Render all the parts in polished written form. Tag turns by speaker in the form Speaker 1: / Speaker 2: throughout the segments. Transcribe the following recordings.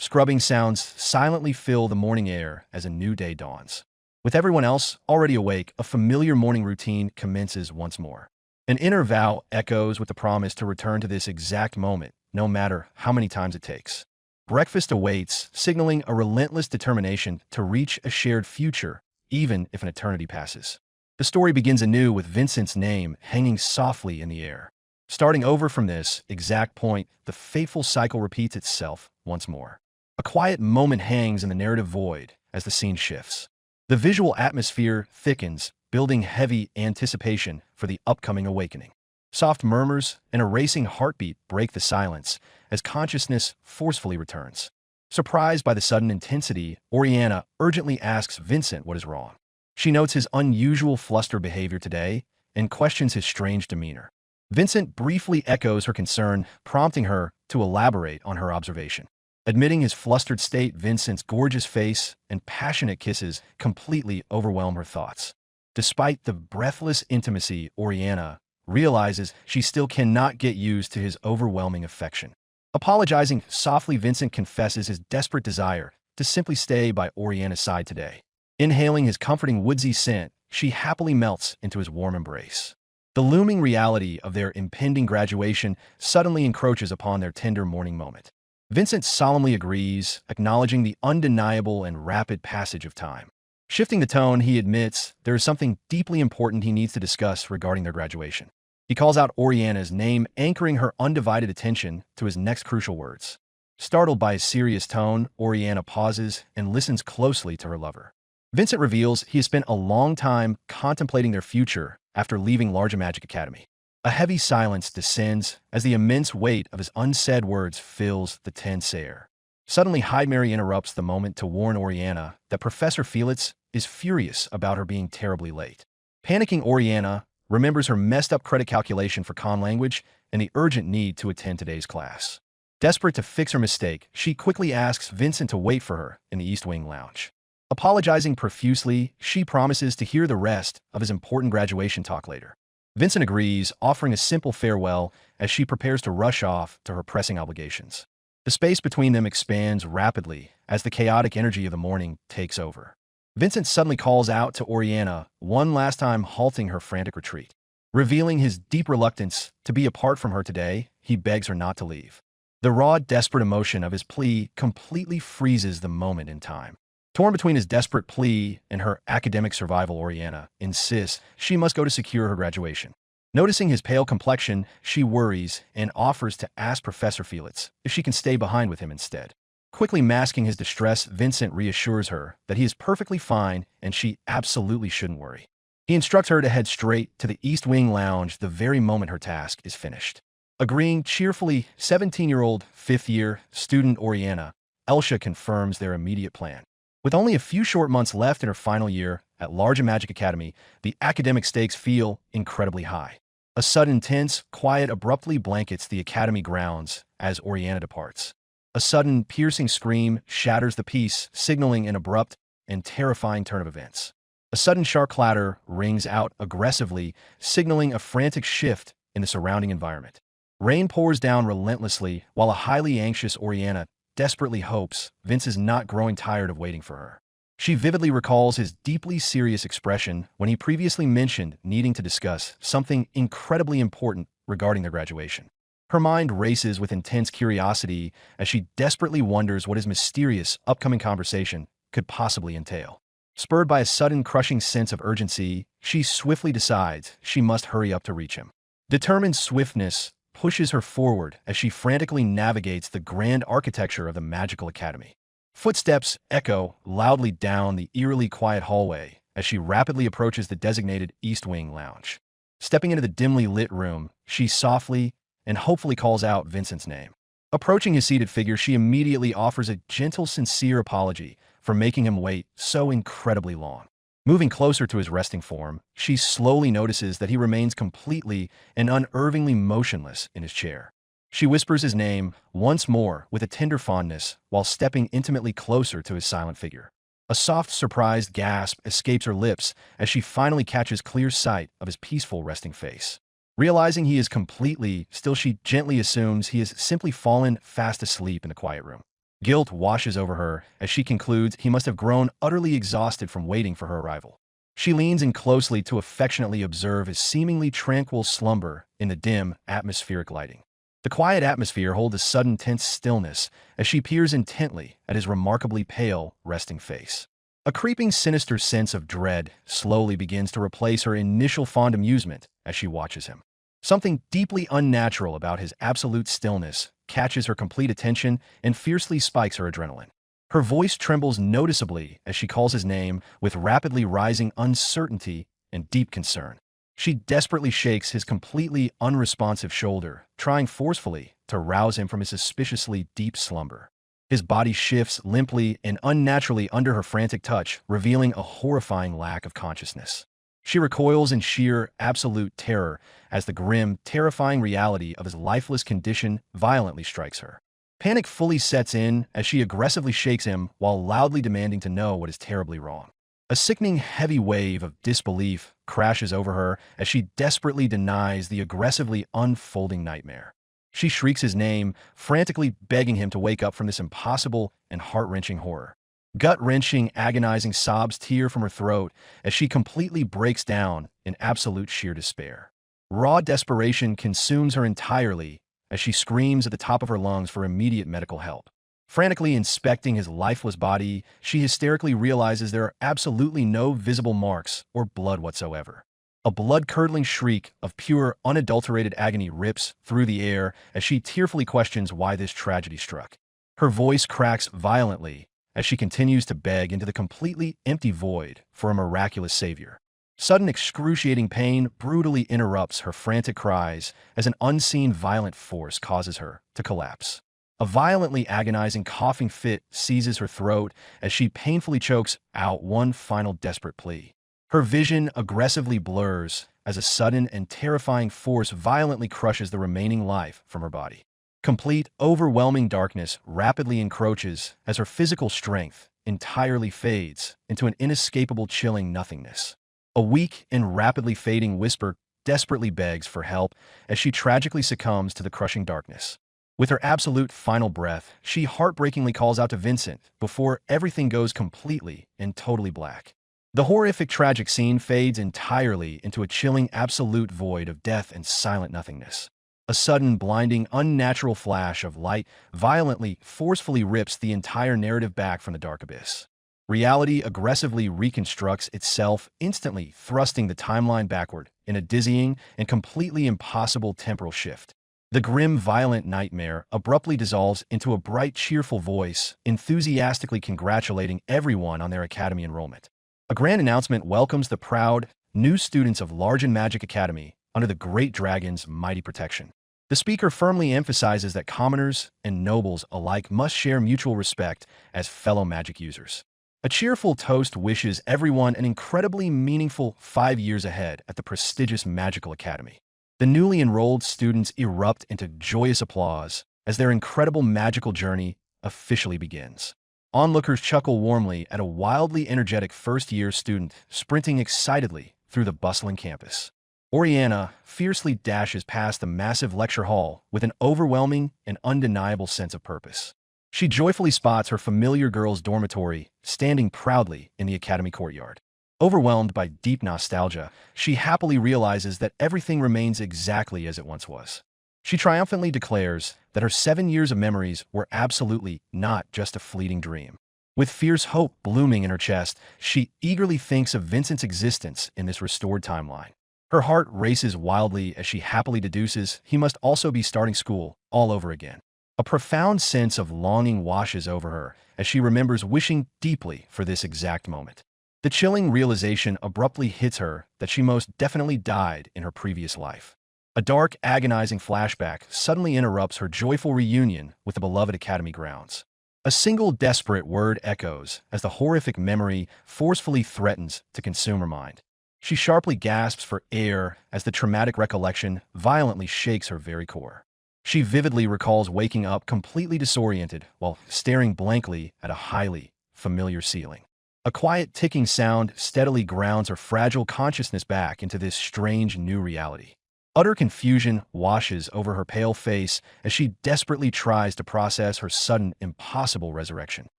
Speaker 1: Scrubbing sounds silently fill the morning air as a new day dawns. With everyone else already awake, a familiar morning routine commences once more. An inner vow echoes with the promise to return to this exact moment, no matter how many times it takes. Breakfast awaits, signaling a relentless determination to reach a shared future, even if an eternity passes. The story begins anew with Vincent's name hanging softly in the air. Starting over from this exact point, the fateful cycle repeats itself once more. A quiet moment hangs in the narrative void as the scene shifts. The visual atmosphere thickens, building heavy anticipation for the upcoming awakening. Soft murmurs and a racing heartbeat break the silence as consciousness forcefully returns. Surprised by the sudden intensity, Oriana urgently asks Vincent what is wrong. She notes his unusual flustered behavior today and questions his strange demeanor. Vincent briefly echoes her concern, prompting her to elaborate on her observation. Admitting his flustered state, Vincent's gorgeous face and passionate kisses completely overwhelm her thoughts. Despite the breathless intimacy, Oriana realizes she still cannot get used to his overwhelming affection. Apologizing softly, Vincent confesses his desperate desire to simply stay by Oriana's side today. Inhaling his comforting woodsy scent, she happily melts into his warm embrace. The looming reality of their impending graduation suddenly encroaches upon their tender morning moment. Vincent solemnly agrees, acknowledging the undeniable and rapid passage of time. Shifting the tone, he admits there is something deeply important he needs to discuss regarding their graduation. He calls out Oriana's name, anchoring her undivided attention to his next crucial words. Startled by his serious tone, Oriana pauses and listens closely to her lover. Vincent reveals he has spent a long time contemplating their future after leaving Large Magic Academy. A heavy silence descends as the immense weight of his unsaid words fills the tense air. Suddenly, Mary interrupts the moment to warn Oriana that Professor Felix is furious about her being terribly late. Panicking, Oriana remembers her messed-up credit calculation for con language and the urgent need to attend today's class. Desperate to fix her mistake, she quickly asks Vincent to wait for her in the East Wing lounge. Apologizing profusely, she promises to hear the rest of his important graduation talk later. Vincent agrees, offering a simple farewell as she prepares to rush off to her pressing obligations. The space between them expands rapidly as the chaotic energy of the morning takes over. Vincent suddenly calls out to Oriana, one last time halting her frantic retreat. Revealing his deep reluctance to be apart from her today, he begs her not to leave. The raw, desperate emotion of his plea completely freezes the moment in time. Torn between his desperate plea and her academic survival, Oriana insists she must go to secure her graduation. Noticing his pale complexion, she worries and offers to ask Professor Felix if she can stay behind with him instead. Quickly masking his distress, Vincent reassures her that he is perfectly fine and she absolutely shouldn't worry. He instructs her to head straight to the East Wing lounge the very moment her task is finished. Agreeing cheerfully, 17-year-old, fifth-year student Oriana Elsha confirms their immediate plan. With only a few short months left in her final year at Large Magic Academy, the academic stakes feel incredibly high. A sudden tense quiet abruptly blankets the academy grounds as Oriana departs. A sudden piercing scream shatters the peace, signaling an abrupt and terrifying turn of events. A sudden sharp clatter rings out aggressively, signaling a frantic shift in the surrounding environment. Rain pours down relentlessly while a highly anxious Oriana desperately hopes Vince is not growing tired of waiting for her. She vividly recalls his deeply serious expression when he previously mentioned needing to discuss something incredibly important regarding their graduation. Her mind races with intense curiosity as she desperately wonders what his mysterious upcoming conversation could possibly entail. Spurred by a sudden crushing sense of urgency, she swiftly decides she must hurry up to reach him. Determined swiftness pushes her forward as she frantically navigates the grand architecture of the Magical Academy. Footsteps echo loudly down the eerily quiet hallway as she rapidly approaches the designated East Wing lounge. Stepping into the dimly lit room, she softly and hopefully calls out Vincent's name. Approaching his seated figure, she immediately offers a gentle, sincere apology for making him wait so incredibly long. Moving closer to his resting form, she slowly notices that he remains completely and unervingly motionless in his chair. She whispers his name once more with a tender fondness while stepping intimately closer to his silent figure. A soft, surprised gasp escapes her lips as she finally catches clear sight of his peaceful resting face. Realizing he is completely still, she gently assumes he has simply fallen fast asleep in the quiet room. Guilt washes over her as she concludes he must have grown utterly exhausted from waiting for her arrival. She leans in closely to affectionately observe his seemingly tranquil slumber in the dim, atmospheric lighting. The quiet atmosphere holds a sudden tense stillness as she peers intently at his remarkably pale, resting face. A creeping sinister sense of dread slowly begins to replace her initial fond amusement as she watches him. Something deeply unnatural about his absolute stillness catches her complete attention and fiercely spikes her adrenaline. Her voice trembles noticeably as she calls his name with rapidly rising uncertainty and deep concern. She desperately shakes his completely unresponsive shoulder, trying forcefully to rouse him from his suspiciously deep slumber. His body shifts limply and unnaturally under her frantic touch, revealing a horrifying lack of consciousness. She recoils in sheer, absolute terror as the grim, terrifying reality of his lifeless condition violently strikes her. Panic fully sets in as she aggressively shakes him while loudly demanding to know what is terribly wrong. A sickening heavy wave of disbelief crashes over her as she desperately denies the aggressively unfolding nightmare. She shrieks his name, frantically begging him to wake up from this impossible and heart-wrenching horror. Gut-wrenching, agonizing sobs tear from her throat as she completely breaks down in absolute sheer despair. Raw desperation consumes her entirely as she screams at the top of her lungs for immediate medical help. Frantically inspecting his lifeless body, she hysterically realizes there are absolutely no visible marks or blood whatsoever. A blood-curdling shriek of pure, unadulterated agony rips through the air as she tearfully questions why this tragedy struck. Her voice cracks violently as she continues to beg into the completely empty void for a miraculous savior. Sudden excruciating pain brutally interrupts her frantic cries as an unseen violent force causes her to collapse. A violently agonizing coughing fit seizes her throat as she painfully chokes out one final desperate plea. Her vision aggressively blurs as a sudden and terrifying force violently crushes the remaining life from her body. Complete, overwhelming darkness rapidly encroaches as her physical strength entirely fades into an inescapable chilling nothingness. A weak and rapidly fading whisper desperately begs for help as she tragically succumbs to the crushing darkness. With her absolute final breath, she heartbreakingly calls out to Vincent before everything goes completely and totally black. The horrific tragic scene fades entirely into a chilling absolute void of death and silent nothingness. A sudden, blinding, unnatural flash of light violently, forcefully rips the entire narrative back from the dark abyss. Reality aggressively reconstructs itself, instantly thrusting the timeline backward in a dizzying and completely impossible temporal shift. The grim, violent nightmare abruptly dissolves into a bright, cheerful voice, enthusiastically congratulating everyone on their academy enrollment. A grand announcement welcomes the proud, new students of Largen Magic Academy under the Great Dragon's mighty protection. The speaker firmly emphasizes that commoners and nobles alike must share mutual respect as fellow magic users. A cheerful toast wishes everyone an incredibly meaningful 5 years ahead at the prestigious Magical Academy. The newly enrolled students erupt into joyous applause as their incredible magical journey officially begins. Onlookers chuckle warmly at a wildly energetic first-year student sprinting excitedly through the bustling campus. Oriana fiercely dashes past the massive lecture hall with an overwhelming and undeniable sense of purpose. She joyfully spots her familiar girls' dormitory standing proudly in the academy courtyard. Overwhelmed by deep nostalgia, she happily realizes that everything remains exactly as it once was. She triumphantly declares that her 7 years of memories were absolutely not just a fleeting dream. With fierce hope blooming in her chest, she eagerly thinks of Vincent's existence in this restored timeline. Her heart races wildly as she happily deduces he must also be starting school all over again. A profound sense of longing washes over her as she remembers wishing deeply for this exact moment. The chilling realization abruptly hits her that she most definitely died in her previous life. A dark, agonizing flashback suddenly interrupts her joyful reunion with the beloved academy grounds. A single desperate word echoes as the horrific memory forcefully threatens to consume her mind. She sharply gasps for air as the traumatic recollection violently shakes her very core. She vividly recalls waking up completely disoriented while staring blankly at a highly familiar ceiling. A quiet ticking sound steadily grounds her fragile consciousness back into this strange new reality. Utter confusion washes over her pale face as she desperately tries to process her sudden, impossible resurrection.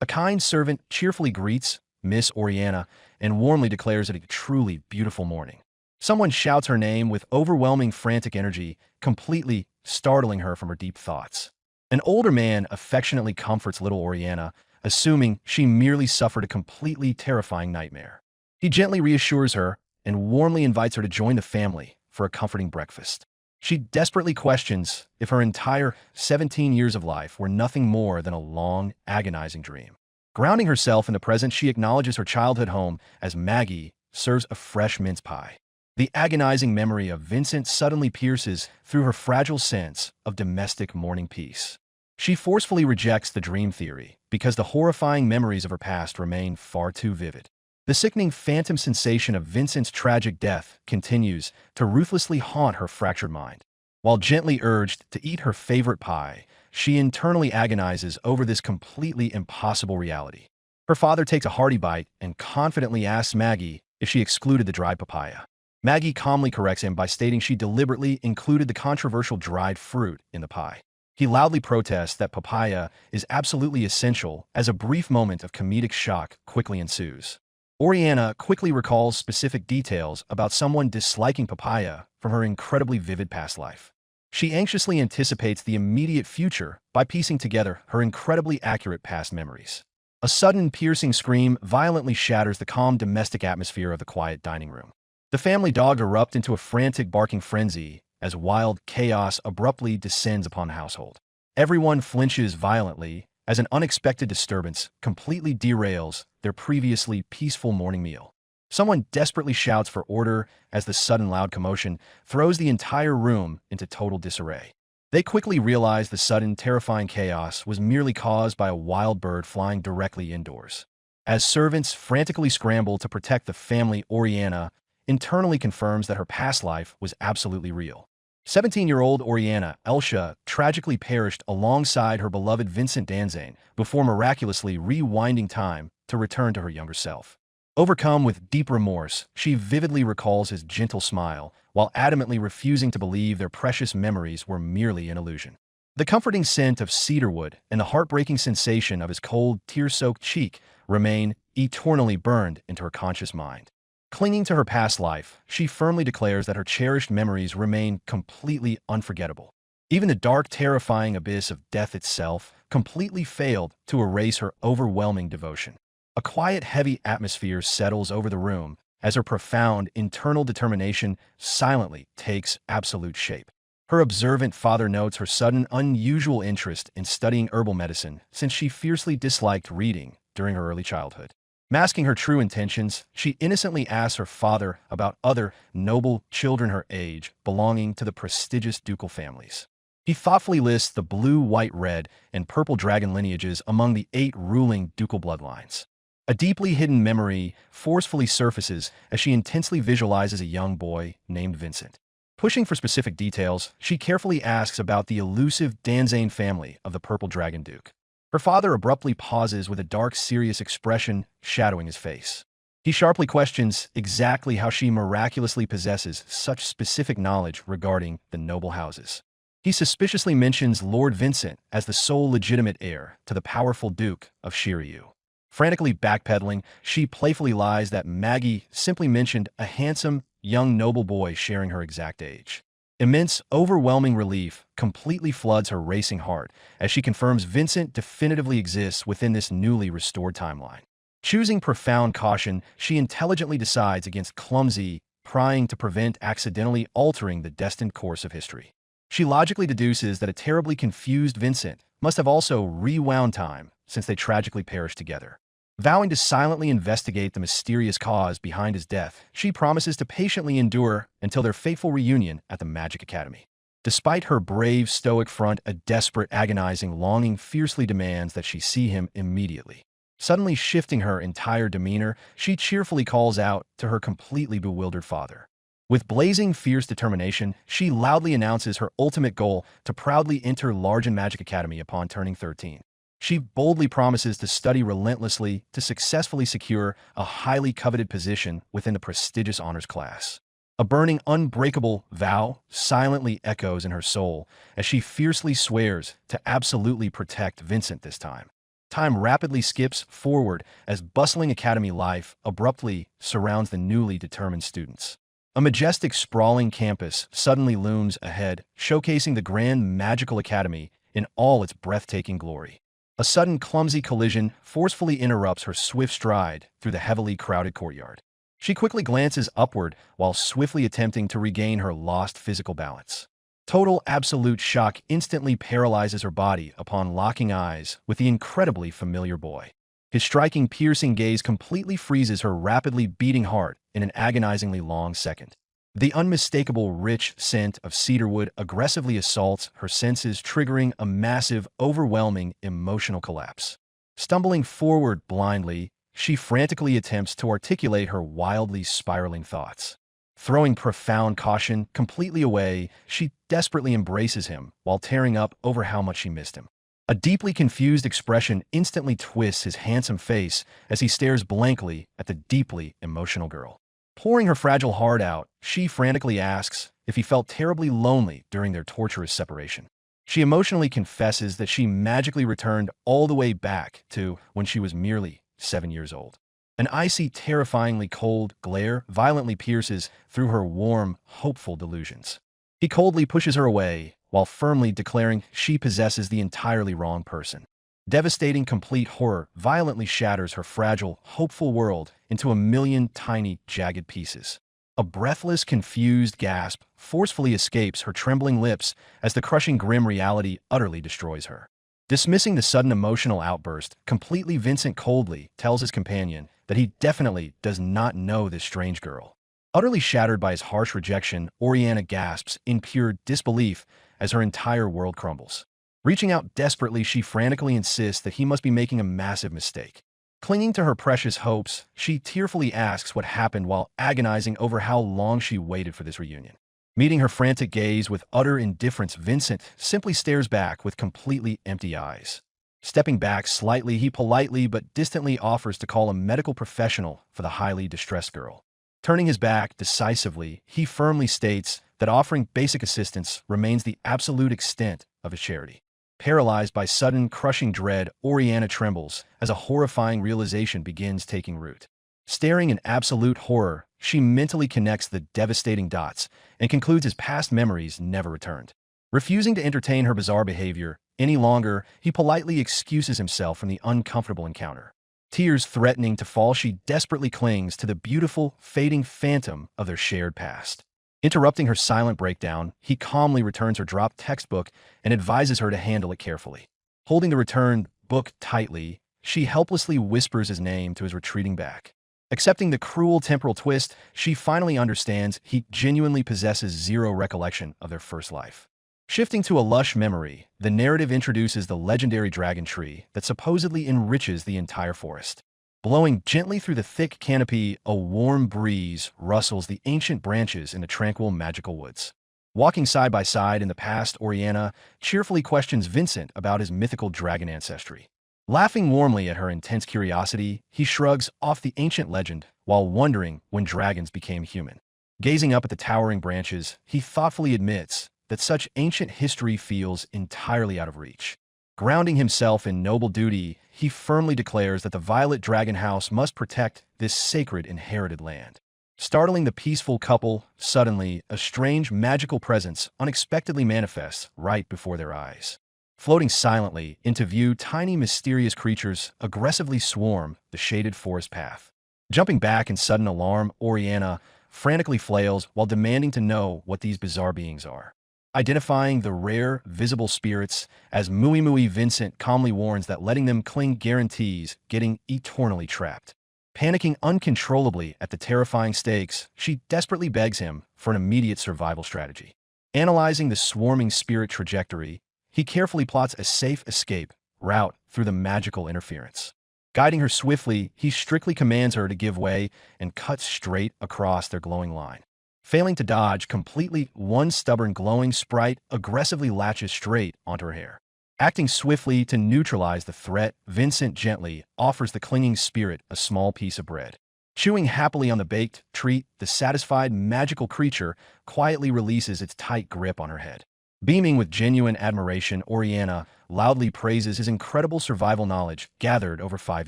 Speaker 1: A kind servant cheerfully greets Miss Oriana and warmly declares it a truly beautiful morning. Someone shouts her name with overwhelming frantic energy, completely startling her from her deep thoughts. An older man affectionately comforts little Oriana, assuming she merely suffered a completely terrifying nightmare. He gently reassures her and warmly invites her to join the family for a comforting breakfast. She desperately questions if her entire 17 years of life were nothing more than a long, agonizing dream. Grounding herself in the present, she acknowledges her childhood home as Maggie serves a fresh mince pie. The agonizing memory of Vincent suddenly pierces through her fragile sense of domestic morning peace. She forcefully rejects the dream theory because the horrifying memories of her past remain far too vivid. The sickening phantom sensation of Vincent's tragic death continues to ruthlessly haunt her fractured mind. While gently urged to eat her favorite pie, she internally agonizes over this completely impossible reality. Her father takes a hearty bite and confidently asks Maggie if she excluded the dried papaya. Maggie calmly corrects him by stating she deliberately included the controversial dried fruit in the pie. He loudly protests that papaya is absolutely essential as a brief moment of comedic shock quickly ensues. Oriana quickly recalls specific details about someone disliking papaya from her incredibly vivid past life. She anxiously anticipates the immediate future by piecing together her incredibly accurate past memories. A sudden piercing scream violently shatters the calm domestic atmosphere of the quiet dining room. The family dog erupts into a frantic barking frenzy as wild chaos abruptly descends upon the household. Everyone flinches violently as an unexpected disturbance completely derails their previously peaceful morning meal. Someone desperately shouts for order as the sudden loud commotion throws the entire room into total disarray. They quickly realize the sudden terrifying chaos was merely caused by a wild bird flying directly indoors. As servants frantically scramble to protect the family, Oriana internally confirms that her past life was absolutely real. 17-year-old Oriana Elsha tragically perished alongside her beloved Vincent Danzane before miraculously rewinding time to return to her younger self. Overcome with deep remorse, she vividly recalls his gentle smile while adamantly refusing to believe their precious memories were merely an illusion. The comforting scent of cedarwood and the heartbreaking sensation of his cold, tear-soaked cheek remain eternally burned into her conscious mind. Clinging to her past life, she firmly declares that her cherished memories remain completely unforgettable. Even the dark, terrifying abyss of death itself completely failed to erase her overwhelming devotion. A quiet, heavy atmosphere settles over the room as her profound internal determination silently takes absolute shape. Her observant father notes her sudden, unusual interest in studying herbal medicine since she fiercely disliked reading during her early childhood. Masking her true intentions, she innocently asks her father about other noble children her age belonging to the prestigious ducal families. He thoughtfully lists the blue, white, red, and purple dragon lineages among the 8 ruling ducal bloodlines. A deeply hidden memory forcefully surfaces as she intensely visualizes a young boy named Vincent. Pushing for specific details, she carefully asks about the elusive Danzane family of the Purple Dragon Duke. Her father abruptly pauses with a dark, serious expression shadowing his face. He sharply questions exactly how she miraculously possesses such specific knowledge regarding the noble houses. He suspiciously mentions Lord Vincent as the sole legitimate heir to the powerful Duke of Shiryu. Frantically backpedaling, she playfully lies that Maggie simply mentioned a handsome, young noble boy sharing her exact age. Immense, overwhelming relief completely floods her racing heart as she confirms Vincent definitively exists within this newly restored timeline. Choosing profound caution, she intelligently decides against clumsy prying to prevent accidentally altering the destined course of history. She logically deduces that a terribly confused Vincent must have also rewound time since they tragically perished together. Vowing to silently investigate the mysterious cause behind his death, she promises to patiently endure until their fateful reunion at the Magic Academy. Despite her brave, stoic front, a desperate, agonizing longing fiercely demands that she see him immediately. Suddenly shifting her entire demeanor, she cheerfully calls out to her completely bewildered father. With blazing, fierce determination, she loudly announces her ultimate goal to proudly enter Largen Magic Academy upon turning 13. She boldly promises to study relentlessly to successfully secure a highly coveted position within the prestigious honors class. A burning, unbreakable vow silently echoes in her soul as she fiercely swears to absolutely protect Vincent this time. Time rapidly skips forward as bustling academy life abruptly surrounds the newly determined students. A majestic, sprawling campus suddenly looms ahead, showcasing the grand magical academy in all its breathtaking glory. A sudden, clumsy collision forcefully interrupts her swift stride through the heavily crowded courtyard. She quickly glances upward while swiftly attempting to regain her lost physical balance. Total absolute shock instantly paralyzes her body upon locking eyes with the incredibly familiar boy. His striking, piercing gaze completely freezes her rapidly beating heart in an agonizingly long second. The unmistakable rich scent of cedarwood aggressively assaults her senses, triggering a massive, overwhelming emotional collapse. Stumbling forward blindly, she frantically attempts to articulate her wildly spiraling thoughts. Throwing profound caution completely away, she desperately embraces him while tearing up over how much she missed him. A deeply confused expression instantly twists his handsome face as he stares blankly at the deeply emotional girl. Pouring her fragile heart out, she frantically asks if he felt terribly lonely during their torturous separation. She emotionally confesses that she magically returned all the way back to when she was merely 7 years old. An icy, terrifyingly cold glare violently pierces through her warm, hopeful delusions. He coldly pushes her away, while firmly declaring she possesses the entirely wrong person. Devastating, complete horror violently shatters her fragile, hopeful world into a million tiny, jagged pieces. A breathless, confused gasp forcefully escapes her trembling lips as the crushing, grim reality utterly destroys her. Dismissing the sudden emotional outburst completely, Vincent coldly tells his companion that he definitely does not know this strange girl. Utterly shattered by his harsh rejection, Oriana gasps in pure disbelief as her entire world crumbles. Reaching out desperately, she frantically insists that he must be making a massive mistake. Clinging to her precious hopes, she tearfully asks what happened while agonizing over how long she waited for this reunion. Meeting her frantic gaze with utter indifference, Vincent simply stares back with completely empty eyes. Stepping back slightly, he politely but distantly offers to call a medical professional for the highly distressed girl. Turning his back decisively, he firmly states that offering basic assistance remains the absolute extent of his charity. Paralyzed by sudden, crushing dread, Oriana trembles as a horrifying realization begins taking root. Staring in absolute horror, she mentally connects the devastating dots and concludes his past memories never returned. Refusing to entertain her bizarre behavior any longer, he politely excuses himself from the uncomfortable encounter. Tears threatening to fall, she desperately clings to the beautiful, fading phantom of their shared past. Interrupting her silent breakdown, he calmly returns her dropped textbook and advises her to handle it carefully. Holding the returned book tightly, she helplessly whispers his name to his retreating back. Accepting the cruel temporal twist, she finally understands he genuinely possesses zero recollection of their first life. Shifting to a lush memory, the narrative introduces the legendary dragon tree that supposedly enriches the entire forest. Blowing gently through the thick canopy, a warm breeze rustles the ancient branches in the tranquil, magical woods. Walking side by side in the past, Oriana cheerfully questions Vincent about his mythical dragon ancestry. Laughing warmly at her intense curiosity, he shrugs off the ancient legend while wondering when dragons became human. Gazing up at the towering branches, he thoughtfully admits that such ancient history feels entirely out of reach. Grounding himself in noble duty, he firmly declares that the Violet Dragon House must protect this sacred inherited land. Startling the peaceful couple, suddenly, a strange magical presence unexpectedly manifests right before their eyes. Floating silently into view, tiny mysterious creatures aggressively swarm the shaded forest path. Jumping back in sudden alarm, Oriana frantically flails while demanding to know what these bizarre beings are. Identifying the rare, visible spirits as Mui Mui, Vincent calmly warns that letting them cling guarantees getting eternally trapped. Panicking uncontrollably at the terrifying stakes, she desperately begs him for an immediate survival strategy. Analyzing the swarming spirit trajectory, he carefully plots a safe escape route through the magical interference. Guiding her swiftly, he strictly commands her to give way and cuts straight across their glowing line. Failing to dodge completely, one stubborn glowing sprite aggressively latches straight onto her hair. Acting swiftly to neutralize the threat, Vincent gently offers the clinging spirit a small piece of bread. Chewing happily on the baked treat, the satisfied, magical creature quietly releases its tight grip on her head. Beaming with genuine admiration, Oriana loudly praises his incredible survival knowledge gathered over 5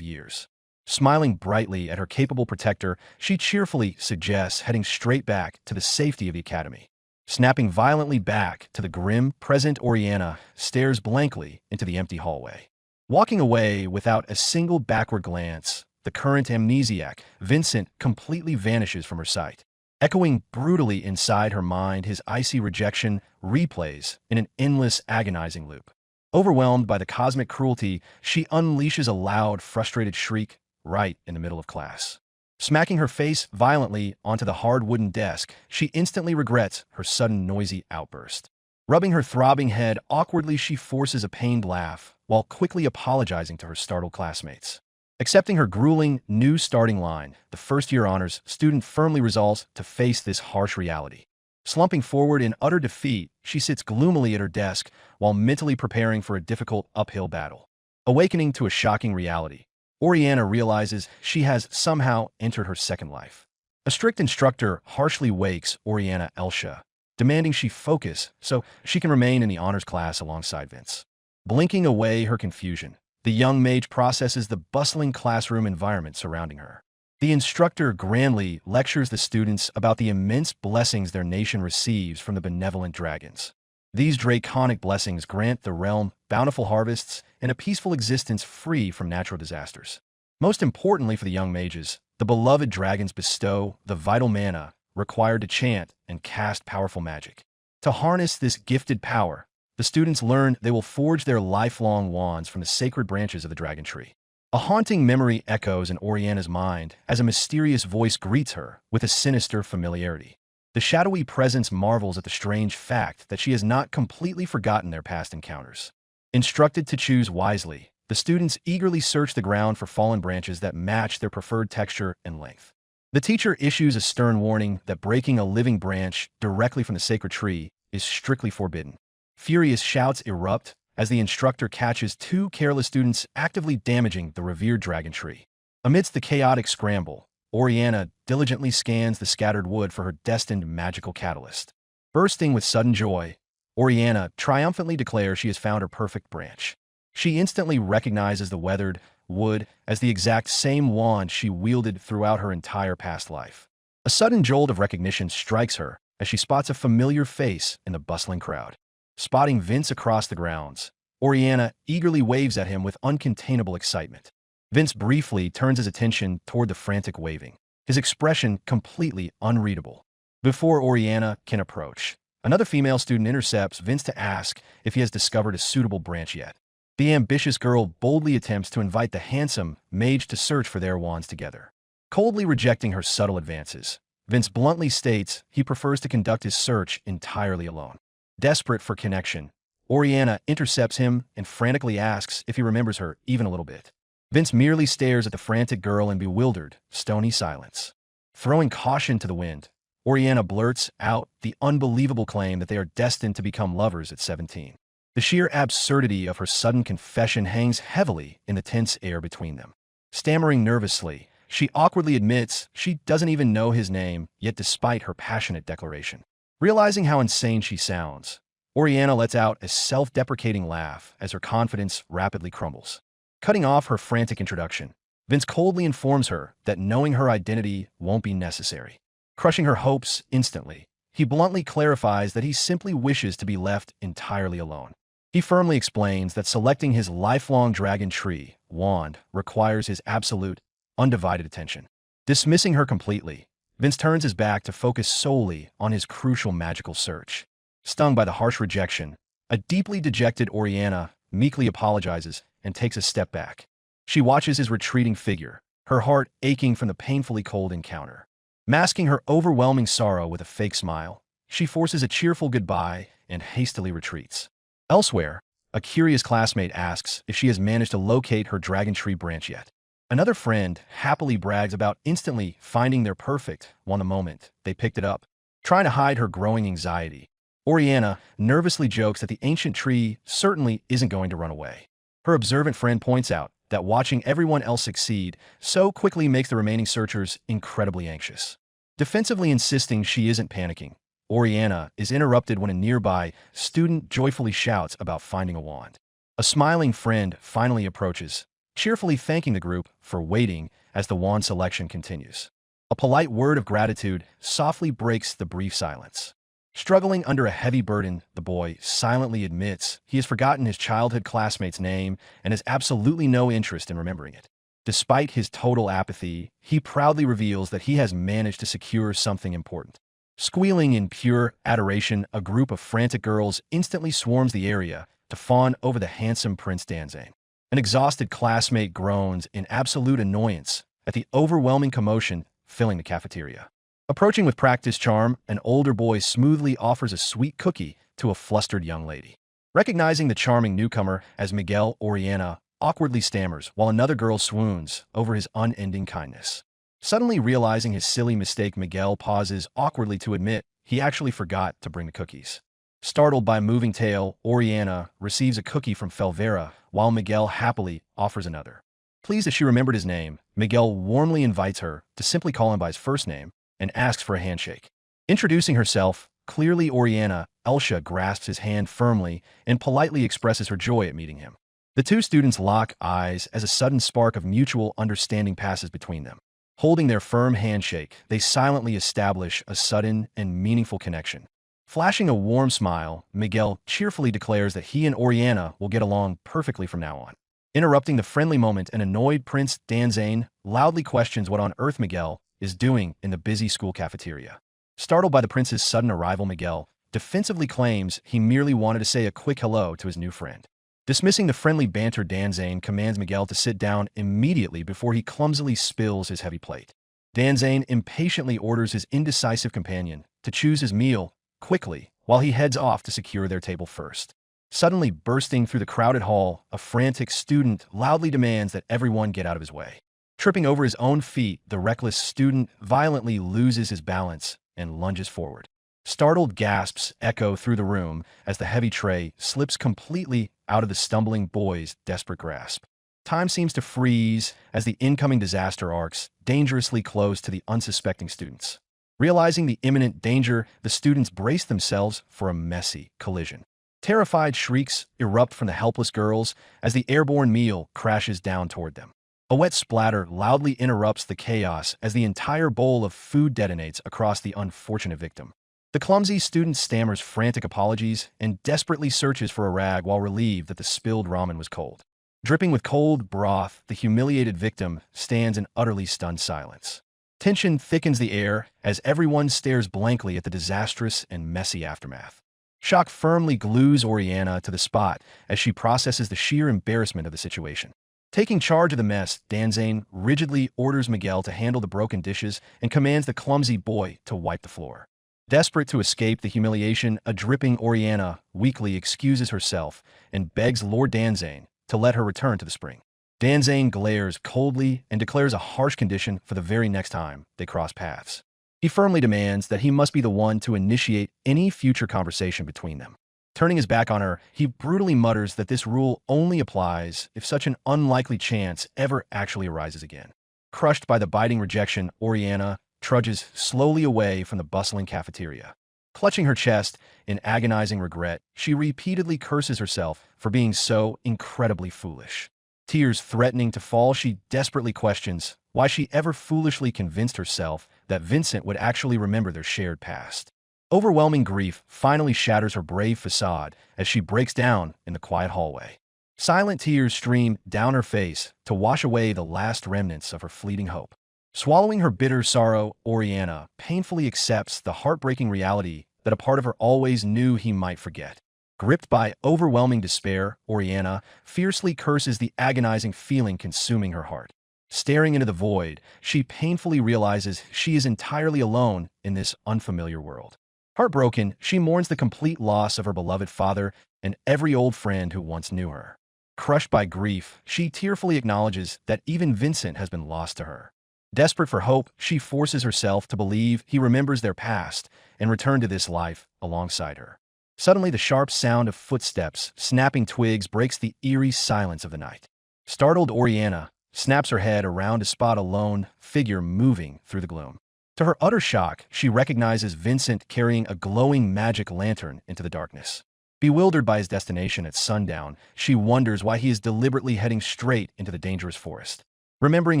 Speaker 1: years. Smiling brightly at her capable protector, she cheerfully suggests heading straight back to the safety of the academy. Snapping violently back to the grim present, Oriana stares blankly into the empty hallway. Walking away without a single backward glance, the current amnesiac, Vincent, completely vanishes from her sight. Echoing brutally inside her mind, his icy rejection replays in an endless, agonizing loop. Overwhelmed by the cosmic cruelty, she unleashes a loud, frustrated shriek right in the middle of class. Smacking her face violently onto the hard wooden desk, she instantly regrets her sudden noisy outburst. Rubbing her throbbing head awkwardly, she forces a pained laugh while quickly apologizing to her startled classmates. Accepting her grueling new starting line, the first-year honors student firmly resolves to face this harsh reality. Slumping forward in utter defeat, she sits gloomily at her desk while mentally preparing for a difficult uphill battle. Awakening to a shocking reality, Oriana realizes she has somehow entered her second life. A strict instructor harshly wakes Oriana Elsha, demanding she focus so she can remain in the honors class alongside Vince. Blinking away her confusion, the young mage processes the bustling classroom environment surrounding her. The instructor grandly lectures the students about the immense blessings their nation receives from the benevolent dragons. These draconic blessings grant the realm bountiful harvests and a peaceful existence free from natural disasters. Most importantly for the young mages, the beloved dragons bestow the vital mana required to chant and cast powerful magic. To harness this gifted power, the students learn they will forge their lifelong wands from the sacred branches of the dragon tree. A haunting memory echoes in Oriana's mind as a mysterious voice greets her with a sinister familiarity. The shadowy presence marvels at the strange fact that she has not completely forgotten their past encounters. Instructed to choose wisely, the students eagerly search the ground for fallen branches that match their preferred texture and length. The teacher issues a stern warning that breaking a living branch directly from the sacred tree is strictly forbidden. Furious shouts erupt as the instructor catches two careless students actively damaging the revered dragon tree. Amidst the chaotic scramble, Oriana diligently scans the scattered wood for her destined magical catalyst. Bursting with sudden joy, Oriana triumphantly declares she has found her perfect branch. She instantly recognizes the weathered wood as the exact same wand she wielded throughout her entire past life. A sudden jolt of recognition strikes her as she spots a familiar face in the bustling crowd. Spotting Vince across the grounds, Oriana eagerly waves at him with uncontainable excitement. Vince briefly turns his attention toward the frantic waving, his expression completely unreadable. Before Oriana can approach, another female student intercepts Vince to ask if he has discovered a suitable branch yet. The ambitious girl boldly attempts to invite the handsome mage to search for their wands together. Coldly rejecting her subtle advances, Vince bluntly states he prefers to conduct his search entirely alone. Desperate for connection, Oriana intercepts him and frantically asks if he remembers her even a little bit. Vince merely stares at the frantic girl in bewildered, stony silence. Throwing caution to the wind, Oriana blurts out the unbelievable claim that they are destined to become lovers at 17. The sheer absurdity of her sudden confession hangs heavily in the tense air between them. Stammering nervously, she awkwardly admits she doesn't even know his name, yet despite her passionate declaration. Realizing how insane she sounds, Oriana lets out a self-deprecating laugh as her confidence rapidly crumbles. Cutting off her frantic introduction, Vince coldly informs her that knowing her identity won't be necessary. Crushing her hopes instantly, he bluntly clarifies that he simply wishes to be left entirely alone. He firmly explains that selecting his lifelong dragon tree wand requires his absolute, undivided attention. Dismissing her completely, Vince turns his back to focus solely on his crucial magical search. Stung by the harsh rejection, a deeply dejected Oriana meekly apologizes and takes a step back. She watches his retreating figure, her heart aching from the painfully cold encounter. Masking her overwhelming sorrow with a fake smile, she forces a cheerful goodbye and hastily retreats. Elsewhere, a curious classmate asks if she has managed to locate her dragon tree branch yet. Another friend happily brags about instantly finding their perfect one the moment they picked it up. Trying to hide her growing anxiety, Oriana nervously jokes that the ancient tree certainly isn't going to run away. Her observant friend points out that watching everyone else succeed so quickly makes the remaining searchers incredibly anxious. Defensively insisting she isn't panicking, Oriana is interrupted when a nearby student joyfully shouts about finding a wand. A smiling friend finally approaches, cheerfully thanking the group for waiting as the wand selection continues. A polite word of gratitude softly breaks the brief silence. Struggling under a heavy burden, the boy silently admits he has forgotten his childhood classmate's name and has absolutely no interest in remembering it. Despite his total apathy, he proudly reveals that he has managed to secure something important. Squealing in pure adoration, a group of frantic girls instantly swarms the area to fawn over the handsome Prince Danzane. An exhausted classmate groans in absolute annoyance at the overwhelming commotion filling the cafeteria. Approaching with practiced charm, an older boy smoothly offers a sweet cookie to a flustered young lady. Recognizing the charming newcomer as Miguel, Oriana awkwardly stammers while another girl swoons over his unending kindness. Suddenly realizing his silly mistake, Miguel pauses awkwardly to admit he actually forgot to bring the cookies. Startled by a moving tale, Oriana receives a cookie from Felvera while Miguel happily offers another. Pleased that she remembered his name, Miguel warmly invites her to simply call him by his first name and asks for a handshake. Introducing herself, clearly Oriana, Elsa grasps his hand firmly and politely expresses her joy at meeting him. The two students lock eyes as a sudden spark of mutual understanding passes between them. Holding their firm handshake, they silently establish a sudden and meaningful connection. Flashing a warm smile, Miguel cheerfully declares that he and Oriana will get along perfectly from now on. Interrupting the friendly moment, an annoyed Prince Danzane loudly questions what on earth Miguel is doing in the busy school cafeteria. Startled by the prince's sudden arrival, Miguel defensively claims he merely wanted to say a quick hello to his new friend. Dismissing the friendly banter, Danzane commands Miguel to sit down immediately before he clumsily spills his heavy plate. Danzane impatiently orders his indecisive companion to choose his meal quickly while he heads off to secure their table first. Suddenly bursting through the crowded hall, a frantic student loudly demands that everyone get out of his way. Tripping over his own feet, the reckless student violently loses his balance and lunges forward. Startled gasps echo through the room as the heavy tray slips completely out of the stumbling boy's desperate grasp. Time seems to freeze as the incoming disaster arcs dangerously close to the unsuspecting students. Realizing the imminent danger, the students brace themselves for a messy collision. Terrified shrieks erupt from the helpless girls as the airborne meal crashes down toward them. A wet splatter loudly interrupts the chaos as the entire bowl of food detonates across the unfortunate victim. The clumsy student stammers frantic apologies and desperately searches for a rag while relieved that the spilled ramen was cold. Dripping with cold broth, the humiliated victim stands in utterly stunned silence. Tension thickens the air as everyone stares blankly at the disastrous and messy aftermath. Shock firmly glues Oriana to the spot as she processes the sheer embarrassment of the situation. Taking charge of the mess, Danzane rigidly orders Miguel to handle the broken dishes and commands the clumsy boy to wipe the floor. Desperate to escape the humiliation, a dripping Oriana weakly excuses herself and begs Lord Danzane to let her return to the spring. Danzane glares coldly and declares a harsh condition for the very next time they cross paths. He firmly demands that he must be the one to initiate any future conversation between them. Turning his back on her, he brutally mutters that this rule only applies if such an unlikely chance ever actually arises again. Crushed by the biting rejection, Oriana trudges slowly away from the bustling cafeteria. Clutching her chest in agonizing regret, she repeatedly curses herself for being so incredibly foolish. Tears threatening to fall, she desperately questions why she ever foolishly convinced herself that Vincent would actually remember their shared past. Overwhelming grief finally shatters her brave facade as she breaks down in the quiet hallway. Silent tears stream down her face to wash away the last remnants of her fleeting hope. Swallowing her bitter sorrow, Oriana painfully accepts the heartbreaking reality that a part of her always knew he might forget. Gripped by overwhelming despair, Oriana fiercely curses the agonizing feeling consuming her heart. Staring into the void, she painfully realizes she is entirely alone in this unfamiliar world. Heartbroken, she mourns the complete loss of her beloved father and every old friend who once knew her. Crushed by grief, she tearfully acknowledges that even Vincent has been lost to her. Desperate for hope, she forces herself to believe he remembers their past and return to this life alongside her. Suddenly, the sharp sound of footsteps snapping twigs breaks the eerie silence of the night. Startled Oriana snaps her head around to spot a lone figure moving through the gloom. To her utter shock, she recognizes Vincent carrying a glowing magic lantern into the darkness. Bewildered by his destination at sundown, she wonders why he is deliberately heading straight into the dangerous forest. Remembering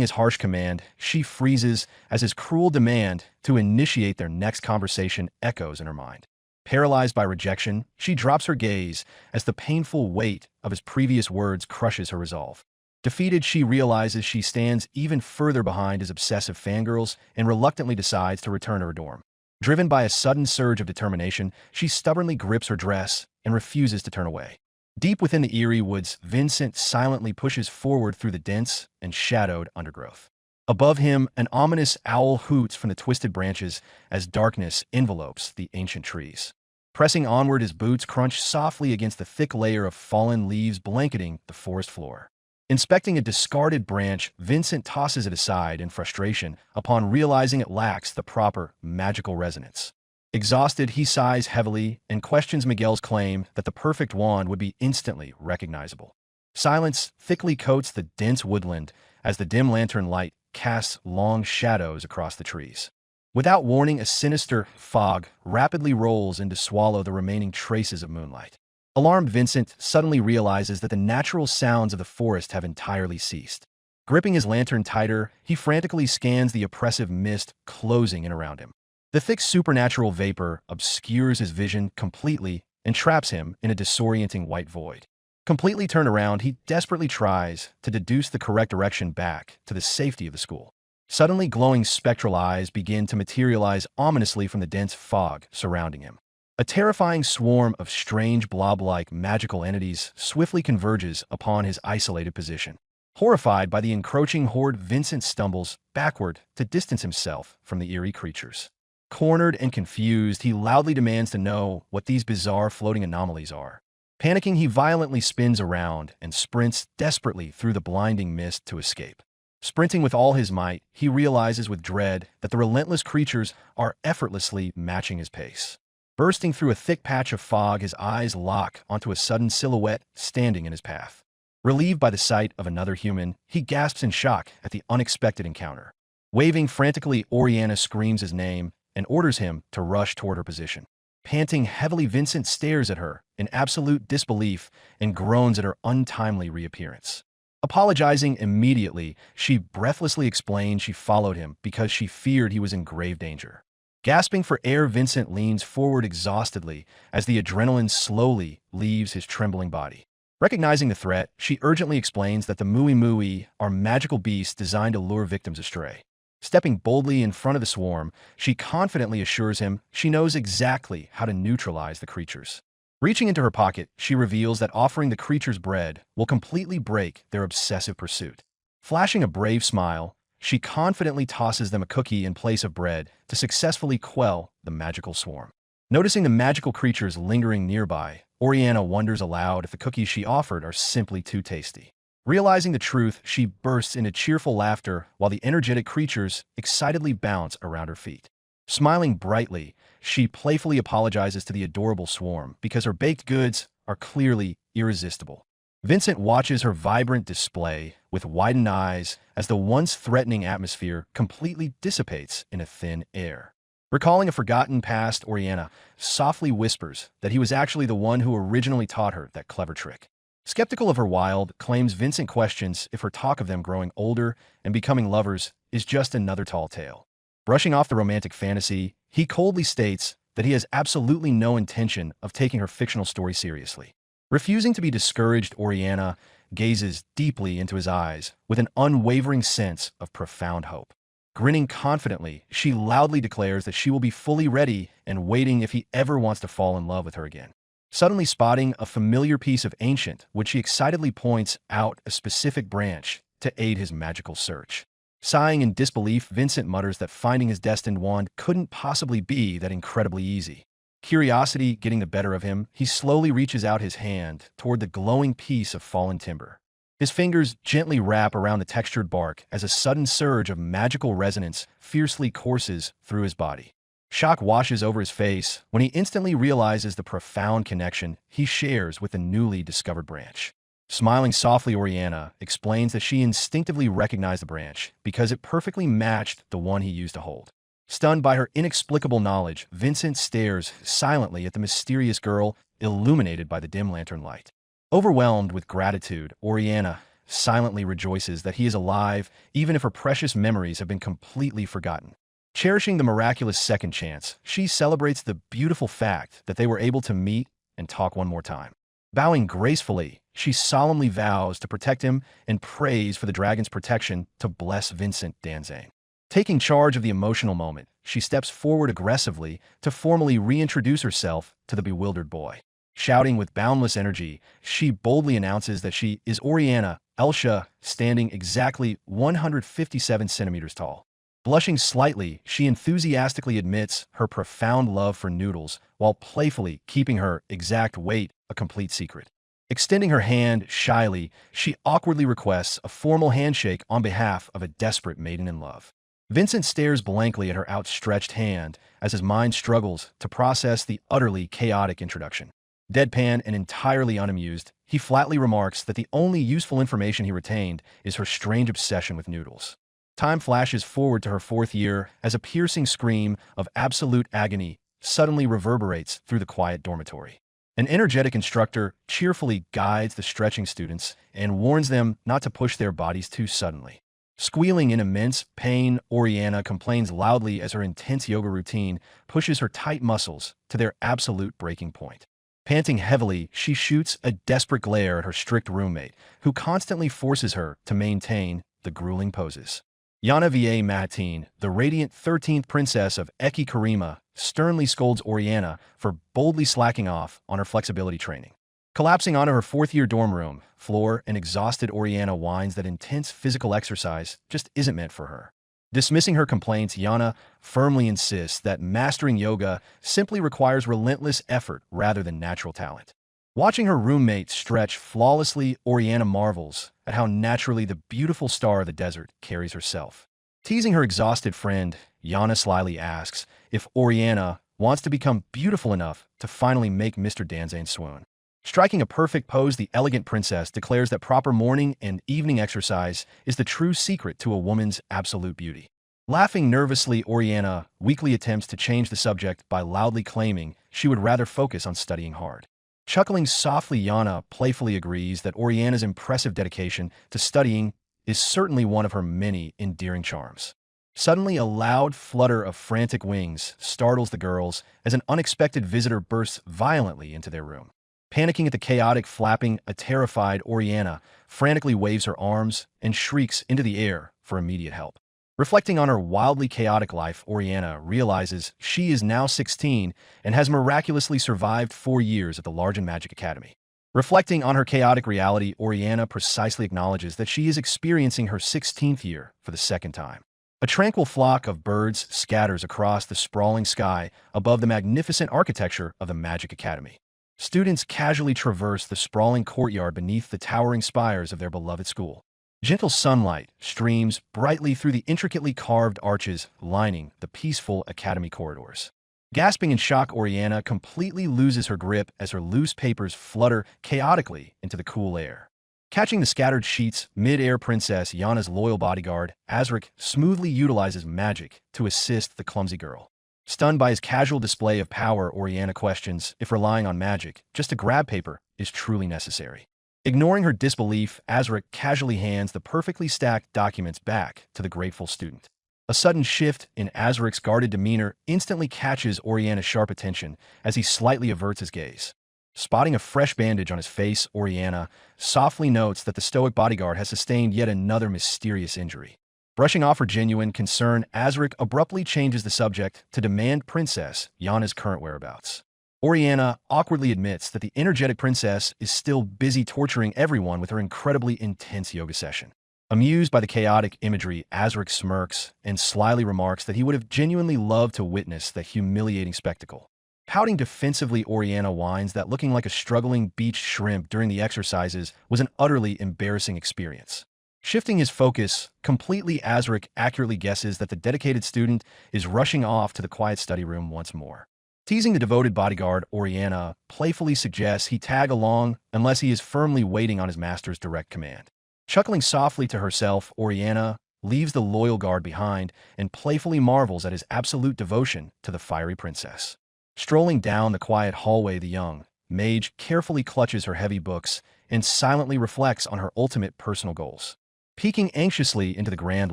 Speaker 1: his harsh command, she freezes as his cruel demand to initiate their next conversation echoes in her mind. Paralyzed by rejection, she drops her gaze as the painful weight of his previous words crushes her resolve. Defeated, she realizes she stands even further behind his obsessive fangirls and reluctantly decides to return to her dorm. Driven by a sudden surge of determination, she stubbornly grips her dress and refuses to turn away. Deep within the eerie woods, Vincent silently pushes forward through the dense and shadowed undergrowth. Above him, an ominous owl hoots from the twisted branches as darkness envelopes the ancient trees. Pressing onward, his boots crunch softly against the thick layer of fallen leaves blanketing the forest floor. Inspecting a discarded branch, Vincent tosses it aside in frustration upon realizing it lacks the proper magical resonance. Exhausted, he sighs heavily and questions Miguel's claim that the perfect wand would be instantly recognizable. Silence thickly coats the dense woodland as the dim lantern light casts long shadows across the trees. Without warning, a sinister fog rapidly rolls in to swallow the remaining traces of moonlight. Alarmed, Vincent suddenly realizes that the natural sounds of the forest have entirely ceased. Gripping his lantern tighter, he frantically scans the oppressive mist closing in around him. The thick supernatural vapor obscures his vision completely and traps him in a disorienting white void. Completely turned around, he desperately tries to deduce the correct direction back to the safety of the school. Suddenly, glowing spectral eyes begin to materialize ominously from the dense fog surrounding him. A terrifying swarm of strange blob-like magical entities swiftly converges upon his isolated position. Horrified by the encroaching horde, Vincent stumbles backward to distance himself from the eerie creatures. Cornered and confused, he loudly demands to know what these bizarre floating anomalies are. Panicking, he violently spins around and sprints desperately through the blinding mist to escape. Sprinting with all his might, he realizes with dread that the relentless creatures are effortlessly matching his pace. Bursting through a thick patch of fog, his eyes lock onto a sudden silhouette standing in his path. Relieved by the sight of another human, he gasps in shock at the unexpected encounter. Waving frantically, Oriana screams his name and orders him to rush toward her position. Panting heavily, Vincent stares at her in absolute disbelief and groans at her untimely reappearance. Apologizing immediately, she breathlessly explains she followed him because she feared he was in grave danger. Gasping for air, Vincent leans forward exhaustedly as the adrenaline slowly leaves his trembling body. Recognizing the threat, she urgently explains that the Mui Mui are magical beasts designed to lure victims astray. Stepping boldly in front of the swarm, she confidently assures him she knows exactly how to neutralize the creatures. Reaching into her pocket, she reveals that offering the creatures bread will completely break their obsessive pursuit. Flashing a brave smile, she confidently tosses them a cookie in place of bread to successfully quell the magical swarm. Noticing the magical creatures lingering nearby, Oriana wonders aloud if the cookies she offered are simply too tasty. Realizing the truth, she bursts into cheerful laughter while the energetic creatures excitedly bounce around her feet. Smiling brightly, she playfully apologizes to the adorable swarm because her baked goods are clearly irresistible. Vincent watches her vibrant display with widened eyes as the once threatening atmosphere completely dissipates in a thin air. Recalling a forgotten past, Oriana softly whispers that he was actually the one who originally taught her that clever trick. Skeptical of her wild claims, Vincent questions if her talk of them growing older and becoming lovers is just another tall tale. Brushing off the romantic fantasy, he coldly states that he has absolutely no intention of taking her fictional story seriously. Refusing to be discouraged, Oriana gazes deeply into his eyes with an unwavering sense of profound hope. Grinning confidently, she loudly declares that she will be fully ready and waiting if he ever wants to fall in love with her again. Suddenly spotting a familiar piece of ancient, which she excitedly points out a specific branch to aid his magical search. Sighing in disbelief, Vincent mutters that finding his destined wand couldn't possibly be that incredibly easy. Curiosity getting the better of him, he slowly reaches out his hand toward the glowing piece of fallen timber. His fingers gently wrap around the textured bark as a sudden surge of magical resonance fiercely courses through his body. Shock washes over his face when he instantly realizes the profound connection he shares with the newly discovered branch. Smiling softly, Oriana explains that she instinctively recognized the branch because it perfectly matched the one he used to hold. Stunned by her inexplicable knowledge, Vincent stares silently at the mysterious girl illuminated by the dim lantern light. Overwhelmed with gratitude, Oriana silently rejoices that he is alive, even if her precious memories have been completely forgotten. Cherishing the miraculous second chance, she celebrates the beautiful fact that they were able to meet and talk one more time. Bowing gracefully, she solemnly vows to protect him and prays for the dragon's protection to bless Vincent Danzane. Taking charge of the emotional moment, she steps forward aggressively to formally reintroduce herself to the bewildered boy. Shouting with boundless energy, she boldly announces that she is Oriana Elsha, standing exactly 157 centimeters tall. Blushing slightly, she enthusiastically admits her profound love for Noodles while playfully keeping her exact weight a complete secret. Extending her hand shyly, she awkwardly requests a formal handshake on behalf of a desperate maiden in love. Vincent stares blankly at her outstretched hand as his mind struggles to process the utterly chaotic introduction. Deadpan and entirely unamused, he flatly remarks that the only useful information he retained is her strange obsession with Noodles. Time flashes forward to her fourth year as a piercing scream of absolute agony suddenly reverberates through the quiet dormitory. An energetic instructor cheerfully guides the stretching students and warns them not to push their bodies too suddenly. Squealing in immense pain, Oriana complains loudly as her intense yoga routine pushes her tight muscles to their absolute breaking point. Panting heavily, she shoots a desperate glare at her strict roommate, who constantly forces her to maintain the grueling poses. Yana Va Matin, the radiant 13th princess of Eki Karima, sternly scolds Oriana for boldly slacking off on her flexibility training. Collapsing onto her fourth-year dorm room floor, an exhausted Oriana whines that intense physical exercise just isn't meant for her. Dismissing her complaints, Yana firmly insists that mastering yoga simply requires relentless effort rather than natural talent. Watching her roommate stretch flawlessly, Oriana marvels at how naturally the beautiful star of the desert carries herself. Teasing her exhausted friend, Yana slyly asks if Oriana wants to become beautiful enough to finally make Mr. Danzane swoon. Striking a perfect pose, the elegant princess declares that proper morning and evening exercise is the true secret to a woman's absolute beauty. Laughing nervously, Oriana weakly attempts to change the subject by loudly claiming she would rather focus on studying hard. Chuckling softly, Yana playfully agrees that Oriana's impressive dedication to studying is certainly one of her many endearing charms. Suddenly, a loud flutter of frantic wings startles the girls as an unexpected visitor bursts violently into their room. Panicking at the chaotic flapping, a terrified Oriana frantically waves her arms and shrieks into the air for immediate help. Reflecting on her wildly chaotic life, Oriana realizes she is now 16 and has miraculously survived 4 years at the Largen Magic Academy. Reflecting on her chaotic reality, Oriana precisely acknowledges that she is experiencing her 16th year for the second time. A tranquil flock of birds scatters across the sprawling sky above the magnificent architecture of the Magic Academy. Students casually traverse the sprawling courtyard beneath the towering spires of their beloved school. Gentle sunlight streams brightly through the intricately carved arches lining the peaceful academy corridors. Gasping in shock, Oriana completely loses her grip as her loose papers flutter chaotically into the cool air. Catching the scattered sheets, mid-air Princess Yana's loyal bodyguard, Azric, smoothly utilizes magic to assist the clumsy girl. Stunned by his casual display of power, Oriana questions if relying on magic just to grab paper is truly necessary. Ignoring her disbelief, Azric casually hands the perfectly stacked documents back to the grateful student. A sudden shift in Azric's guarded demeanor instantly catches Oriana's sharp attention as he slightly averts his gaze. Spotting a fresh bandage on his face, Oriana softly notes that the stoic bodyguard has sustained yet another mysterious injury. Brushing off her genuine concern, Azric abruptly changes the subject to demand Princess Yana's current whereabouts. Oriana awkwardly admits that the energetic princess is still busy torturing everyone with her incredibly intense yoga session. Amused by the chaotic imagery, Azric smirks and slyly remarks that he would have genuinely loved to witness the humiliating spectacle. Pouting defensively, Oriana whines that looking like a struggling beached shrimp during the exercises was an utterly embarrassing experience. Shifting his focus completely, Azric accurately guesses that the dedicated student is rushing off to the quiet study room once more. Teasing the devoted bodyguard, Oriana playfully suggests he tag along unless he is firmly waiting on his master's direct command. Chuckling softly to herself, Oriana leaves the loyal guard behind and playfully marvels at his absolute devotion to the fiery princess. Strolling down the quiet hallway, the young mage carefully clutches her heavy books and silently reflects on her ultimate personal goals. Peeking anxiously into the grand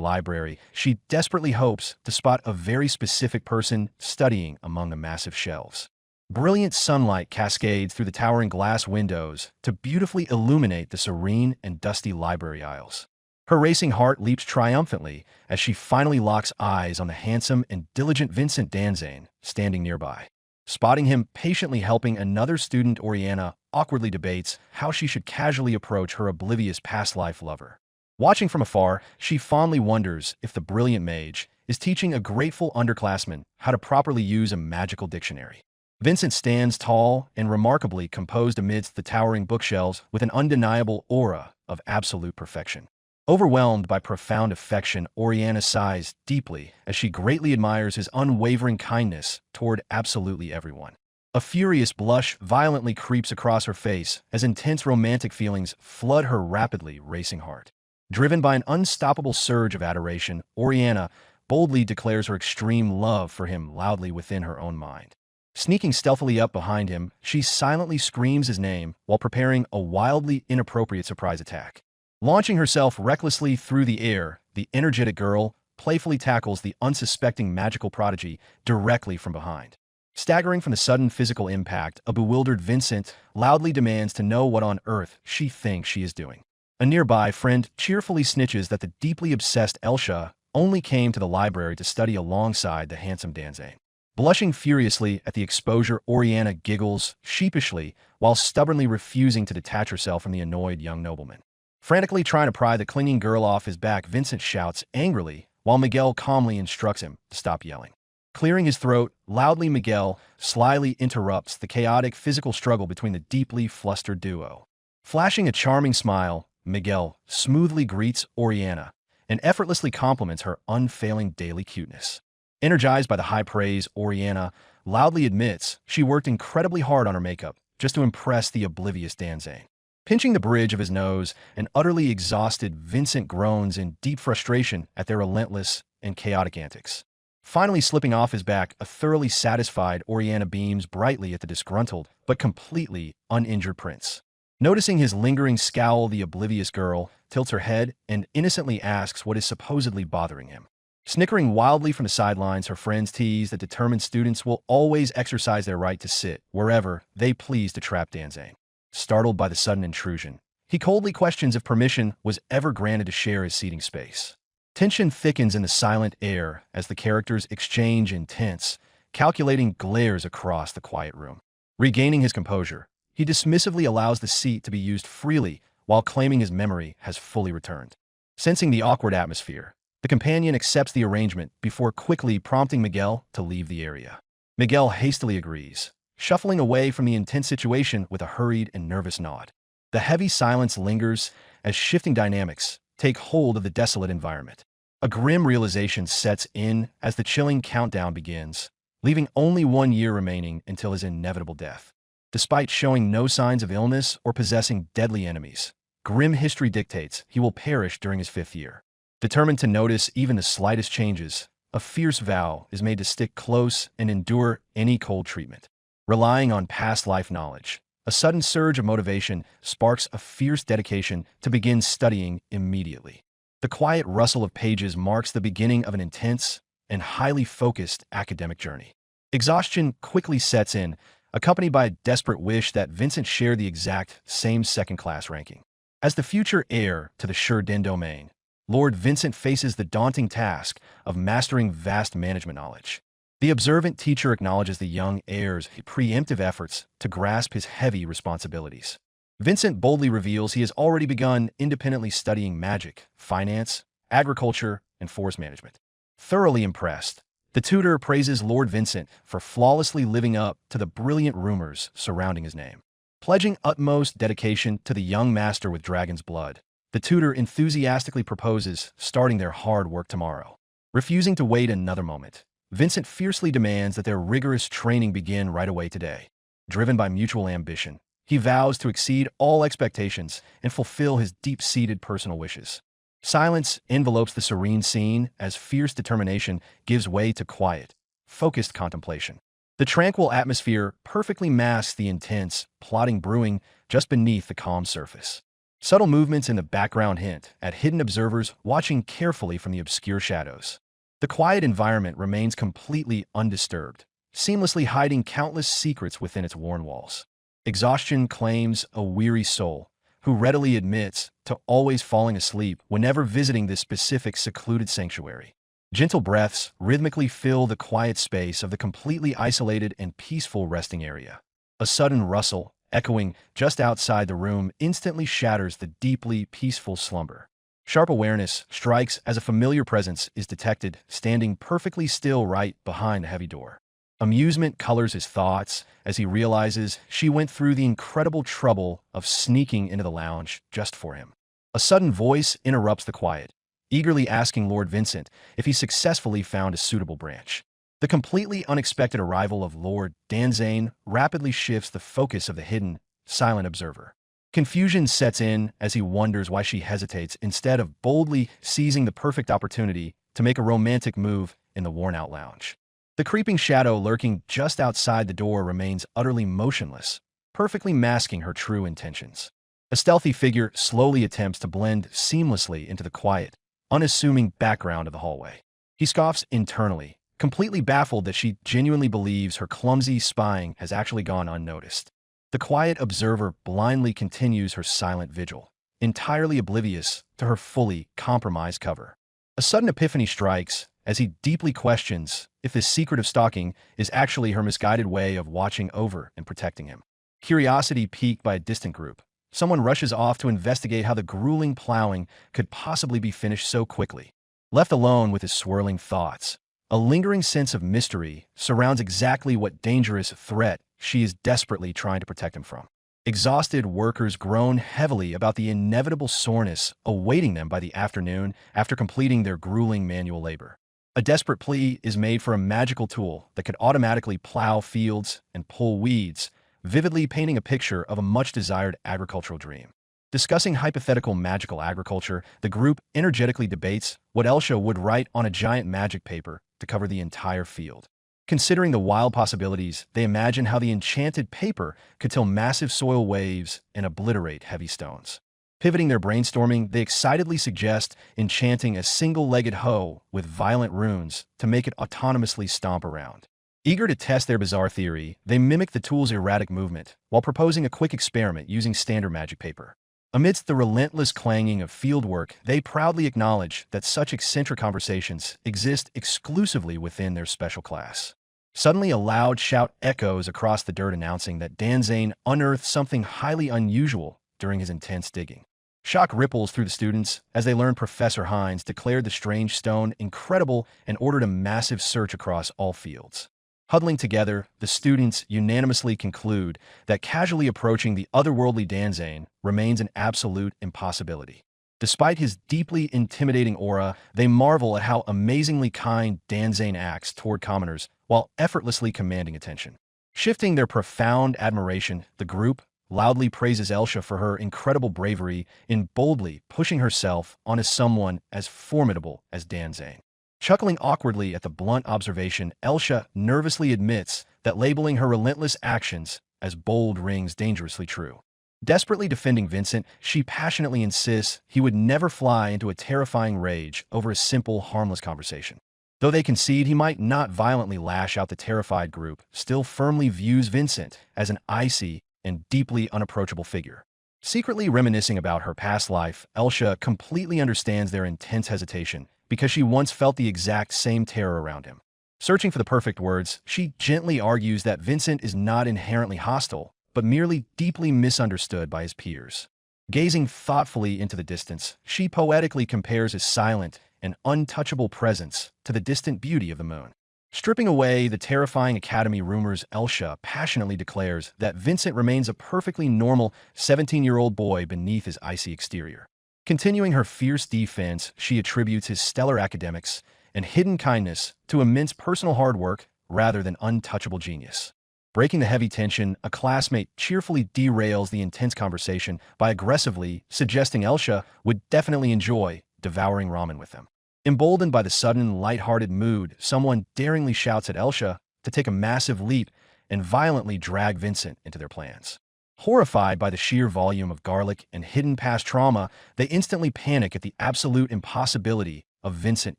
Speaker 1: library, she desperately hopes to spot a very specific person studying among the massive shelves. Brilliant sunlight cascades through the towering glass windows to beautifully illuminate the serene and dusty library aisles. Her racing heart leaps triumphantly as she finally locks eyes on the handsome and diligent Vincent Danzane standing nearby. Spotting him patiently helping another student, Oriana awkwardly debates how she should casually approach her oblivious past life lover. Watching from afar, she fondly wonders if the brilliant mage is teaching a grateful underclassman how to properly use a magical dictionary. Vincent stands tall and remarkably composed amidst the towering bookshelves with an undeniable aura of absolute perfection. Overwhelmed by profound affection, Oriana sighs deeply as she greatly admires his unwavering kindness toward absolutely everyone. A furious blush violently creeps across her face as intense romantic feelings flood her rapidly racing heart. Driven by an unstoppable surge of adoration, Oriana boldly declares her extreme love for him loudly within her own mind. Sneaking stealthily up behind him, she silently screams his name while preparing a wildly inappropriate surprise attack. Launching herself recklessly through the air, the energetic girl playfully tackles the unsuspecting magical prodigy directly from behind. Staggering from the sudden physical impact, a bewildered Vincent loudly demands to know what on earth she thinks she is doing. A nearby friend cheerfully snitches that the deeply obsessed Elsha only came to the library to study alongside the handsome Danzane. Blushing furiously at the exposure, Oriana giggles sheepishly while stubbornly refusing to detach herself from the annoyed young nobleman. Frantically trying to pry the clinging girl off his back, Vincent shouts angrily while Miguel calmly instructs him to stop yelling. Clearing his throat, loudly Miguel slyly interrupts the chaotic physical struggle between the deeply flustered duo. Flashing a charming smile, Miguel smoothly greets Oriana and effortlessly compliments her unfailing daily cuteness. Energized by the high praise, Oriana loudly admits she worked incredibly hard on her makeup just to impress the oblivious Danzane. Pinching the bridge of his nose, an utterly exhausted Vincent groans in deep frustration at their relentless and chaotic antics. Finally slipping off his back, a thoroughly satisfied Oriana beams brightly at the disgruntled but completely uninjured prince. Noticing his lingering scowl, the oblivious girl tilts her head and innocently asks what is supposedly bothering him. Snickering wildly from the sidelines, her friends tease that determined students will always exercise their right to sit wherever they please to trap Danzane. Startled by the sudden intrusion, he coldly questions if permission was ever granted to share his seating space. Tension thickens in the silent air as the characters exchange intense, calculating glares across the quiet room. Regaining his composure, he dismissively allows the seat to be used freely while claiming his memory has fully returned. Sensing the awkward atmosphere, the companion accepts the arrangement before quickly prompting Miguel to leave the area. Miguel hastily agrees, shuffling away from the intense situation with a hurried and nervous nod. The heavy silence lingers as shifting dynamics take hold of the desolate environment. A grim realization sets in as the chilling countdown begins, leaving only 1 year remaining until his inevitable death. Despite showing no signs of illness or possessing deadly enemies, grim history dictates he will perish during his 5th year. Determined to notice even the slightest changes, a fierce vow is made to stick close and endure any cold treatment. Relying on past life knowledge, a sudden surge of motivation sparks a fierce dedication to begin studying immediately. The quiet rustle of pages marks the beginning of an intense and highly focused academic journey. Exhaustion quickly sets in, accompanied by a desperate wish that Vincent share the exact same second-class ranking. As the future heir to the Shurdin domain, Lord Vincent faces the daunting task of mastering vast management knowledge. The observant teacher acknowledges the young heir's preemptive efforts to grasp his heavy responsibilities. Vincent boldly reveals he has already begun independently studying magic, finance, agriculture, and forest management. Thoroughly impressed, the tutor praises Lord Vincent for flawlessly living up to the brilliant rumors surrounding his name. Pledging utmost dedication to the young master with dragon's blood, the tutor enthusiastically proposes starting their hard work tomorrow. Refusing to wait another moment, Vincent fiercely demands that their rigorous training begin right away today. Driven by mutual ambition, he vows to exceed all expectations and fulfill his deep-seated personal wishes. Silence envelopes the serene scene as fierce determination gives way to quiet, focused contemplation. The tranquil atmosphere perfectly masks the intense, plotting brewing just beneath the calm surface. Subtle movements in the background hint at hidden observers watching carefully from the obscure shadows. The quiet environment remains completely undisturbed, seamlessly hiding countless secrets within its worn walls. Exhaustion claims a weary soul, who readily admits to always falling asleep whenever visiting this specific secluded sanctuary. Gentle breaths rhythmically fill the quiet space of the completely isolated and peaceful resting area. A sudden rustle, echoing just outside the room, instantly shatters the deeply peaceful slumber. Sharp awareness strikes as a familiar presence is detected, standing perfectly still right behind the heavy door. Amusement colors his thoughts as he realizes she went through the incredible trouble of sneaking into the lounge just for him. A sudden voice interrupts the quiet, eagerly asking Lord Vincent if he successfully found a suitable branch. The completely unexpected arrival of Lord Danzane rapidly shifts the focus of the hidden, silent observer. Confusion sets in as he wonders why she hesitates instead of boldly seizing the perfect opportunity to make a romantic move in the worn-out lounge. The creeping shadow lurking just outside the door remains utterly motionless, perfectly masking her true intentions. A stealthy figure slowly attempts to blend seamlessly into the quiet, unassuming background of the hallway. He scoffs internally, completely baffled that she genuinely believes her clumsy spying has actually gone unnoticed. The quiet observer blindly continues her silent vigil, entirely oblivious to her fully compromised cover. A sudden epiphany strikes as he deeply questions if this secret of stalking is actually her misguided way of watching over and protecting him. Curiosity piqued by a distant group, someone rushes off to investigate how the grueling plowing could possibly be finished so quickly. Left alone with his swirling thoughts, a lingering sense of mystery surrounds exactly what dangerous threat she is desperately trying to protect him from. Exhausted workers groan heavily about the inevitable soreness awaiting them by the afternoon after completing their grueling manual labor. A desperate plea is made for a magical tool that could automatically plow fields and pull weeds, vividly painting a picture of a much-desired agricultural dream. Discussing hypothetical magical agriculture, the group energetically debates what Elsha would write on a giant magic paper to cover the entire field. Considering the wild possibilities, they imagine how the enchanted paper could till massive soil waves and obliterate heavy stones. Pivoting their brainstorming, they excitedly suggest enchanting a single-legged hoe with violent runes to make it autonomously stomp around. Eager to test their bizarre theory, they mimic the tool's erratic movement while proposing a quick experiment using standard magic paper. Amidst the relentless clanging of fieldwork, they proudly acknowledge that such eccentric conversations exist exclusively within their special class. Suddenly, a loud shout echoes across the dirt announcing that Danzane unearthed something highly unusual during his intense digging. Shock ripples through the students as they learn Professor Hines declared the strange stone incredible and ordered a massive search across all fields. Huddling together, the students unanimously conclude that casually approaching the otherworldly Danzane remains an absolute impossibility. Despite his deeply intimidating aura, they marvel at how amazingly kind Danzane acts toward commoners while effortlessly commanding attention. Shifting their profound admiration, the group loudly praises Elsha for her incredible bravery in boldly pushing herself onto someone as formidable as Danzane. Chuckling awkwardly at the blunt observation, Elsha nervously admits that labeling her relentless actions as bold rings dangerously true. Desperately defending Vincent, she passionately insists he would never fly into a terrifying rage over a simple, harmless conversation. Though they concede he might not violently lash out, the terrified group still firmly views Vincent as an icy and deeply unapproachable figure. Secretly reminiscing about her past life, Elsha completely understands their intense hesitation because she once felt the exact same terror around him. Searching for the perfect words, she gently argues that Vincent is not inherently hostile, but merely deeply misunderstood by his peers. Gazing thoughtfully into the distance, she poetically compares his silent and untouchable presence to the distant beauty of the moon. Stripping away the terrifying academy rumors, Elsha passionately declares that Vincent remains a perfectly normal 17-year-old boy beneath his icy exterior. Continuing her fierce defense, she attributes his stellar academics and hidden kindness to immense personal hard work rather than untouchable genius. Breaking the heavy tension, a classmate cheerfully derails the intense conversation by aggressively suggesting Elsha would definitely enjoy devouring ramen with them. Emboldened by the sudden, lighthearted mood, someone daringly shouts at Elsha to take a massive leap and violently drag Vincent into their plans. Horrified by the sheer volume of garlic and hidden past trauma, they instantly panic at the absolute impossibility of Vincent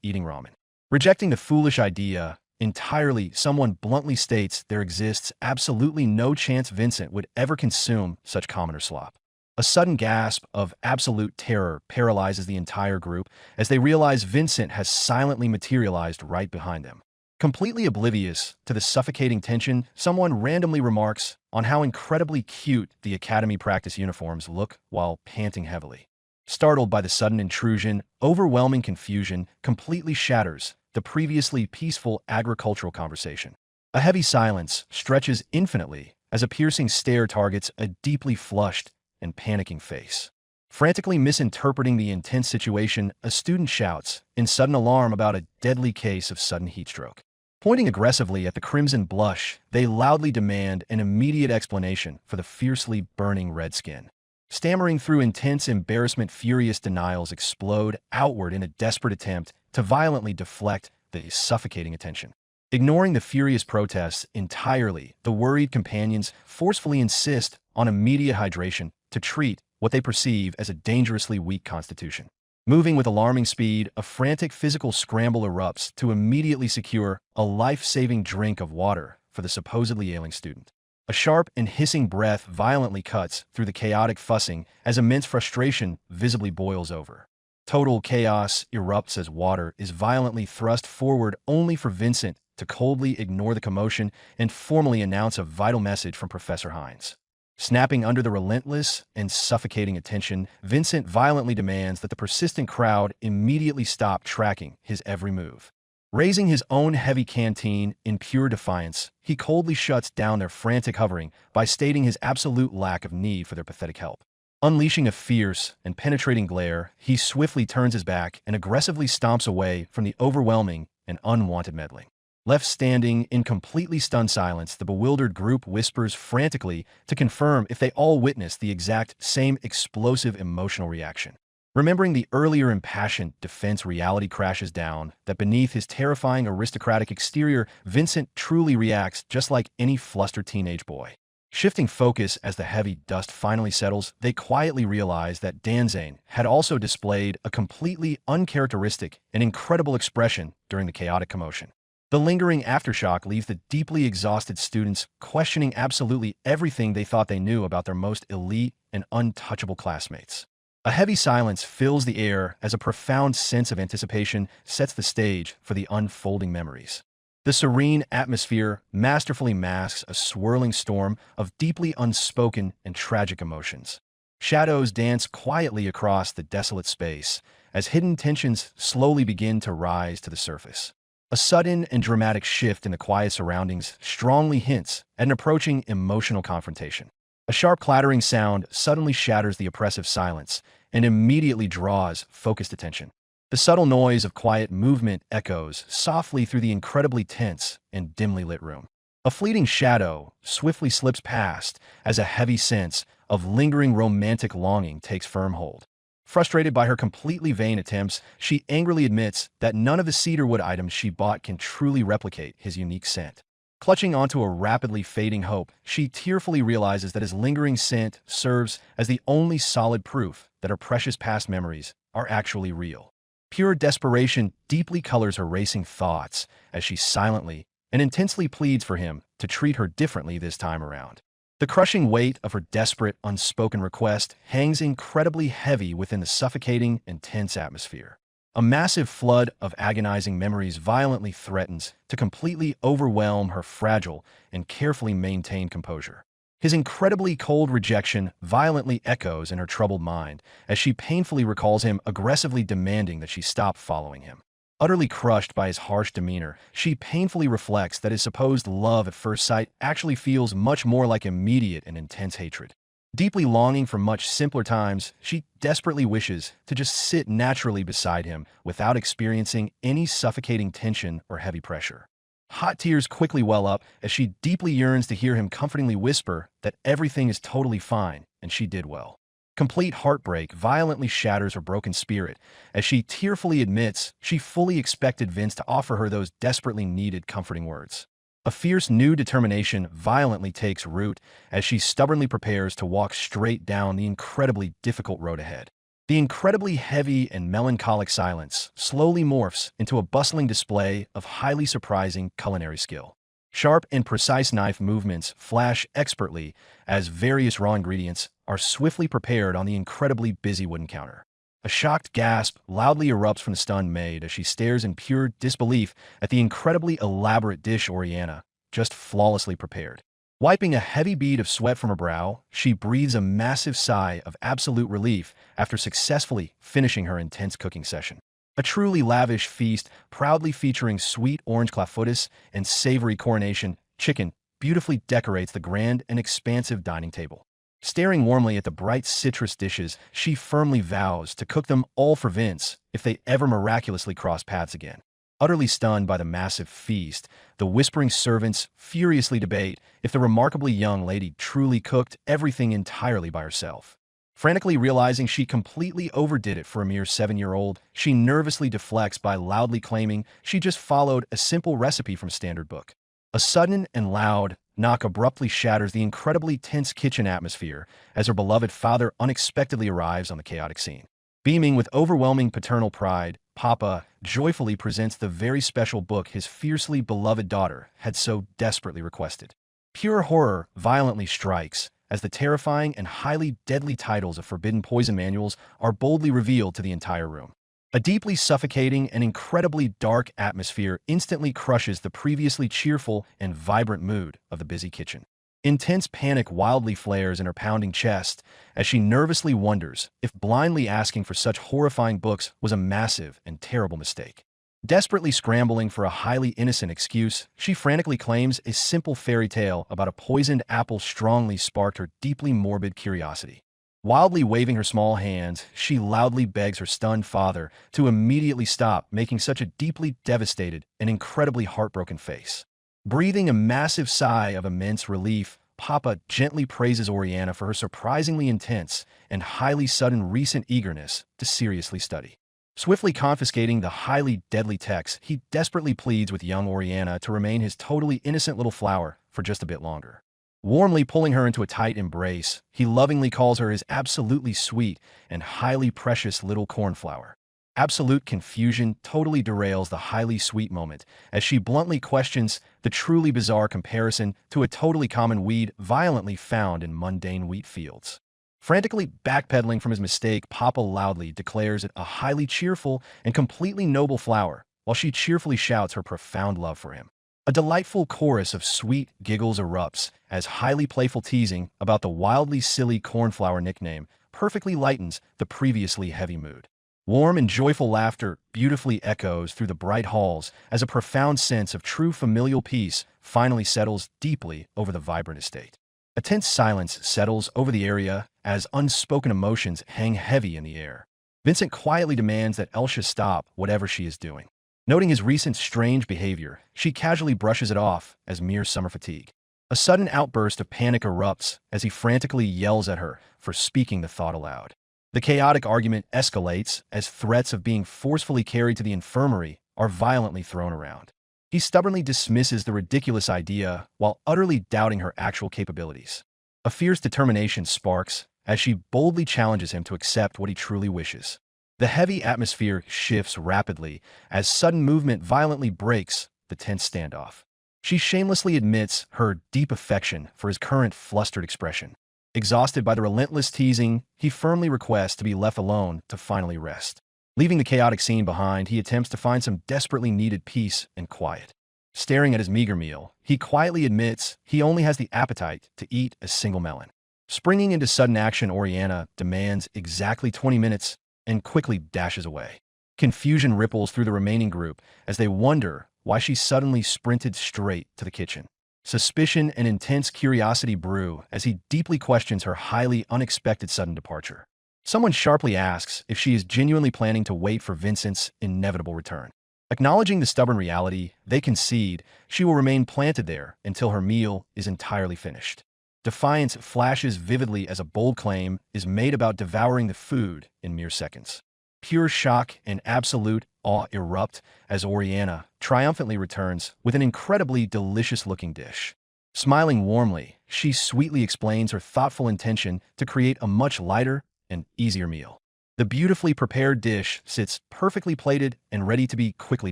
Speaker 1: eating ramen. Rejecting the foolish idea entirely, someone bluntly states there exists absolutely no chance Vincent would ever consume such commoner slop. A sudden gasp of absolute terror paralyzes the entire group as they realize Vincent has silently materialized right behind them. Completely oblivious to the suffocating tension, someone randomly remarks on how incredibly cute the academy practice uniforms look while panting heavily. Startled by the sudden intrusion, overwhelming confusion completely shatters the previously peaceful agricultural conversation. A heavy silence stretches infinitely as a piercing stare targets a deeply flushed and panicking face. Frantically misinterpreting the intense situation, a student shouts in sudden alarm about a deadly case of sudden heat stroke. Pointing aggressively at the crimson blush, they loudly demand an immediate explanation for the fiercely burning red skin. Stammering through intense embarrassment, furious denials explode outward in a desperate attempt to violently deflect the suffocating attention. Ignoring the furious protests entirely, the worried companions forcefully insist on immediate hydration to treat what they perceive as a dangerously weak constitution. Moving with alarming speed, a frantic physical scramble erupts to immediately secure a life-saving drink of water for the supposedly ailing student. A sharp and hissing breath violently cuts through the chaotic fussing as immense frustration visibly boils over. Total chaos erupts as water is violently thrust forward only for Vincent to coldly ignore the commotion and formally announce a vital message from Professor Hines. Snapping under the relentless and suffocating attention, Vincent violently demands that the persistent crowd immediately stop tracking his every move. Raising his own heavy canteen in pure defiance, he coldly shuts down their frantic hovering by stating his absolute lack of need for their pathetic help. Unleashing a fierce and penetrating glare, he swiftly turns his back and aggressively stomps away from the overwhelming and unwanted meddling. Left standing in completely stunned silence, the bewildered group whispers frantically to confirm if they all witnessed the exact same explosive emotional reaction. Remembering the earlier impassioned defense, reality crashes down that beneath his terrifying aristocratic exterior, Vincent truly reacts just like any flustered teenage boy. Shifting focus as the heavy dust finally settles, they quietly realize that Danzane had also displayed a completely uncharacteristic and incredible expression during the chaotic commotion. The lingering aftershock leaves the deeply exhausted students questioning absolutely everything they thought they knew about their most elite and untouchable classmates. A heavy silence fills the air as a profound sense of anticipation sets the stage for the unfolding memories. The serene atmosphere masterfully masks a swirling storm of deeply unspoken and tragic emotions. Shadows dance quietly across the desolate space as hidden tensions slowly begin to rise to the surface. A sudden and dramatic shift in the quiet surroundings strongly hints at an approaching emotional confrontation. A sharp clattering sound suddenly shatters the oppressive silence and immediately draws focused attention. The subtle noise of quiet movement echoes softly through the incredibly tense and dimly lit room. A fleeting shadow swiftly slips past as a heavy sense of lingering romantic longing takes firm hold. Frustrated by her completely vain attempts, she angrily admits that none of the cedarwood items she bought can truly replicate his unique scent. Clutching onto a rapidly fading hope, she tearfully realizes that his lingering scent serves as the only solid proof that her precious past memories are actually real. Pure desperation deeply colors her racing thoughts as she silently and intensely pleads for him to treat her differently this time around. The crushing weight of her desperate, unspoken request hangs incredibly heavy within the suffocating and tense atmosphere. A massive flood of agonizing memories violently threatens to completely overwhelm her fragile and carefully maintained composure. His incredibly cold rejection violently echoes in her troubled mind as she painfully recalls him aggressively demanding that she stop following him. Utterly crushed by his harsh demeanor, she painfully reflects that his supposed love at first sight actually feels much more like immediate and intense hatred. Deeply longing for much simpler times, she desperately wishes to just sit naturally beside him without experiencing any suffocating tension or heavy pressure. Hot tears quickly well up as she deeply yearns to hear him comfortingly whisper that everything is totally fine and she did well. Complete heartbreak violently shatters her broken spirit as she tearfully admits she fully expected Vince to offer her those desperately needed comforting words. A fierce new determination violently takes root as she stubbornly prepares to walk straight down the incredibly difficult road ahead. The incredibly heavy and melancholic silence slowly morphs into a bustling display of highly surprising culinary skill. Sharp and precise knife movements flash expertly as various raw ingredients are swiftly prepared on the incredibly busy wooden counter. A shocked gasp loudly erupts from the stunned maid as she stares in pure disbelief at the incredibly elaborate dish Oriana just flawlessly prepared. Wiping a heavy bead of sweat from her brow, she breathes a massive sigh of absolute relief after successfully finishing her intense cooking session. A truly lavish feast, proudly featuring sweet orange clafoutis and savory coronation chicken, beautifully decorates the grand and expansive dining table. Staring warmly at the bright citrus dishes, she firmly vows to cook them all for Vince if they ever miraculously cross paths again. Utterly stunned by the massive feast, the whispering servants furiously debate if the remarkably young lady truly cooked everything entirely by herself. Frantically realizing she completely overdid it for a mere 7-year-old, she nervously deflects by loudly claiming she just followed a simple recipe from a standard book. A sudden and loud knock abruptly shatters the incredibly tense kitchen atmosphere as her beloved father unexpectedly arrives on the chaotic scene. Beaming with overwhelming paternal pride, Papa joyfully presents the very special book his fiercely beloved daughter had so desperately requested. Pure horror violently strikes as the terrifying and highly deadly titles of forbidden poison manuals are boldly revealed to the entire room. A deeply suffocating and incredibly dark atmosphere instantly crushes the previously cheerful and vibrant mood of the busy kitchen. Intense panic wildly flares in her pounding chest as she nervously wonders if blindly asking for such horrifying books was a massive and terrible mistake. Desperately scrambling for a highly innocent excuse, she frantically claims a simple fairy tale about a poisoned apple strongly sparked her deeply morbid curiosity. Wildly waving her small hands, she loudly begs her stunned father to immediately stop making such a deeply devastated and incredibly heartbroken face. Breathing a massive sigh of immense relief, Papa gently praises Oriana for her surprisingly intense and highly sudden recent eagerness to seriously study. Swiftly confiscating the highly deadly text, he desperately pleads with young Oriana to remain his totally innocent little flower for just a bit longer. Warmly pulling her into a tight embrace, he lovingly calls her his absolutely sweet and highly precious little cornflower. Absolute confusion totally derails the highly sweet moment as she bluntly questions the truly bizarre comparison to a totally common weed violently found in mundane wheat fields. Frantically backpedaling from his mistake, Papa loudly declares it a highly cheerful and completely noble flower, while she cheerfully shouts her profound love for him. A delightful chorus of sweet giggles erupts as highly playful teasing about the wildly silly cornflower nickname perfectly lightens the previously heavy mood. Warm and joyful laughter beautifully echoes through the bright halls as a profound sense of true familial peace finally settles deeply over the vibrant estate. A tense silence settles over the area as unspoken emotions hang heavy in the air. Vincent quietly demands that Elsa stop whatever she is doing. Noting his recent strange behavior, she casually brushes it off as mere summer fatigue. A sudden outburst of panic erupts as he frantically yells at her for speaking the thought aloud. The chaotic argument escalates as threats of being forcefully carried to the infirmary are violently thrown around. He stubbornly dismisses the ridiculous idea while utterly doubting her actual capabilities. A fierce determination sparks as she boldly challenges him to accept what he truly wishes. The heavy atmosphere shifts rapidly as sudden movement violently breaks the tense standoff. She shamelessly admits her deep affection for his current flustered expression. Exhausted by the relentless teasing, he firmly requests to be left alone to finally rest. Leaving the chaotic scene behind, he attempts to find some desperately needed peace and quiet. Staring at his meager meal, he quietly admits he only has the appetite to eat a single melon. Springing into sudden action, Oriana demands exactly 20 minutes and quickly dashes away. Confusion ripples through the remaining group as they wonder why she suddenly sprinted straight to the kitchen. Suspicion and intense curiosity brew as he deeply questions her highly unexpected sudden departure. Someone sharply asks if she is genuinely planning to wait for Vincent's inevitable return. Acknowledging the stubborn reality, they concede she will remain planted there until her meal is entirely finished. Defiance flashes vividly as a bold claim is made about devouring the food in mere seconds. Pure shock and absolute awe erupt as Oriana triumphantly returns with an incredibly delicious-looking dish. Smiling warmly, she sweetly explains her thoughtful intention to create a much lighter and easier meal. The beautifully prepared dish sits perfectly plated and ready to be quickly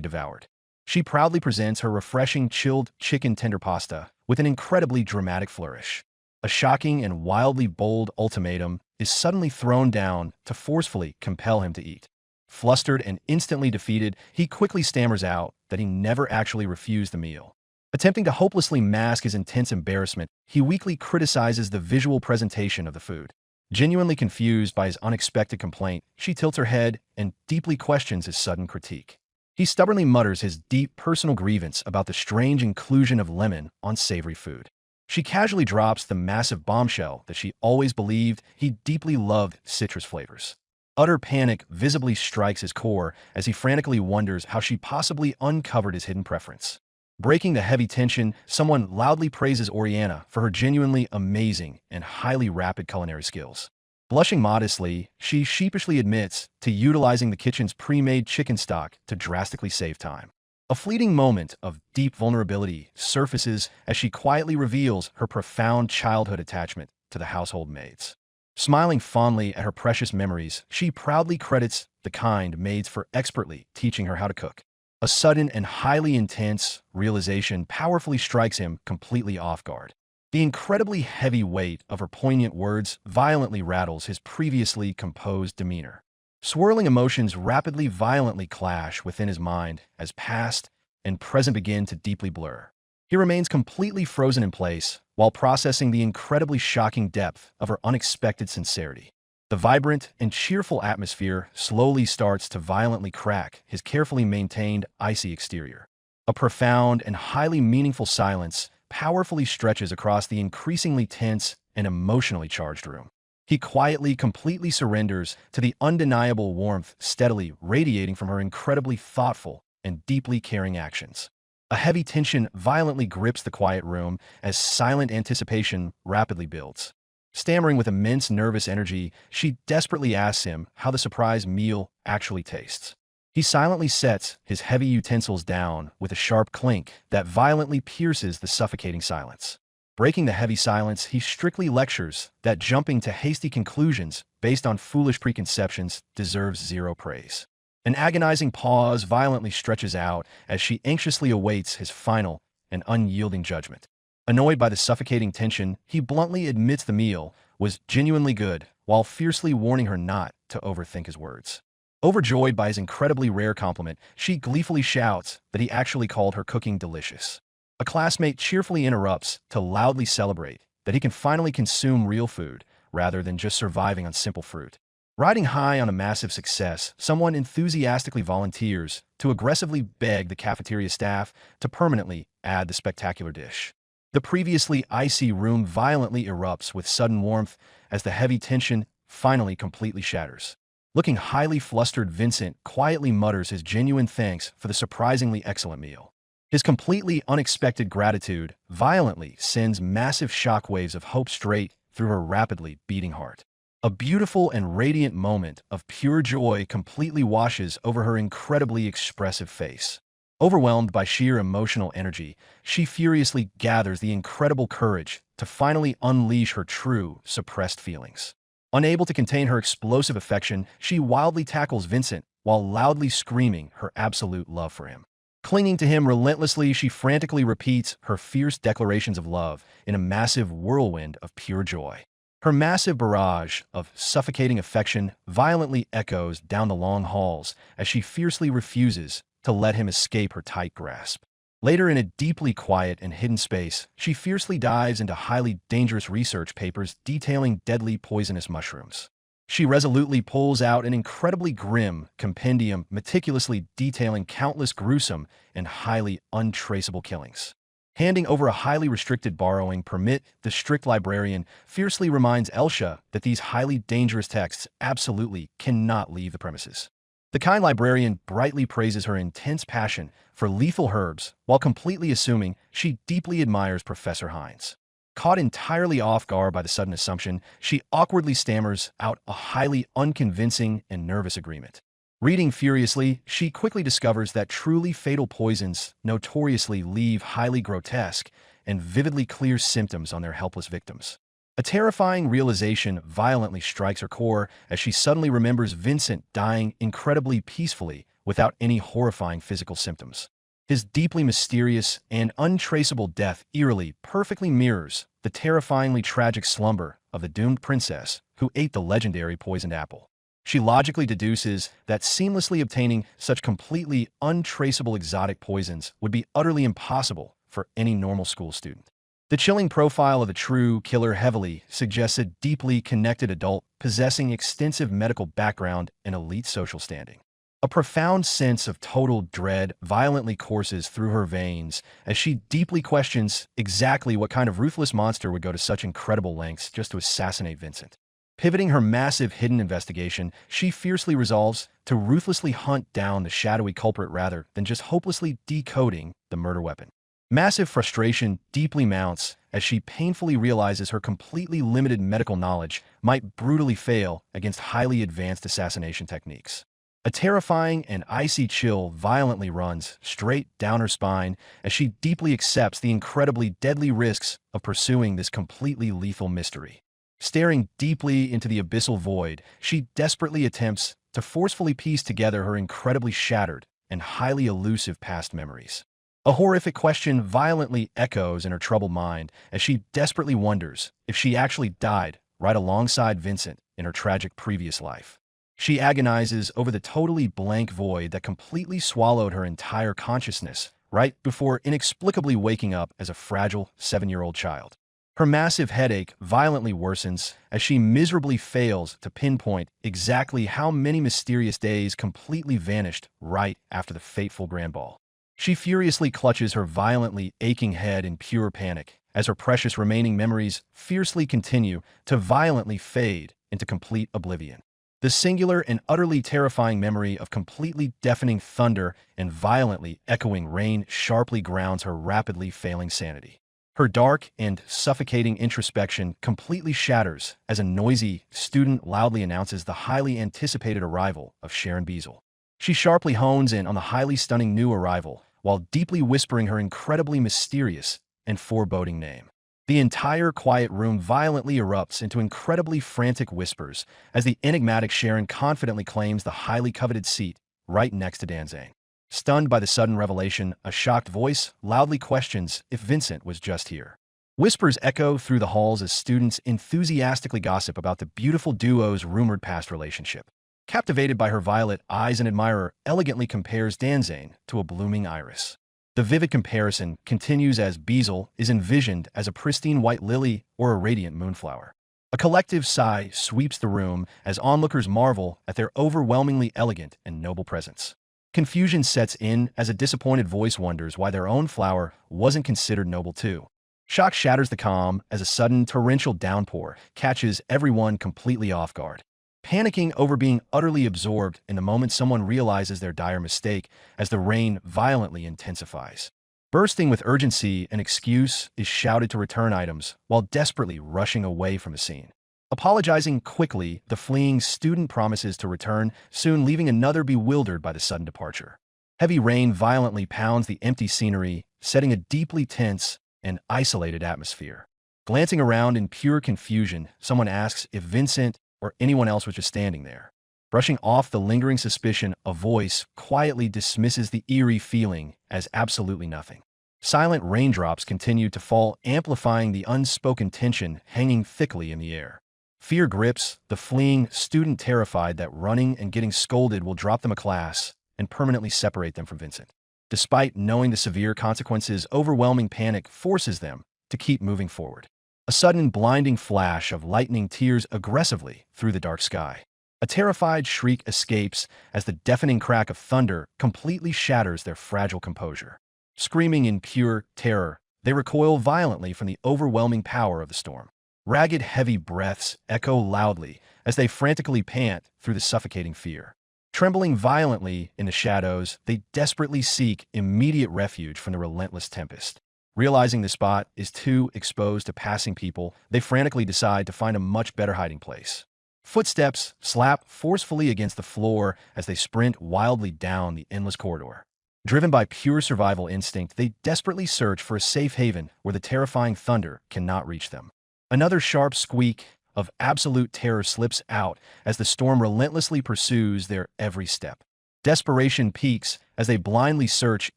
Speaker 1: devoured. She proudly presents her refreshing chilled chicken tender pasta with an incredibly dramatic flourish. A shocking and wildly bold ultimatum is suddenly thrown down to forcefully compel him to eat. Flustered and instantly defeated, he quickly stammers out that he never actually refused the meal. Attempting to hopelessly mask his intense embarrassment, he weakly criticizes the visual presentation of the food. Genuinely confused by his unexpected complaint, she tilts her head and deeply questions his sudden critique. He stubbornly mutters his deep personal grievance about the strange inclusion of lemon on savory food. She casually drops the massive bombshell that she always believed he deeply loved citrus flavors. Utter panic visibly strikes his core as he frantically wonders how she possibly uncovered his hidden preference. Breaking the heavy tension, someone loudly praises Oriana for her genuinely amazing and highly rapid culinary skills. Blushing modestly, she sheepishly admits to utilizing the kitchen's pre-made chicken stock to drastically save time. A fleeting moment of deep vulnerability surfaces as she quietly reveals her profound childhood attachment to the household maids. Smiling fondly at her precious memories, she proudly credits the kind maids for expertly teaching her how to cook. A sudden and highly intense realization powerfully strikes him completely off guard. The incredibly heavy weight of her poignant words violently rattles his previously composed demeanor. Swirling emotions rapidly violently clash within his mind as past and present begin to deeply blur. He remains completely frozen in place while processing the incredibly shocking depth of her unexpected sincerity. The vibrant and cheerful atmosphere slowly starts to violently crack his carefully maintained icy exterior. A profound and highly meaningful silence powerfully stretches across the increasingly tense and emotionally charged room. He quietly, completely surrenders to the undeniable warmth steadily radiating from her incredibly thoughtful and deeply caring actions. A heavy tension violently grips the quiet room as silent anticipation rapidly builds. Stammering with immense nervous energy, she desperately asks him how the surprise meal actually tastes. He silently sets his heavy utensils down with a sharp clink that violently pierces the suffocating silence. Breaking the heavy silence, he strictly lectures that jumping to hasty conclusions based on foolish preconceptions deserves zero praise. An agonizing pause violently stretches out as she anxiously awaits his final and unyielding judgment. Annoyed by the suffocating tension, he bluntly admits the meal was genuinely good, while fiercely warning her not to overthink his words. Overjoyed by his incredibly rare compliment, she gleefully shouts that he actually called her cooking delicious. A classmate cheerfully interrupts to loudly celebrate that he can finally consume real food rather than just surviving on simple fruit. Riding high on a massive success, someone enthusiastically volunteers to aggressively beg the cafeteria staff to permanently add the spectacular dish. The previously icy room violently erupts with sudden warmth as the heavy tension finally completely shatters. Looking highly flustered, Vincent quietly mutters his genuine thanks for the surprisingly excellent meal. His completely unexpected gratitude violently sends massive shockwaves of hope straight through her rapidly beating heart. A beautiful and radiant moment of pure joy completely washes over her incredibly expressive face. Overwhelmed by sheer emotional energy, she furiously gathers the incredible courage to finally unleash her true, suppressed feelings. Unable to contain her explosive affection, she wildly tackles Vincent while loudly screaming her absolute love for him. Clinging to him relentlessly, she frantically repeats her fierce declarations of love in a massive whirlwind of pure joy. Her massive barrage of suffocating affection violently echoes down the long halls as she fiercely refuses to let him escape her tight grasp. Later, in a deeply quiet and hidden space, she fiercely dives into highly dangerous research papers detailing deadly poisonous mushrooms. She resolutely pulls out an incredibly grim compendium meticulously detailing countless gruesome and highly untraceable killings. Handing over a highly restricted borrowing permit, the strict librarian fiercely reminds Elsha that these highly dangerous texts absolutely cannot leave the premises. The kind librarian brightly praises her intense passion for lethal herbs while completely assuming she deeply admires Professor Hines. Caught entirely off guard by the sudden assumption, she awkwardly stammers out a highly unconvincing and nervous agreement. Reading furiously, she quickly discovers that truly fatal poisons notoriously leave highly grotesque and vividly clear symptoms on their helpless victims. A terrifying realization violently strikes her core as she suddenly remembers Vincent dying incredibly peacefully without any horrifying physical symptoms. His deeply mysterious and untraceable death eerily, perfectly mirrors the terrifyingly tragic slumber of the doomed princess who ate the legendary poisoned apple. She logically deduces that seamlessly obtaining such completely untraceable exotic poisons would be utterly impossible for any normal school student. The chilling profile of the true killer heavily suggests a deeply connected adult possessing extensive medical background and elite social standing. A profound sense of total dread violently courses through her veins as she deeply questions exactly what kind of ruthless monster would go to such incredible lengths just to assassinate Vincent. Pivoting her massive hidden investigation, she fiercely resolves to ruthlessly hunt down the shadowy culprit rather than just hopelessly decoding the murder weapon. Massive frustration deeply mounts as she painfully realizes her completely limited medical knowledge might brutally fail against highly advanced assassination techniques. A terrifying and icy chill violently runs straight down her spine as she deeply accepts the incredibly deadly risks of pursuing this completely lethal mystery. Staring deeply into the abyssal void, she desperately attempts to forcefully piece together her incredibly shattered and highly elusive past memories. A horrific question violently echoes in her troubled mind as she desperately wonders if she actually died right alongside Vincent in her tragic previous life. She agonizes over the totally blank void that completely swallowed her entire consciousness right before inexplicably waking up as a fragile 7-year-old child. Her massive headache violently worsens as she miserably fails to pinpoint exactly how many mysterious days completely vanished right after the fateful grand ball. She furiously clutches her violently aching head in pure panic as her precious remaining memories fiercely continue to violently fade into complete oblivion. The singular and utterly terrifying memory of completely deafening thunder and violently echoing rain sharply grounds her rapidly failing sanity. Her dark and suffocating introspection completely shatters as a noisy student loudly announces the highly anticipated arrival of Sharon Beazle. She sharply hones in on the highly stunning new arrival while deeply whispering her incredibly mysterious and foreboding name. The entire quiet room violently erupts into incredibly frantic whispers as the enigmatic Sharon confidently claims the highly coveted seat right next to Danzang. Stunned by the sudden revelation, a shocked voice loudly questions if Vincent was just here. Whispers echo through the halls as students enthusiastically gossip about the beautiful duo's rumored past relationship. Captivated by her violet eyes, an admirer elegantly compares Danzang to a blooming iris. The vivid comparison continues as Beazle is envisioned as a pristine white lily or a radiant moonflower. A collective sigh sweeps the room as onlookers marvel at their overwhelmingly elegant and noble presence. Confusion sets in as a disappointed voice wonders why their own flower wasn't considered noble too. Shock shatters the calm as a sudden torrential downpour catches everyone completely off guard. Panicking over being utterly absorbed in the moment someone realizes their dire mistake as the rain violently intensifies. Bursting with urgency, an excuse is shouted to return items while desperately rushing away from the scene. Apologizing quickly, the fleeing student promises to return, soon leaving another bewildered by the sudden departure. Heavy rain violently pounds the empty scenery, setting a deeply tense and isolated atmosphere. Glancing around in pure confusion, someone asks if Vincent or anyone else was just standing there. Brushing off the lingering suspicion, a voice quietly dismisses the eerie feeling as absolutely nothing. Silent raindrops continue to fall, amplifying the unspoken tension hanging thickly in the air. Fear grips the fleeing student, terrified that running and getting scolded will drop them a class and permanently separate them from Vincent. Despite knowing the severe consequences, overwhelming panic forces them to keep moving forward. A sudden blinding flash of lightning tears aggressively through the dark sky. A terrified shriek escapes as the deafening crack of thunder completely shatters their fragile composure. Screaming in pure terror, They recoil violently from the overwhelming power of the storm. Ragged, heavy breaths echo loudly as they frantically pant through the suffocating fear. Trembling violently in the shadows, they desperately seek immediate refuge from the relentless tempest. Realizing the spot is too exposed to passing people, they frantically decide to find a much better hiding place. Footsteps slap forcefully against the floor as they sprint wildly down the endless corridor. Driven by pure survival instinct, they desperately search for a safe haven where the terrifying thunder cannot reach them. Another sharp squeak of absolute terror slips out as the storm relentlessly pursues their every step. Desperation peaks as they blindly search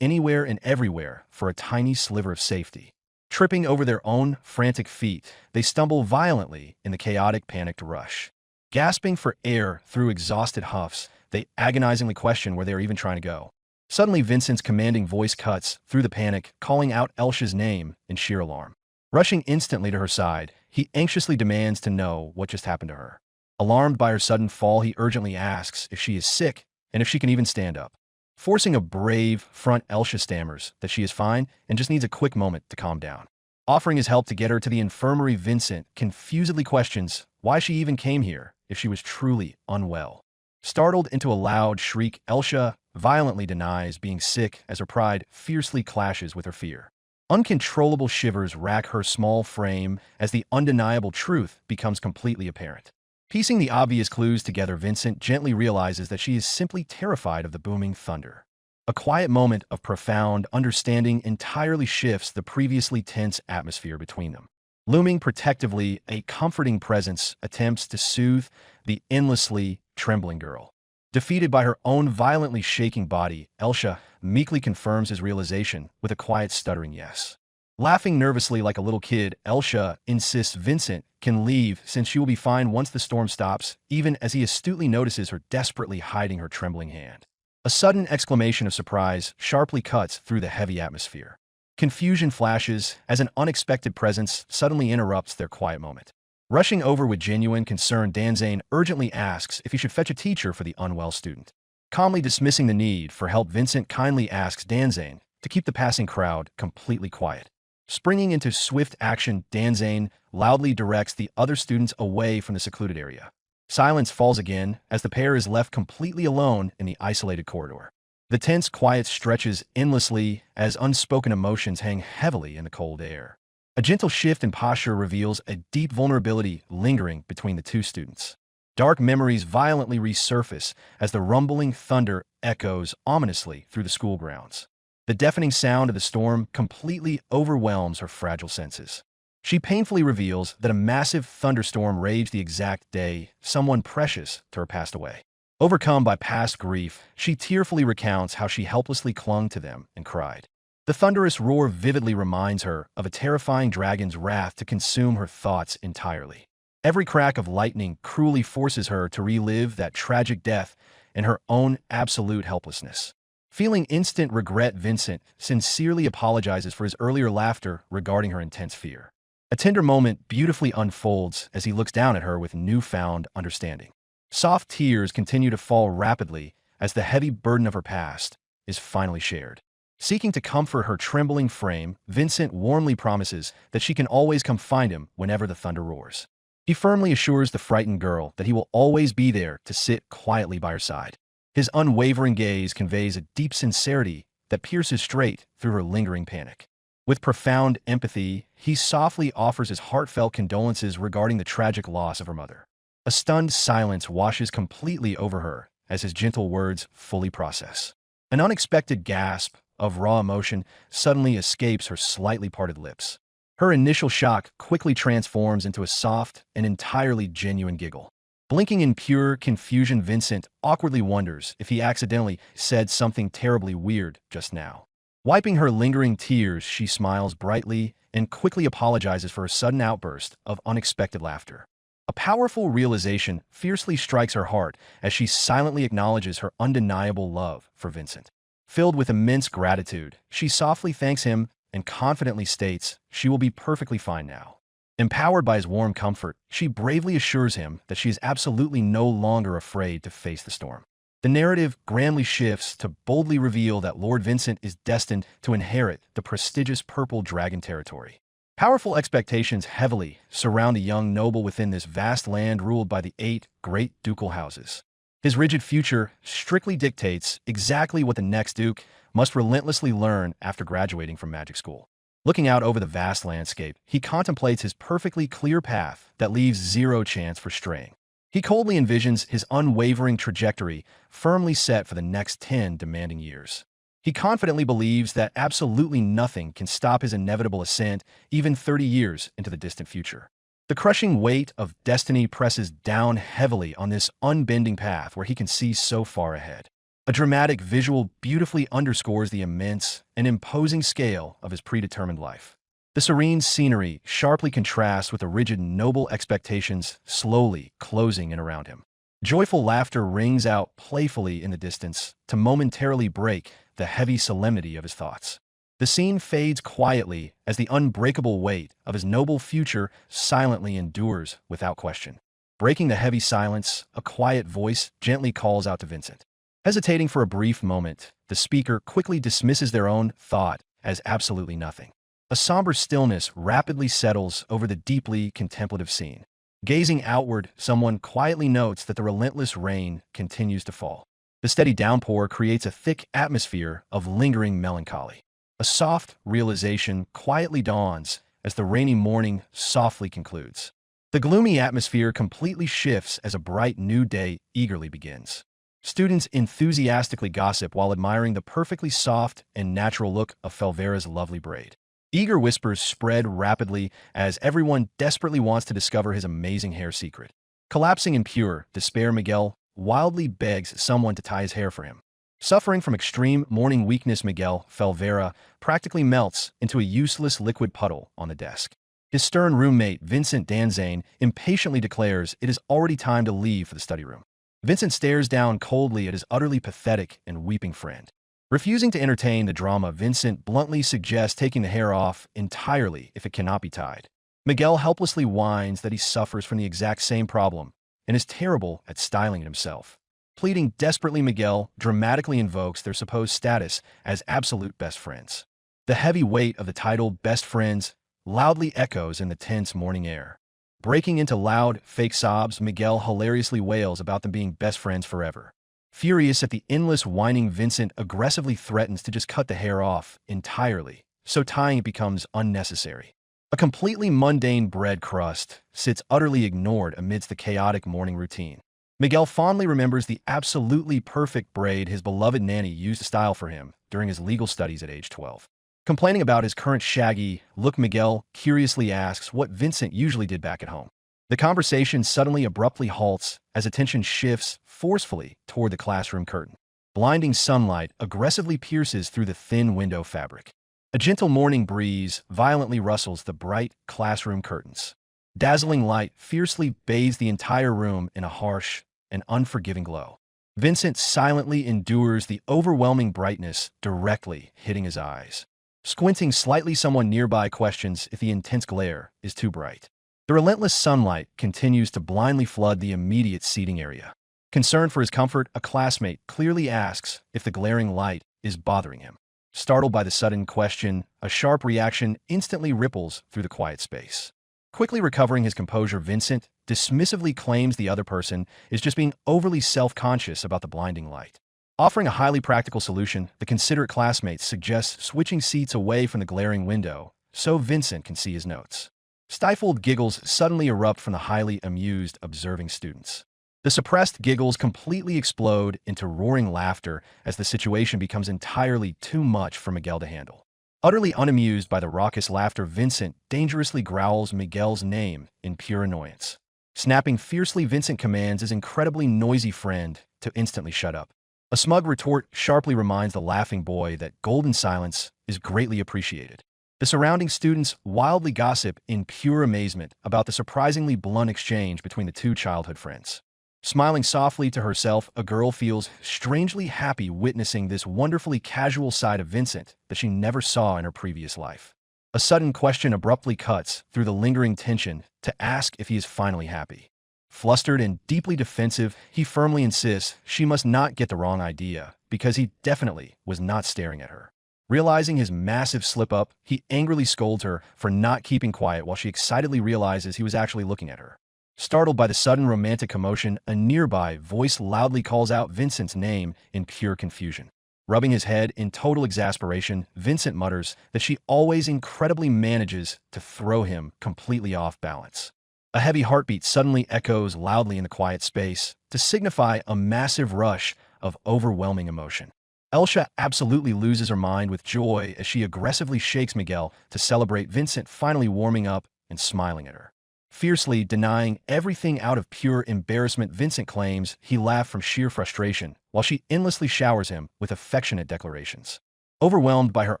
Speaker 1: anywhere and everywhere for a tiny sliver of safety. Tripping over their own frantic feet, they stumble violently in the chaotic, panicked rush. Gasping for air through exhausted huffs, they agonizingly question where they are even trying to go. Suddenly, Vincent's commanding voice cuts through the panic, calling out Elsha's name in sheer alarm. Rushing instantly to her side, he anxiously demands to know what just happened to her. Alarmed by her sudden fall, he urgently asks if she is sick and if she can even stand up. Forcing a brave front, Elsha stammers that she is fine and just needs a quick moment to calm down. Offering his help to get her to the infirmary, Vincent confusedly questions why she even came here if she was truly unwell. Startled into a loud shriek, Elsha violently denies being sick as her pride fiercely clashes with her fear. Uncontrollable shivers rack her small frame as the undeniable truth becomes completely apparent. Piecing the obvious clues together, Vincent gently realizes that she is simply terrified of the booming thunder. A quiet moment of profound understanding entirely shifts the previously tense atmosphere between them. Looming protectively, a comforting presence attempts to soothe the endlessly trembling girl. Defeated by her own violently shaking body, Elsha meekly confirms his realization with a quiet, stuttering yes. Laughing nervously like a little kid, Elsha insists Vincent can leave since she will be fine once the storm stops, even as he astutely notices her desperately hiding her trembling hand. A sudden exclamation of surprise sharply cuts through the heavy atmosphere. Confusion flashes as an unexpected presence suddenly interrupts their quiet moment. Rushing over with genuine concern, Danzane urgently asks if he should fetch a teacher for the unwell student. Calmly dismissing the need for help, Vincent kindly asks Danzane to keep the passing crowd completely quiet. Springing into swift action, Danzane loudly directs the other students away from the secluded area. Silence falls again as the pair is left completely alone in the isolated corridor. The tense quiet stretches endlessly as unspoken emotions hang heavily in the cold air. A gentle shift in posture reveals a deep vulnerability lingering between the two students. Dark memories violently resurface as the rumbling thunder echoes ominously through the school grounds. The deafening sound of the storm completely overwhelms her fragile senses. She painfully reveals that a massive thunderstorm raged the exact day someone precious to her passed away. Overcome by past grief, she tearfully recounts how she helplessly clung to them and cried. The thunderous roar vividly reminds her of a terrifying dragon's wrath to consume her thoughts entirely. Every crack of lightning cruelly forces her to relive that tragic death and her own absolute helplessness. Feeling instant regret, Vincent sincerely apologizes for his earlier laughter regarding her intense fear. A tender moment beautifully unfolds as he looks down at her with newfound understanding. Soft tears continue to fall rapidly as the heavy burden of her past is finally shared. Seeking to comfort her trembling frame, Vincent warmly promises that she can always come find him whenever the thunder roars. He firmly assures the frightened girl that he will always be there to sit quietly by her side. His unwavering gaze conveys a deep sincerity that pierces straight through her lingering panic. With profound empathy, he softly offers his heartfelt condolences regarding the tragic loss of her mother. A stunned silence washes completely over her as his gentle words fully process. An unexpected gasp of raw emotion suddenly escapes her slightly parted lips. Her initial shock quickly transforms into a soft and entirely genuine giggle. Blinking in pure confusion, Vincent awkwardly wonders if he accidentally said something terribly weird just now. Wiping her lingering tears, she smiles brightly and quickly apologizes for her sudden outburst of unexpected laughter. A powerful realization fiercely strikes her heart as she silently acknowledges her undeniable love for Vincent. Filled with immense gratitude, she softly thanks him and confidently states she will be perfectly fine now. Empowered by his warm comfort, she bravely assures him that she is absolutely no longer afraid to face the storm. The narrative grandly shifts to boldly reveal that Lord Vincent is destined to inherit the prestigious Purple Dragon territory. Powerful expectations heavily surround the young noble within this vast land ruled by the 8 great ducal houses. His rigid future strictly dictates exactly what the next duke must relentlessly learn after graduating from magic school. Looking out over the vast landscape, he contemplates his perfectly clear path that leaves zero chance for straying. He coldly envisions his unwavering trajectory firmly set for the next 10 demanding years. He confidently believes that absolutely nothing can stop his inevitable ascent, even 30 years into the distant future. The crushing weight of destiny presses down heavily on this unbending path where he can see so far ahead. A dramatic visual beautifully underscores the immense and imposing scale of his predetermined life. The serene scenery sharply contrasts with the rigid, noble expectations slowly closing in around him. Joyful laughter rings out playfully in the distance to momentarily break the heavy solemnity of his thoughts. The scene fades quietly as the unbreakable weight of his noble future silently endures without question. Breaking the heavy silence, a quiet voice gently calls out to Vincent. Hesitating for a brief moment, the speaker quickly dismisses their own thought as absolutely nothing. A somber stillness rapidly settles over the deeply contemplative scene. Gazing outward, someone quietly notes that the relentless rain continues to fall. The steady downpour creates a thick atmosphere of lingering melancholy. A soft realization quietly dawns as the rainy morning softly concludes. The gloomy atmosphere completely shifts as a bright new day eagerly begins. Students enthusiastically gossip while admiring the perfectly soft and natural look of Felvera's lovely braid. Eager whispers spread rapidly as everyone desperately wants to discover his amazing hair secret. Collapsing in pure despair, Miguel wildly begs someone to tie his hair for him. Suffering from extreme morning weakness, Miguel Felvera practically melts into a useless liquid puddle on the desk. His stern roommate, Vincent Danzane, impatiently declares it is already time to leave for the study room. Vincent stares down coldly at his utterly pathetic and weeping friend. Refusing to entertain the drama, Vincent bluntly suggests taking the hair off entirely if it cannot be tied. Miguel helplessly whines that he suffers from the exact same problem and is terrible at styling it himself. Pleading desperately, Miguel dramatically invokes their supposed status as absolute best friends. The heavy weight of the title best friends loudly echoes in the tense morning air. Breaking into loud, fake sobs, Miguel hilariously wails about them being best friends forever. Furious at the endless whining, Vincent aggressively threatens to just cut the hair off entirely, so tying it becomes unnecessary. A completely mundane bread crust sits utterly ignored amidst the chaotic morning routine. Miguel fondly remembers the absolutely perfect braid his beloved nanny used to style for him during his legal studies at age 12. Complaining about his current shaggy look, Miguel curiously asks what Vincent usually did back at home. The conversation suddenly abruptly halts as attention shifts forcefully toward the classroom curtain. Blinding sunlight aggressively pierces through the thin window fabric. A gentle morning breeze violently rustles the bright classroom curtains. Dazzling light fiercely bathes the entire room in a harsh and unforgiving glow. Vincent silently endures the overwhelming brightness directly hitting his eyes. Squinting slightly, someone nearby questions if the intense glare is too bright. The relentless sunlight continues to blindly flood the immediate seating area. Concerned for his comfort, a classmate clearly asks if the glaring light is bothering him. Startled by the sudden question, a sharp reaction instantly ripples through the quiet space. Quickly recovering his composure, Vincent dismissively claims the other person is just being overly self-conscious about the blinding light. Offering a highly practical solution, the considerate classmate suggests switching seats away from the glaring window so Vincent can see his notes. Stifled giggles suddenly erupt from the highly amused observing students. The suppressed giggles completely explode into roaring laughter as the situation becomes entirely too much for Miguel to handle. Utterly unamused by the raucous laughter, Vincent dangerously growls Miguel's name in pure annoyance. Snapping fiercely, Vincent commands his incredibly noisy friend to instantly shut up. A smug retort sharply reminds the laughing boy that golden silence is greatly appreciated. The surrounding students wildly gossip in pure amazement about the surprisingly blunt exchange between the two childhood friends. Smiling softly to herself, a girl feels strangely happy witnessing this wonderfully casual side of Vincent that she never saw in her previous life. A sudden question abruptly cuts through the lingering tension to ask if he is finally happy. Flustered and deeply defensive, he firmly insists she must not get the wrong idea, because he definitely was not staring at her. Realizing his massive slip-up, he angrily scolds her for not keeping quiet while she excitedly realizes he was actually looking at her. Startled by the sudden romantic commotion, a nearby voice loudly calls out Vincent's name in pure confusion. Rubbing his head in total exasperation, Vincent mutters that she always incredibly manages to throw him completely off balance. A heavy heartbeat suddenly echoes loudly in the quiet space to signify a massive rush of overwhelming emotion. Elsha absolutely loses her mind with joy as she aggressively shakes Miguel to celebrate Vincent finally warming up and smiling at her. Fiercely denying everything out of pure embarrassment, Vincent claims he laughed from sheer frustration, while she endlessly showers him with affectionate declarations. Overwhelmed by her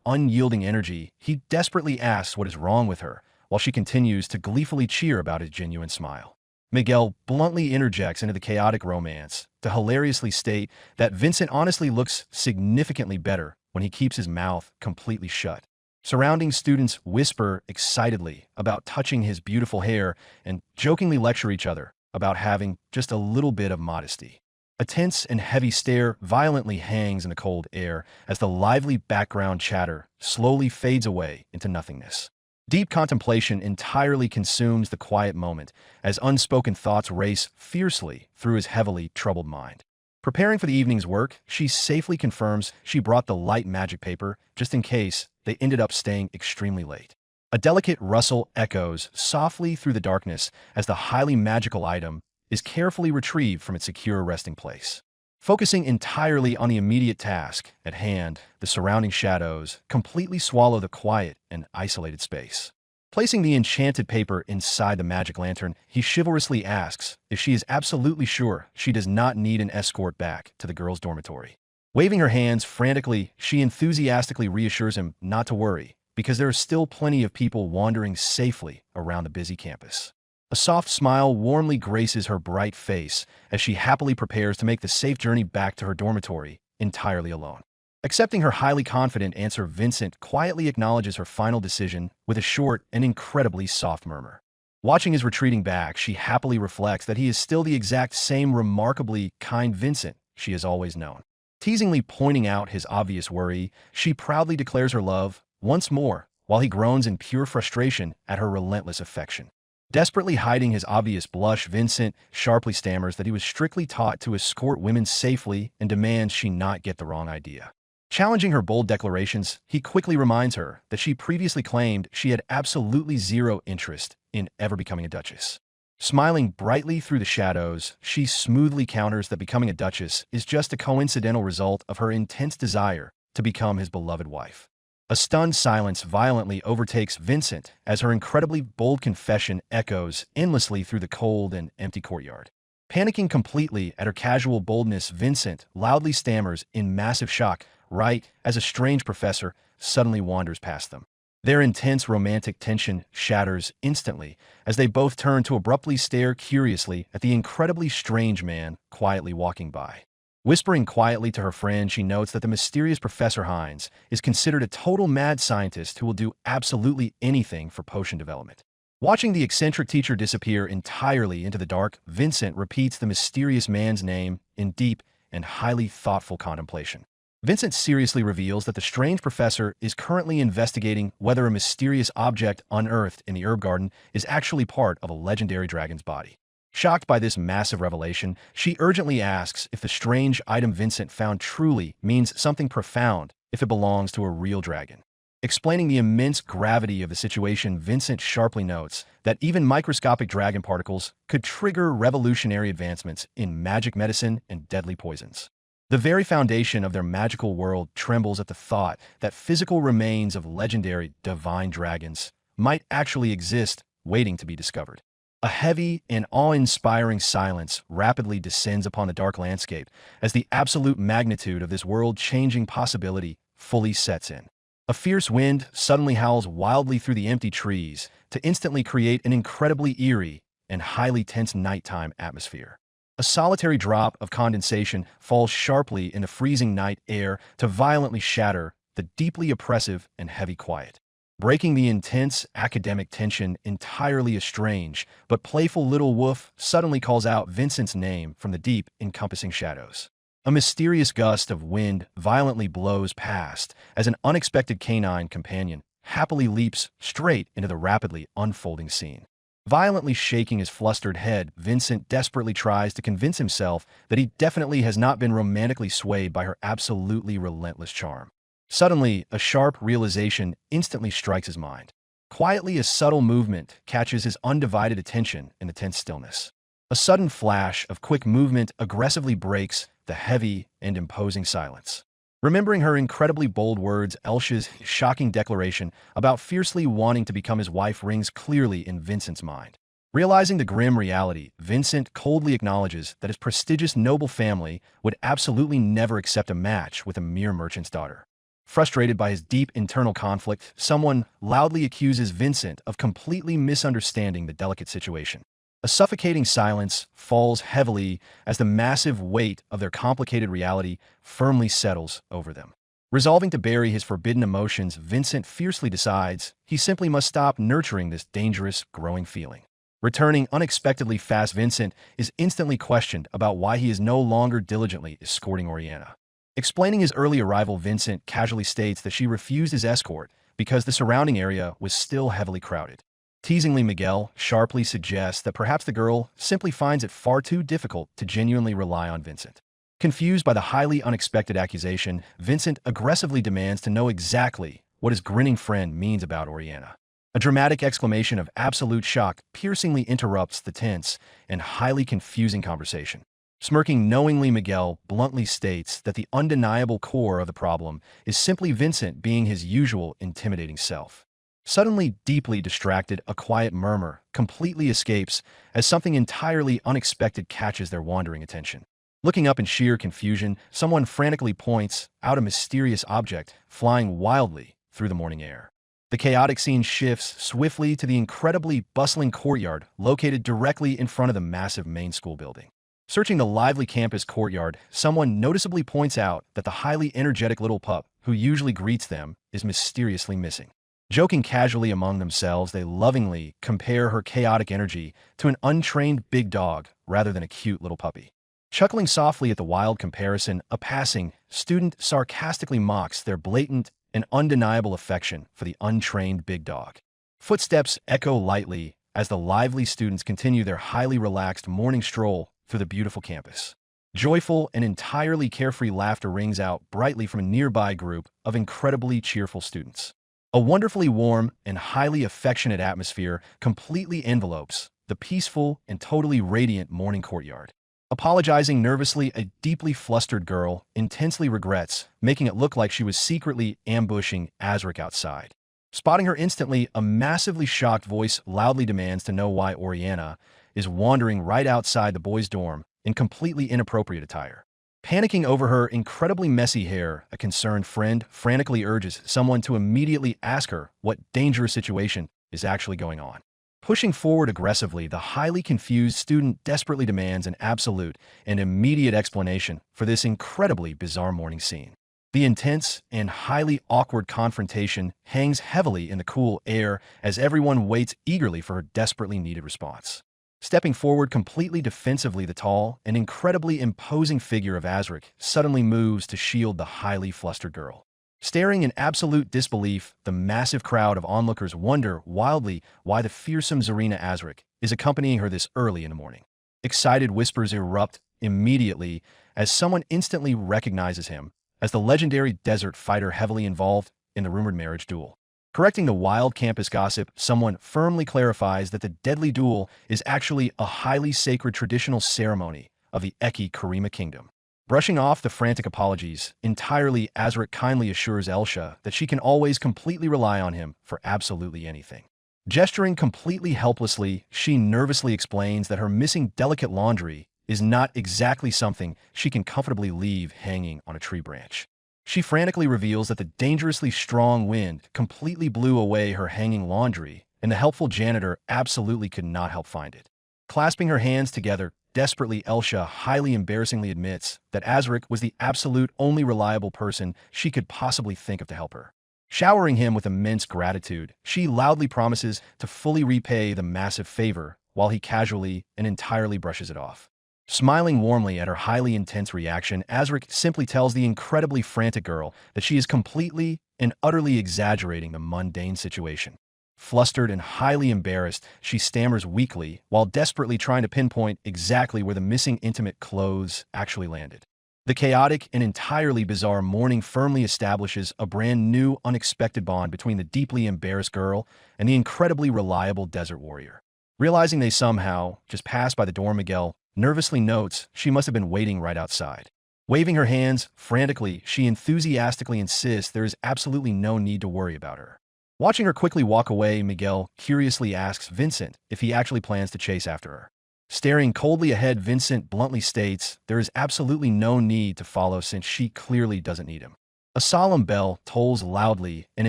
Speaker 1: unyielding energy, he desperately asks what is wrong with her, while she continues to gleefully cheer about his genuine smile. Miguel bluntly interjects into the chaotic romance to hilariously state that Vincent honestly looks significantly better when he keeps his mouth completely shut. Surrounding students whisper excitedly about touching his beautiful hair and jokingly lecture each other about having just a little bit of modesty. A tense and heavy stare violently hangs in the cold air as the lively background chatter slowly fades away into nothingness. Deep contemplation entirely consumes the quiet moment as unspoken thoughts race fiercely through his heavily troubled mind. Preparing for the evening's work, she safely confirms she brought the light magic paper just in case they ended up staying extremely late. A delicate rustle echoes softly through the darkness as the highly magical item is carefully retrieved from its secure resting place. Focusing entirely on the immediate task at hand, the surrounding shadows completely swallow the quiet and isolated space. Placing the enchanted paper inside the magic lantern, he chivalrously asks if she is absolutely sure she does not need an escort back to the girls' dormitory. Waving her hands frantically, she enthusiastically reassures him not to worry, because there are still plenty of people wandering safely around the busy campus. A soft smile warmly graces her bright face as she happily prepares to make the safe journey back to her dormitory entirely alone. Accepting her highly confident answer, Vincent quietly acknowledges her final decision with a short and incredibly soft murmur. Watching his retreating back, she happily reflects that he is still the exact same remarkably kind Vincent she has always known. Teasingly pointing out his obvious worry, she proudly declares her love once more while he groans in pure frustration at her relentless affection. Desperately hiding his obvious blush, Vincent sharply stammers that he was strictly taught to escort women safely and demands she not get the wrong idea. Challenging her bold declarations, he quickly reminds her that she previously claimed she had absolutely zero interest in ever becoming a duchess. Smiling brightly through the shadows, she smoothly counters that becoming a duchess is just a coincidental result of her intense desire to become his beloved wife. A stunned silence violently overtakes Vincent as her incredibly bold confession echoes endlessly through the cold and empty courtyard. Panicking completely at her casual boldness, Vincent loudly stammers in massive shock right as a strange professor suddenly wanders past them. Their intense romantic tension shatters instantly as they both turn to abruptly stare curiously at the incredibly strange man quietly walking by. Whispering quietly to her friend, she notes that the mysterious Professor Hines is considered a total mad scientist who will do absolutely anything for potion development. Watching the eccentric teacher disappear entirely into the dark, Vincent repeats the mysterious man's name in deep and highly thoughtful contemplation. Vincent seriously reveals that the strange professor is currently investigating whether a mysterious object unearthed in the herb garden is actually part of a legendary dragon's body. Shocked by this massive revelation, she urgently asks if the strange item Vincent found truly means something profound if it belongs to a real dragon. Explaining the immense gravity of the situation, Vincent sharply notes that even microscopic dragon particles could trigger revolutionary advancements in magic medicine and deadly poisons. The very foundation of their magical world trembles at the thought that physical remains of legendary divine dragons might actually exist waiting to be discovered. A heavy and awe-inspiring silence rapidly descends upon the dark landscape as the absolute magnitude of this world-changing possibility fully sets in. A fierce wind suddenly howls wildly through the empty trees to instantly create an incredibly eerie and highly tense nighttime atmosphere. A solitary drop of condensation falls sharply in the freezing night air to violently shatter the deeply oppressive and heavy quiet. breaking the intense academic tension entirely. A strange but playful little woof suddenly calls out Vincent's name from the deep, encompassing shadows. A mysterious gust of wind violently blows past as an unexpected canine companion happily leaps straight into the rapidly unfolding scene. Violently shaking his flustered head, Vincent desperately tries to convince himself that he definitely has not been romantically swayed by her absolutely relentless charm. Suddenly, a sharp realization instantly strikes his mind. Quietly, a subtle movement catches his undivided attention in the tense stillness. A sudden flash of quick movement aggressively breaks the heavy and imposing silence. Remembering her incredibly bold words, Elsha's shocking declaration about fiercely wanting to become his wife rings clearly in Vincent's mind. Realizing the grim reality, Vincent coldly acknowledges that his prestigious noble family would absolutely never accept a match with a mere merchant's daughter. Frustrated by his deep internal conflict, someone loudly accuses Vincent of completely misunderstanding the delicate situation. A suffocating silence falls heavily as the massive weight of their complicated reality firmly settles over them. Resolving to bury his forbidden emotions, Vincent fiercely decides he simply must stop nurturing this dangerous, growing feeling. Returning unexpectedly fast, Vincent is instantly questioned about why he is no longer diligently escorting Oriana. Explaining his early arrival, Vincent casually states that she refused his escort because the surrounding area was still heavily crowded. Teasingly, Miguel sharply suggests that perhaps the girl simply finds it far too difficult to genuinely rely on Vincent. Confused by the highly unexpected accusation, Vincent aggressively demands to know exactly what his grinning friend means about Oriana. A dramatic exclamation of absolute shock piercingly interrupts the tense and highly confusing conversation. Smirking knowingly, Miguel bluntly states that the undeniable core of the problem is simply Vincent being his usual intimidating self. Suddenly deeply distracted, a quiet murmur completely escapes as something entirely unexpected catches their wandering attention. Looking up in sheer confusion, someone frantically points out a mysterious object flying wildly through the morning air. The chaotic scene shifts swiftly to the incredibly bustling courtyard located directly in front of the massive main school building. Searching the lively campus courtyard, someone noticeably points out that the highly energetic little pup who usually greets them is mysteriously missing. Joking casually among themselves, they lovingly compare her chaotic energy to an untrained big dog rather than a cute little puppy. Chuckling softly at the wild comparison, a passing student sarcastically mocks their blatant and undeniable affection for the untrained big dog. Footsteps echo lightly as the lively students continue their highly relaxed morning stroll through the beautiful campus. Joyful and entirely carefree laughter rings out brightly from a nearby group of incredibly cheerful students. A wonderfully warm and highly affectionate atmosphere completely envelopes the peaceful and totally radiant morning courtyard. Apologizing nervously, a deeply flustered girl intensely regrets making it look like she was secretly ambushing Azric outside. Spotting her instantly, a massively shocked voice loudly demands to know why Oriana is wandering right outside the boys' dorm in completely inappropriate attire. Panicking over her incredibly messy hair, a concerned friend frantically urges someone to immediately ask her what dangerous situation is actually going on. Pushing forward aggressively, the highly confused student desperately demands an absolute and immediate explanation for this incredibly bizarre morning scene. The intense and highly awkward confrontation hangs heavily in the cool air as everyone waits eagerly for her desperately needed response. Stepping forward completely defensively, the tall and incredibly imposing figure of Azric suddenly moves to shield the highly flustered girl. Staring in absolute disbelief, the massive crowd of onlookers wonder wildly why the fearsome Zarina Azric is accompanying her this early in the morning. Excited whispers erupt immediately as someone instantly recognizes him as the legendary desert fighter heavily involved in the rumored marriage duel. Correcting the wild campus gossip, someone firmly clarifies that the deadly duel is actually a highly sacred traditional ceremony of the Eki Karima Kingdom. Brushing off the frantic apologies entirely, Azric kindly assures Elsha that she can always completely rely on him for absolutely anything. Gesturing completely helplessly, she nervously explains that her missing delicate laundry is not exactly something she can comfortably leave hanging on a tree branch. She frantically reveals that the dangerously strong wind completely blew away her hanging laundry, and the helpful janitor absolutely could not help find it. Clasping her hands together, desperately, Elsha highly embarrassingly admits that Azric was the absolute only reliable person she could possibly think of to help her. Showering him with immense gratitude, she loudly promises to fully repay the massive favor while he casually and entirely brushes it off. Smiling warmly at her highly intense reaction, Azric simply tells the incredibly frantic girl that she is completely and utterly exaggerating the mundane situation. Flustered and highly embarrassed, she stammers weakly while desperately trying to pinpoint exactly where the missing intimate clothes actually landed. The chaotic and entirely bizarre morning firmly establishes a brand new, unexpected bond between the deeply embarrassed girl and the incredibly reliable desert warrior. Realizing they somehow just passed by the door, Miguel nervously notes she must have been waiting right outside. Waving her hands frantically, she enthusiastically insists there is absolutely no need to worry about her. Watching her quickly walk away, Miguel curiously asks Vincent if he actually plans to chase after her. Staring coldly ahead, Vincent bluntly states there is absolutely no need to follow since she clearly doesn't need him. A solemn bell tolls loudly and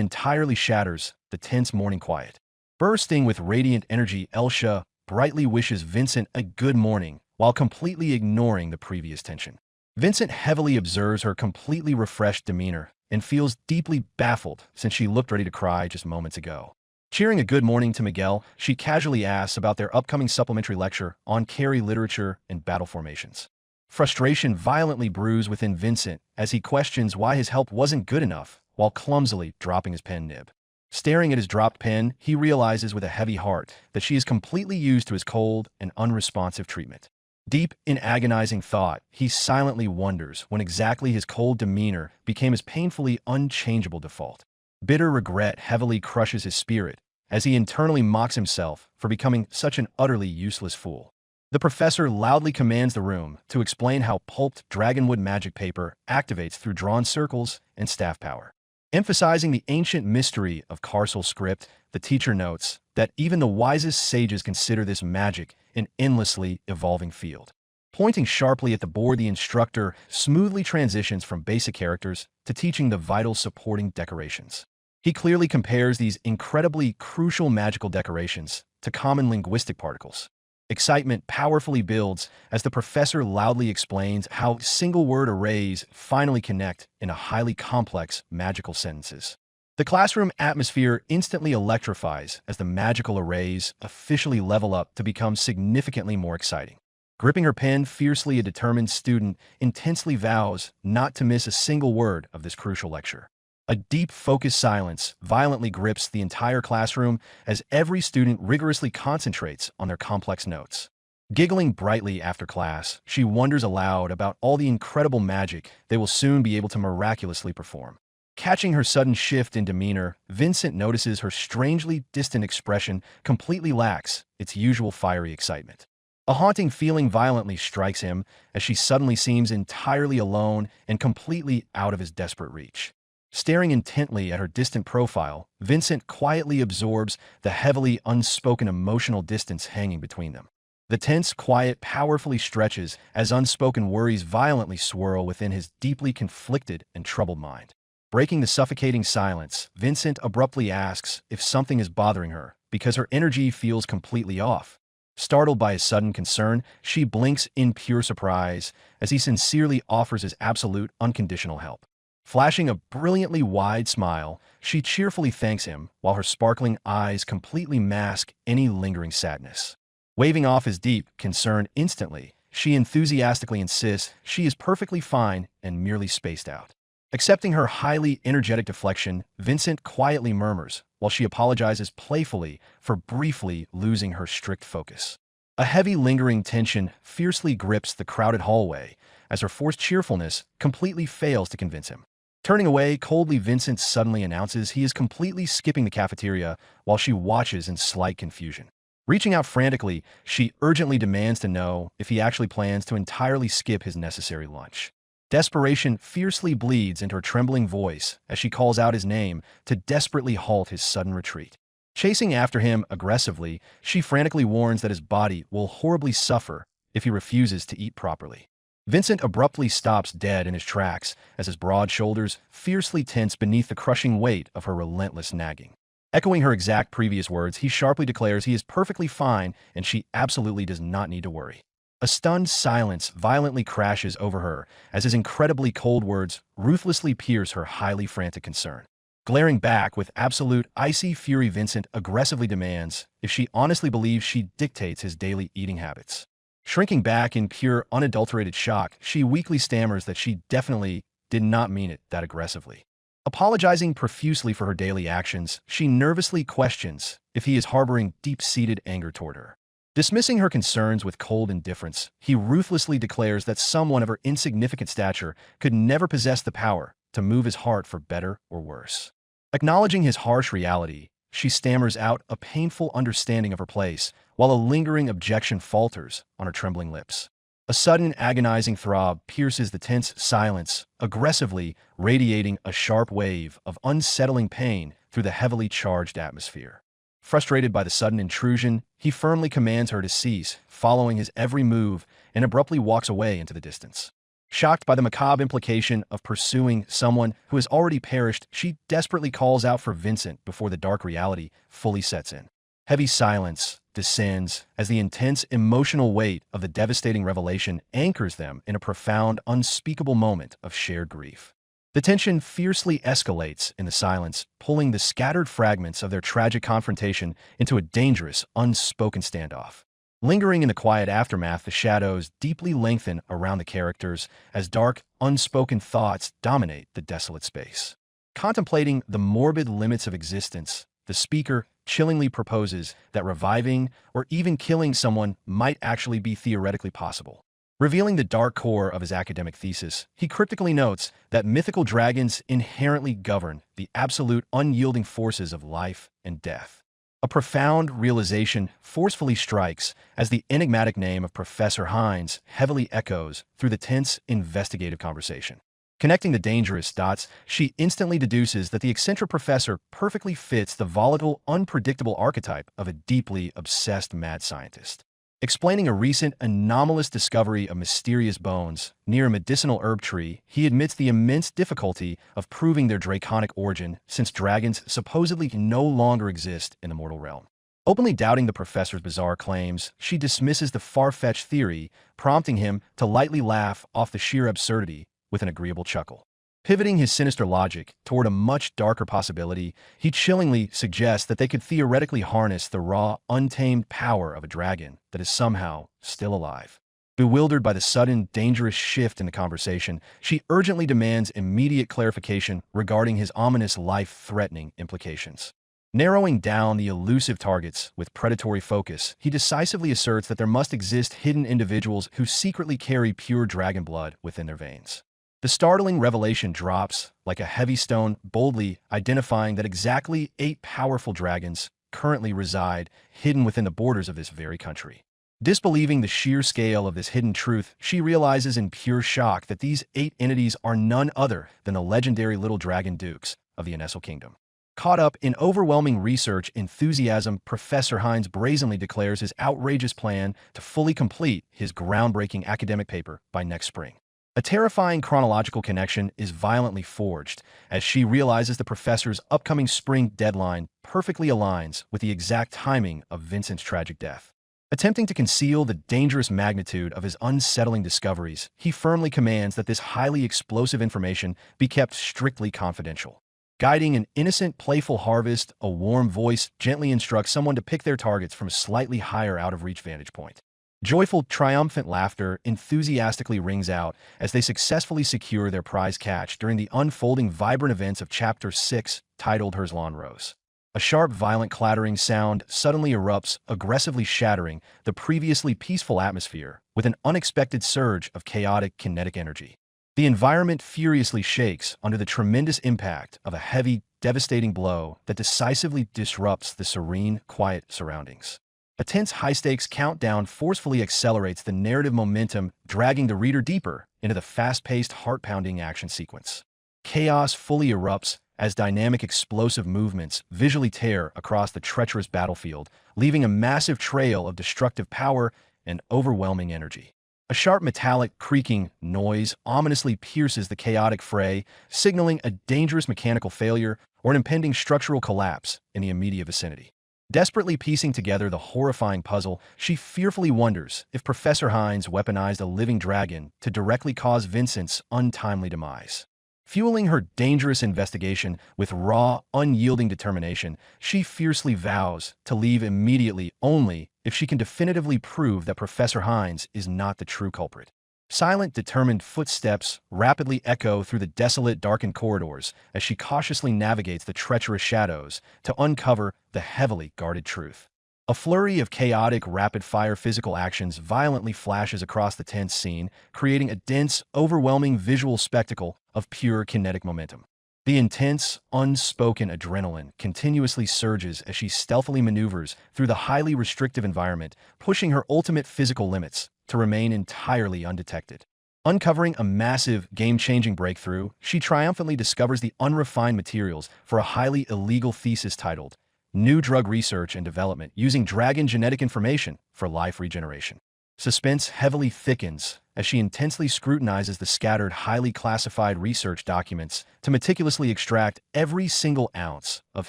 Speaker 1: entirely shatters the tense morning quiet. Bursting with radiant energy, Elsha brightly wishes Vincent a good morning while completely ignoring the previous tension. Vincent heavily observes her completely refreshed demeanor and feels deeply baffled since she looked ready to cry just moments ago. Cheering a good morning to Miguel, she casually asks about their upcoming supplementary lecture on Carey literature and battle formations. Frustration violently brews within Vincent as he questions why his help wasn't good enough while clumsily dropping his pen nib. Staring at his dropped pen, he realizes with a heavy heart that she is completely used to his cold and unresponsive treatment. Deep in agonizing thought, he silently wonders when exactly his cold demeanor became his painfully unchangeable default. Bitter regret heavily crushes his spirit as he internally mocks himself for becoming such an utterly useless fool. The professor loudly commands the room to explain how pulped dragonwood magic paper activates through drawn circles and staff power. Emphasizing the ancient mystery of Carcel script, the teacher notes that even the wisest sages consider this magic an endlessly evolving field. Pointing sharply at the board, the instructor smoothly transitions from basic characters to teaching the vital supporting decorations. He clearly compares these incredibly crucial magical decorations to common linguistic particles. Excitement powerfully builds as the professor loudly explains how single-word arrays finally connect in a highly complex magical sentences. The classroom atmosphere instantly electrifies as the magical arrays officially level up to become significantly more exciting. Gripping her pen fiercely, a determined student intensely vows not to miss a single word of this crucial lecture. A deep, focused silence violently grips the entire classroom as every student rigorously concentrates on their complex notes. Giggling brightly after class, she wonders aloud about all the incredible magic they will soon be able to miraculously perform. Catching her sudden shift in demeanor, Vincent notices her strangely distant expression completely lacks its usual fiery excitement. A haunting feeling violently strikes him as she suddenly seems entirely alone and completely out of his desperate reach. Staring intently at her distant profile, Vincent quietly absorbs the heavily unspoken emotional distance hanging between them. The tense quiet powerfully stretches as unspoken worries violently swirl within his deeply conflicted and troubled mind. Breaking the suffocating silence, Vincent abruptly asks if something is bothering her because her energy feels completely off. Startled by his sudden concern, she blinks in pure surprise as he sincerely offers his absolute, unconditional help. Flashing a brilliantly wide smile, she cheerfully thanks him while her sparkling eyes completely mask any lingering sadness. Waving off his deep concern instantly, she enthusiastically insists she is perfectly fine and merely spaced out. Accepting her highly energetic deflection, Vincent quietly murmurs while she apologizes playfully for briefly losing her strict focus. A heavy lingering tension fiercely grips the crowded hallway as her forced cheerfulness completely fails to convince him. Turning away coldly, Vincent suddenly announces he is completely skipping the cafeteria while she watches in slight confusion. Reaching out frantically, she urgently demands to know if he actually plans to entirely skip his necessary lunch. Desperation fiercely bleeds into her trembling voice as she calls out his name to desperately halt his sudden retreat. Chasing after him aggressively, she frantically warns that his body will horribly suffer if he refuses to eat properly. Vincent abruptly stops dead in his tracks as his broad shoulders fiercely tense beneath the crushing weight of her relentless nagging. Echoing her exact previous words, he sharply declares he is perfectly fine and she absolutely does not need to worry. A stunned silence violently crashes over her as his incredibly cold words ruthlessly pierce her highly frantic concern. Glaring back with absolute icy fury, Vincent aggressively demands if she honestly believes she dictates his daily eating habits. Shrinking back in pure, unadulterated shock, she weakly stammers that she definitely did not mean it that aggressively. Apologizing profusely for her daily actions, she nervously questions if he is harboring deep-seated anger toward her. Dismissing her concerns with cold indifference, he ruthlessly declares that someone of her insignificant stature could never possess the power to move his heart for better or worse. Acknowledging his harsh reality, she stammers out a painful understanding of her place, while a lingering objection falters on her trembling lips. A sudden agonizing throb pierces the tense silence, aggressively radiating a sharp wave of unsettling pain through the heavily charged atmosphere. Frustrated by the sudden intrusion, he firmly commands her to cease, following his every move, and abruptly walks away into the distance. Shocked by the macabre implication of pursuing someone who has already perished, she desperately calls out for Vincent before the dark reality fully sets in. Heavy silence descends as the intense emotional weight of the devastating revelation anchors them in a profound, unspeakable moment of shared grief. The tension fiercely escalates in the silence, pulling the scattered fragments of their tragic confrontation into a dangerous, unspoken standoff. Lingering in the quiet aftermath, the shadows deeply lengthen around the characters as dark, unspoken thoughts dominate the desolate space. Contemplating the morbid limits of existence, the speaker chillingly proposes that reviving or even killing someone might actually be theoretically possible. Revealing the dark core of his academic thesis, he cryptically notes that mythical dragons inherently govern the absolute unyielding forces of life and death. A profound realization forcefully strikes as the enigmatic name of Professor Hines heavily echoes through the tense, investigative conversation. Connecting the dangerous dots, she instantly deduces that the eccentric professor perfectly fits the volatile, unpredictable archetype of a deeply obsessed mad scientist. Explaining a recent anomalous discovery of mysterious bones near a medicinal herb tree, he admits the immense difficulty of proving their draconic origin since dragons supposedly no longer exist in the mortal realm. Openly doubting the professor's bizarre claims, she dismisses the far-fetched theory, prompting him to lightly laugh off the sheer absurdity with an agreeable chuckle. Pivoting his sinister logic toward a much darker possibility, he chillingly suggests that they could theoretically harness the raw, untamed power of a dragon that is somehow still alive. Bewildered by the sudden, dangerous shift in the conversation, she urgently demands immediate clarification regarding his ominous life-threatening implications. Narrowing down the elusive targets with predatory focus, he decisively asserts that there must exist hidden individuals who secretly carry pure dragon blood within their veins. The startling revelation drops like a heavy stone, boldly identifying that exactly 8 powerful dragons currently reside hidden within the borders of this very country. Disbelieving the sheer scale of this hidden truth, she realizes in pure shock that these 8 entities are none other than the legendary Little Dragon Dukes of the Inesel Kingdom. Caught up in overwhelming research enthusiasm, Professor Hines brazenly declares his outrageous plan to fully complete his groundbreaking academic paper by next spring. A terrifying chronological connection is violently forged as she realizes the professor's upcoming spring deadline perfectly aligns with the exact timing of Vincent's tragic death. Attempting to conceal the dangerous magnitude of his unsettling discoveries, he firmly commands that this highly explosive information be kept strictly confidential. Guiding an innocent, playful harvest, a warm voice gently instructs someone to pick their targets from a slightly higher out-of-reach vantage point. Joyful, triumphant laughter enthusiastically rings out as they successfully secure their prize catch during the unfolding vibrant events of Chapter 6, titled Herslan Rose. A sharp, violent clattering sound suddenly erupts, aggressively shattering the previously peaceful atmosphere with an unexpected surge of chaotic kinetic energy. The environment furiously shakes under the tremendous impact of a heavy, devastating blow that decisively disrupts the serene, quiet surroundings. A tense high-stakes countdown forcefully accelerates the narrative momentum, dragging the reader deeper into the fast-paced, heart-pounding action sequence. Chaos fully erupts as dynamic, explosive movements visually tear across the treacherous battlefield, leaving a massive trail of destructive power and overwhelming energy. A sharp metallic creaking noise ominously pierces the chaotic fray, signaling a dangerous mechanical failure or an impending structural collapse in the immediate vicinity. Desperately piecing together the horrifying puzzle, she fearfully wonders if Professor Hines weaponized a living dragon to directly cause Vincent's untimely demise. Fueling her dangerous investigation with raw, unyielding determination, she fiercely vows to leave immediately only if she can definitively prove that Professor Hines is not the true culprit. Silent, determined footsteps rapidly echo through the desolate, darkened corridors as she cautiously navigates the treacherous shadows to uncover the heavily guarded truth. A flurry of chaotic, rapid-fire physical actions violently flashes across the tense scene, creating a dense, overwhelming visual spectacle of pure kinetic momentum. The intense, unspoken adrenaline continuously surges as she stealthily maneuvers through the highly restrictive environment, pushing her ultimate physical limits to remain entirely undetected. Uncovering a massive, game-changing breakthrough, she triumphantly discovers the unrefined materials for a highly illegal thesis titled New Drug Research and Development Using Dragon Genetic Information for Life Regeneration. Suspense heavily thickens as she intensely scrutinizes the scattered, highly classified research documents to meticulously extract every single ounce of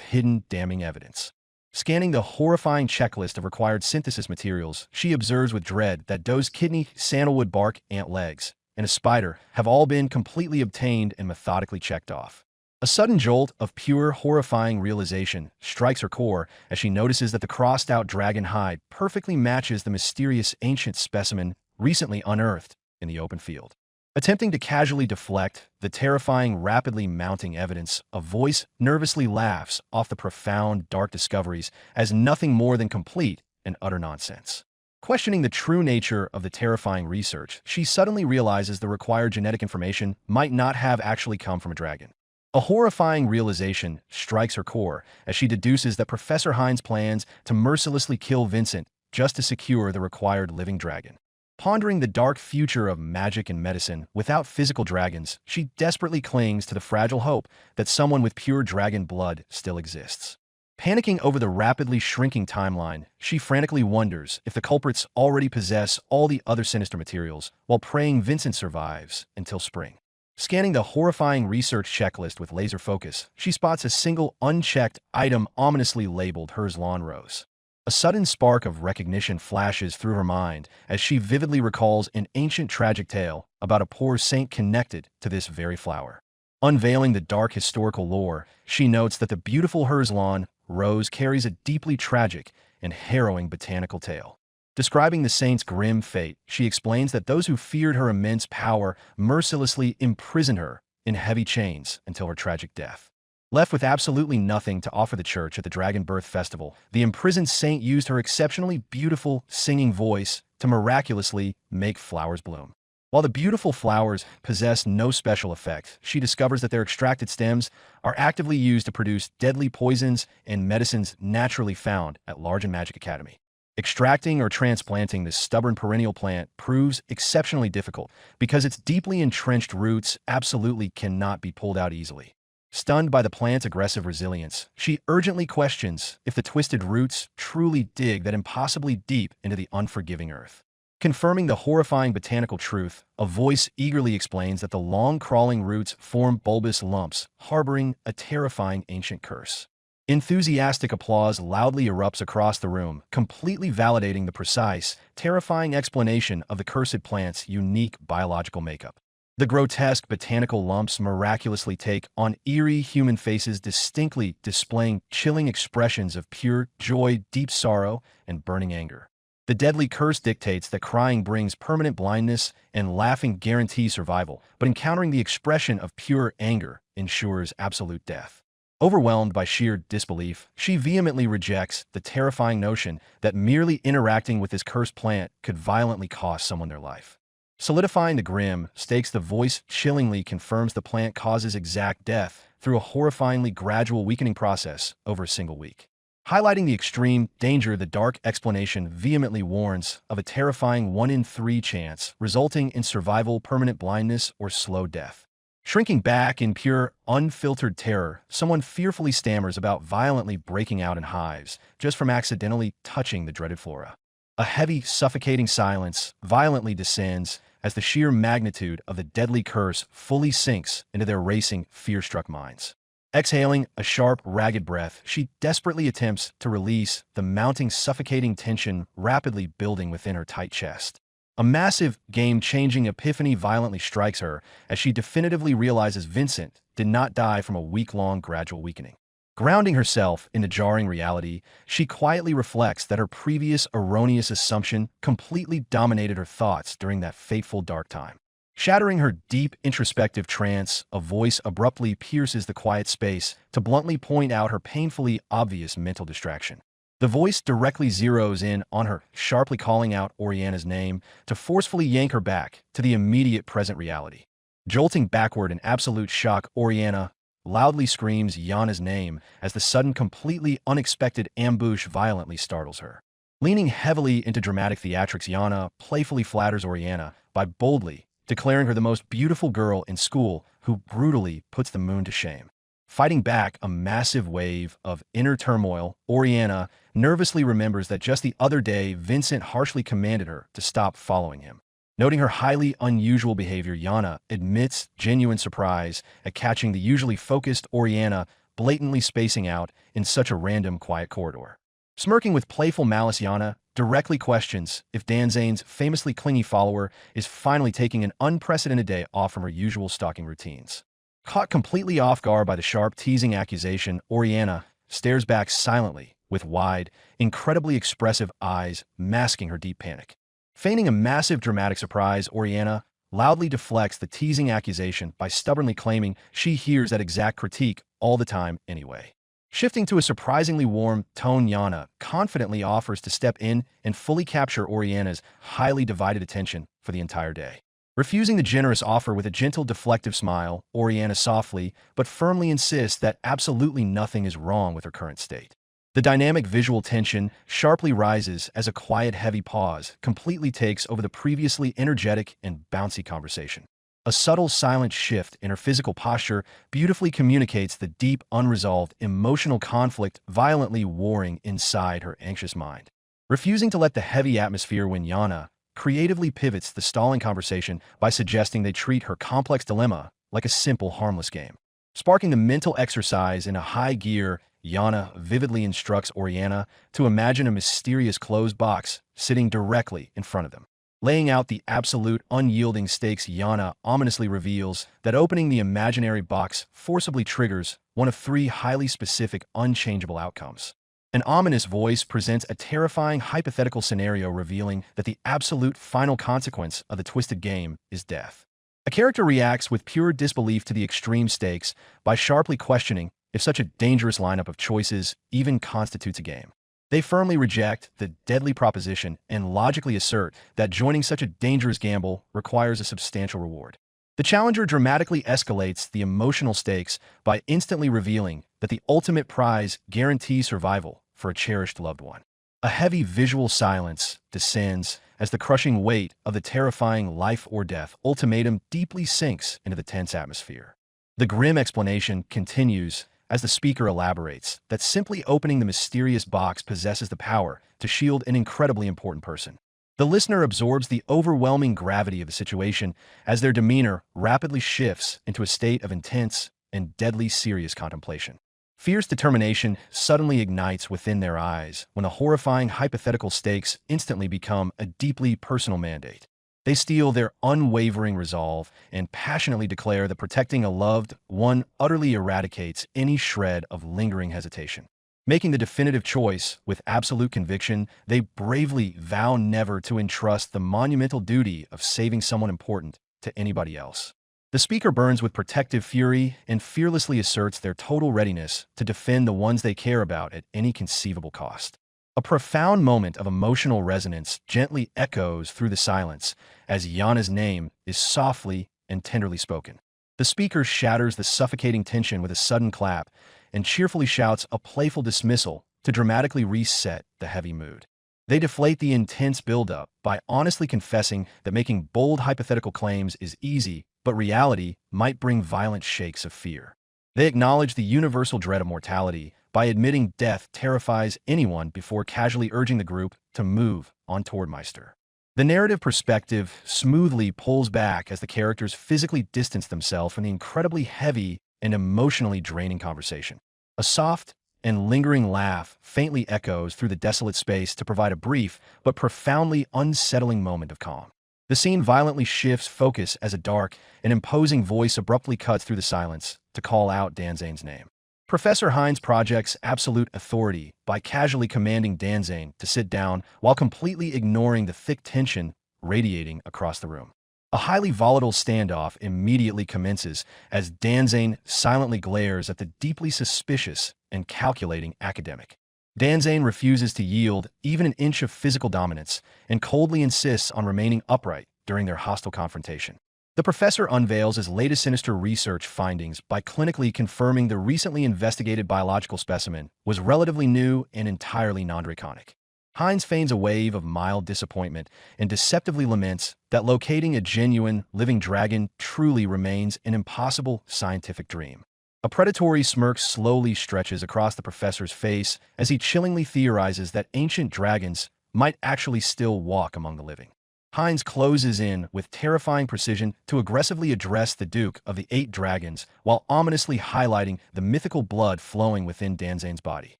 Speaker 1: hidden, damning evidence. Scanning the horrifying checklist of required synthesis materials, she observes with dread that doe's kidney, sandalwood bark, ant legs, and a spider have all been completely obtained and methodically checked off. A sudden jolt of pure, horrifying realization strikes her core as she notices that the crossed-out dragon hide perfectly matches the mysterious ancient specimen recently unearthed in the open field. Attempting to casually deflect the terrifying, rapidly mounting evidence, a voice nervously laughs off the profound, dark discoveries as nothing more than complete and utter nonsense. Questioning the true nature of the terrifying research, she suddenly realizes the required genetic information might not have actually come from a dragon. A horrifying realization strikes her core as she deduces that Professor Hines plans to mercilessly kill Vincent just to secure the required living dragon. Pondering the dark future of magic and medicine without physical dragons, she desperately clings to the fragile hope that someone with pure dragon blood still exists. Panicking over the rapidly shrinking timeline, she frantically wonders if the culprits already possess all the other sinister materials, while praying Vincent survives until spring. Scanning the horrifying research checklist with laser focus, she spots a single unchecked item ominously labeled Herslan Rose. A sudden spark of recognition flashes through her mind as she vividly recalls an ancient tragic tale about a poor saint connected to this very flower. Unveiling the dark historical lore, she notes that the beautiful Herslan Rose carries a deeply tragic and harrowing botanical tale. Describing the saint's grim fate, she explains that those who feared her immense power mercilessly imprisoned her in heavy chains until her tragic death. Left with absolutely nothing to offer the church at the Dragon Birth Festival, the imprisoned saint used her exceptionally beautiful, singing voice to miraculously make flowers bloom. While the beautiful flowers possess no special effect, she discovers that their extracted stems are actively used to produce deadly poisons and medicines naturally found at Large and Magic Academy. Extracting or transplanting this stubborn perennial plant proves exceptionally difficult because its deeply entrenched roots absolutely cannot be pulled out easily. Stunned by the plant's aggressive resilience, she urgently questions if the twisted roots truly dig that impossibly deep into the unforgiving earth. Confirming the horrifying botanical truth, a voice eagerly explains that the long crawling roots form bulbous lumps, harboring a terrifying ancient curse. Enthusiastic applause loudly erupts across the room, completely validating the precise, terrifying explanation of the cursed plant's unique biological makeup. The grotesque botanical lumps miraculously take on eerie human faces, distinctly displaying chilling expressions of pure joy, deep sorrow, and burning anger. The deadly curse dictates that crying brings permanent blindness and laughing guarantees survival, but encountering the expression of pure anger ensures absolute death. Overwhelmed by sheer disbelief, she vehemently rejects the terrifying notion that merely interacting with this cursed plant could violently cost someone their life. Solidifying the grim stakes, the voice chillingly confirms the plant causes exact death through a horrifyingly gradual weakening process over a single week. Highlighting the extreme danger, the dark explanation vehemently warns of a terrifying 1 in 3 chance, resulting in survival, permanent blindness, or slow death. Shrinking back in pure, unfiltered terror, someone fearfully stammers about violently breaking out in hives just from accidentally touching the dreaded flora. A heavy, suffocating silence violently descends as the sheer magnitude of the deadly curse fully sinks into their racing, fear-struck minds. Exhaling a sharp, ragged breath, she desperately attempts to release the mounting, suffocating tension rapidly building within her tight chest. A massive, game-changing epiphany violently strikes her as she definitively realizes Vincent did not die from a week-long gradual weakening. Grounding herself in the jarring reality, she quietly reflects that her previous erroneous assumption completely dominated her thoughts during that fateful dark time. Shattering her deep introspective trance, a voice abruptly pierces the quiet space to bluntly point out her painfully obvious mental distraction. The voice directly zeroes in on her, sharply calling out Oriana's name to forcefully yank her back to the immediate present reality. Jolting backward in absolute shock, Oriana loudly screams Yana's name as the sudden, completely unexpected ambush violently startles her. Leaning heavily into dramatic theatrics, Yana playfully flatters Oriana by boldly declaring her the most beautiful girl in school, who brutally puts the moon to shame. Fighting back a massive wave of inner turmoil, Oriana nervously remembers that just the other day Vincent harshly commanded her to stop following him. Noting her highly unusual behavior, Yana admits genuine surprise at catching the usually focused Oriana blatantly spacing out in such a random, quiet corridor. Smirking with playful malice, Yana directly questions if Danzane's famously clingy follower is finally taking an unprecedented day off from her usual stalking routines. Caught completely off guard by the sharp, teasing accusation, Oriana stares back silently with wide, incredibly expressive eyes masking her deep panic. Feigning a massive dramatic surprise, Oriana loudly deflects the teasing accusation by stubbornly claiming she hears that exact critique all the time anyway. Shifting to a surprisingly warm tone, Yana confidently offers to step in and fully capture Oriana's highly divided attention for the entire day. Refusing the generous offer with a gentle, deflective smile, Oriana softly but firmly insists that absolutely nothing is wrong with her current state. The dynamic visual tension sharply rises as a quiet, heavy pause completely takes over the previously energetic and bouncy conversation. A subtle, silent shift in her physical posture beautifully communicates the deep, unresolved, emotional conflict violently warring inside her anxious mind. Refusing to let the heavy atmosphere win, Yana creatively pivots the stalling conversation by suggesting they treat her complex dilemma like a simple, harmless game. Sparking the mental exercise in a high gear, Yana vividly instructs Oriana to imagine a mysterious closed box sitting directly in front of them. Laying out the absolute unyielding stakes, Yana ominously reveals that opening the imaginary box forcibly triggers one of three highly specific, unchangeable outcomes. An ominous voice presents a terrifying hypothetical scenario revealing that the absolute final consequence of the twisted game is death. A character reacts with pure disbelief to the extreme stakes by sharply questioning if such a dangerous lineup of choices even constitutes a game. They firmly reject the deadly proposition and logically assert that joining such a dangerous gamble requires a substantial reward. The challenger dramatically escalates the emotional stakes by instantly revealing that the ultimate prize guarantees survival for a cherished loved one. A heavy visual silence descends as the crushing weight of the terrifying life or death ultimatum deeply sinks into the tense atmosphere. The grim explanation continues as the speaker elaborates that simply opening the mysterious box possesses the power to shield an incredibly important person. The listener absorbs the overwhelming gravity of the situation as their demeanor rapidly shifts into a state of intense and deadly serious contemplation. Fierce determination suddenly ignites within their eyes when the horrifying hypothetical stakes instantly become a deeply personal mandate. They steel their unwavering resolve and passionately declare that protecting a loved one utterly eradicates any shred of lingering hesitation. Making the definitive choice with absolute conviction, they bravely vow never to entrust the monumental duty of saving someone important to anybody else. The speaker burns with protective fury and fearlessly asserts their total readiness to defend the ones they care about at any conceivable cost. A profound moment of emotional resonance gently echoes through the silence as Yana's name is softly and tenderly spoken. The speaker shatters the suffocating tension with a sudden clap and cheerfully shouts a playful dismissal to dramatically reset the heavy mood. They deflate the intense buildup by honestly confessing that making bold hypothetical claims is easy, but reality might bring violent shakes of fear. They acknowledge the universal dread of mortality by admitting death terrifies anyone before casually urging the group to move on toward Meister. The narrative perspective smoothly pulls back as the characters physically distance themselves from the incredibly heavy and emotionally draining conversation. A soft and lingering laugh faintly echoes through the desolate space to provide a brief but profoundly unsettling moment of calm. The scene violently shifts focus as a dark and imposing voice abruptly cuts through the silence to call out Danzane's name. Professor Hines projects absolute authority by casually commanding Danzane to sit down while completely ignoring the thick tension radiating across the room. A highly volatile standoff immediately commences as Danzane silently glares at the deeply suspicious and calculating academic. Danzane refuses to yield even an inch of physical dominance and coldly insists on remaining upright during their hostile confrontation. The professor unveils his latest sinister research findings by clinically confirming the recently investigated biological specimen was relatively new and entirely non-draconic. Hines feigns a wave of mild disappointment and deceptively laments that locating a genuine, living dragon truly remains an impossible scientific dream. A predatory smirk slowly stretches across the professor's face as he chillingly theorizes that ancient dragons might actually still walk among the living. Hines closes in with terrifying precision to aggressively address the Duke of the Eight Dragons while ominously highlighting the mythical blood flowing within Danzane's body.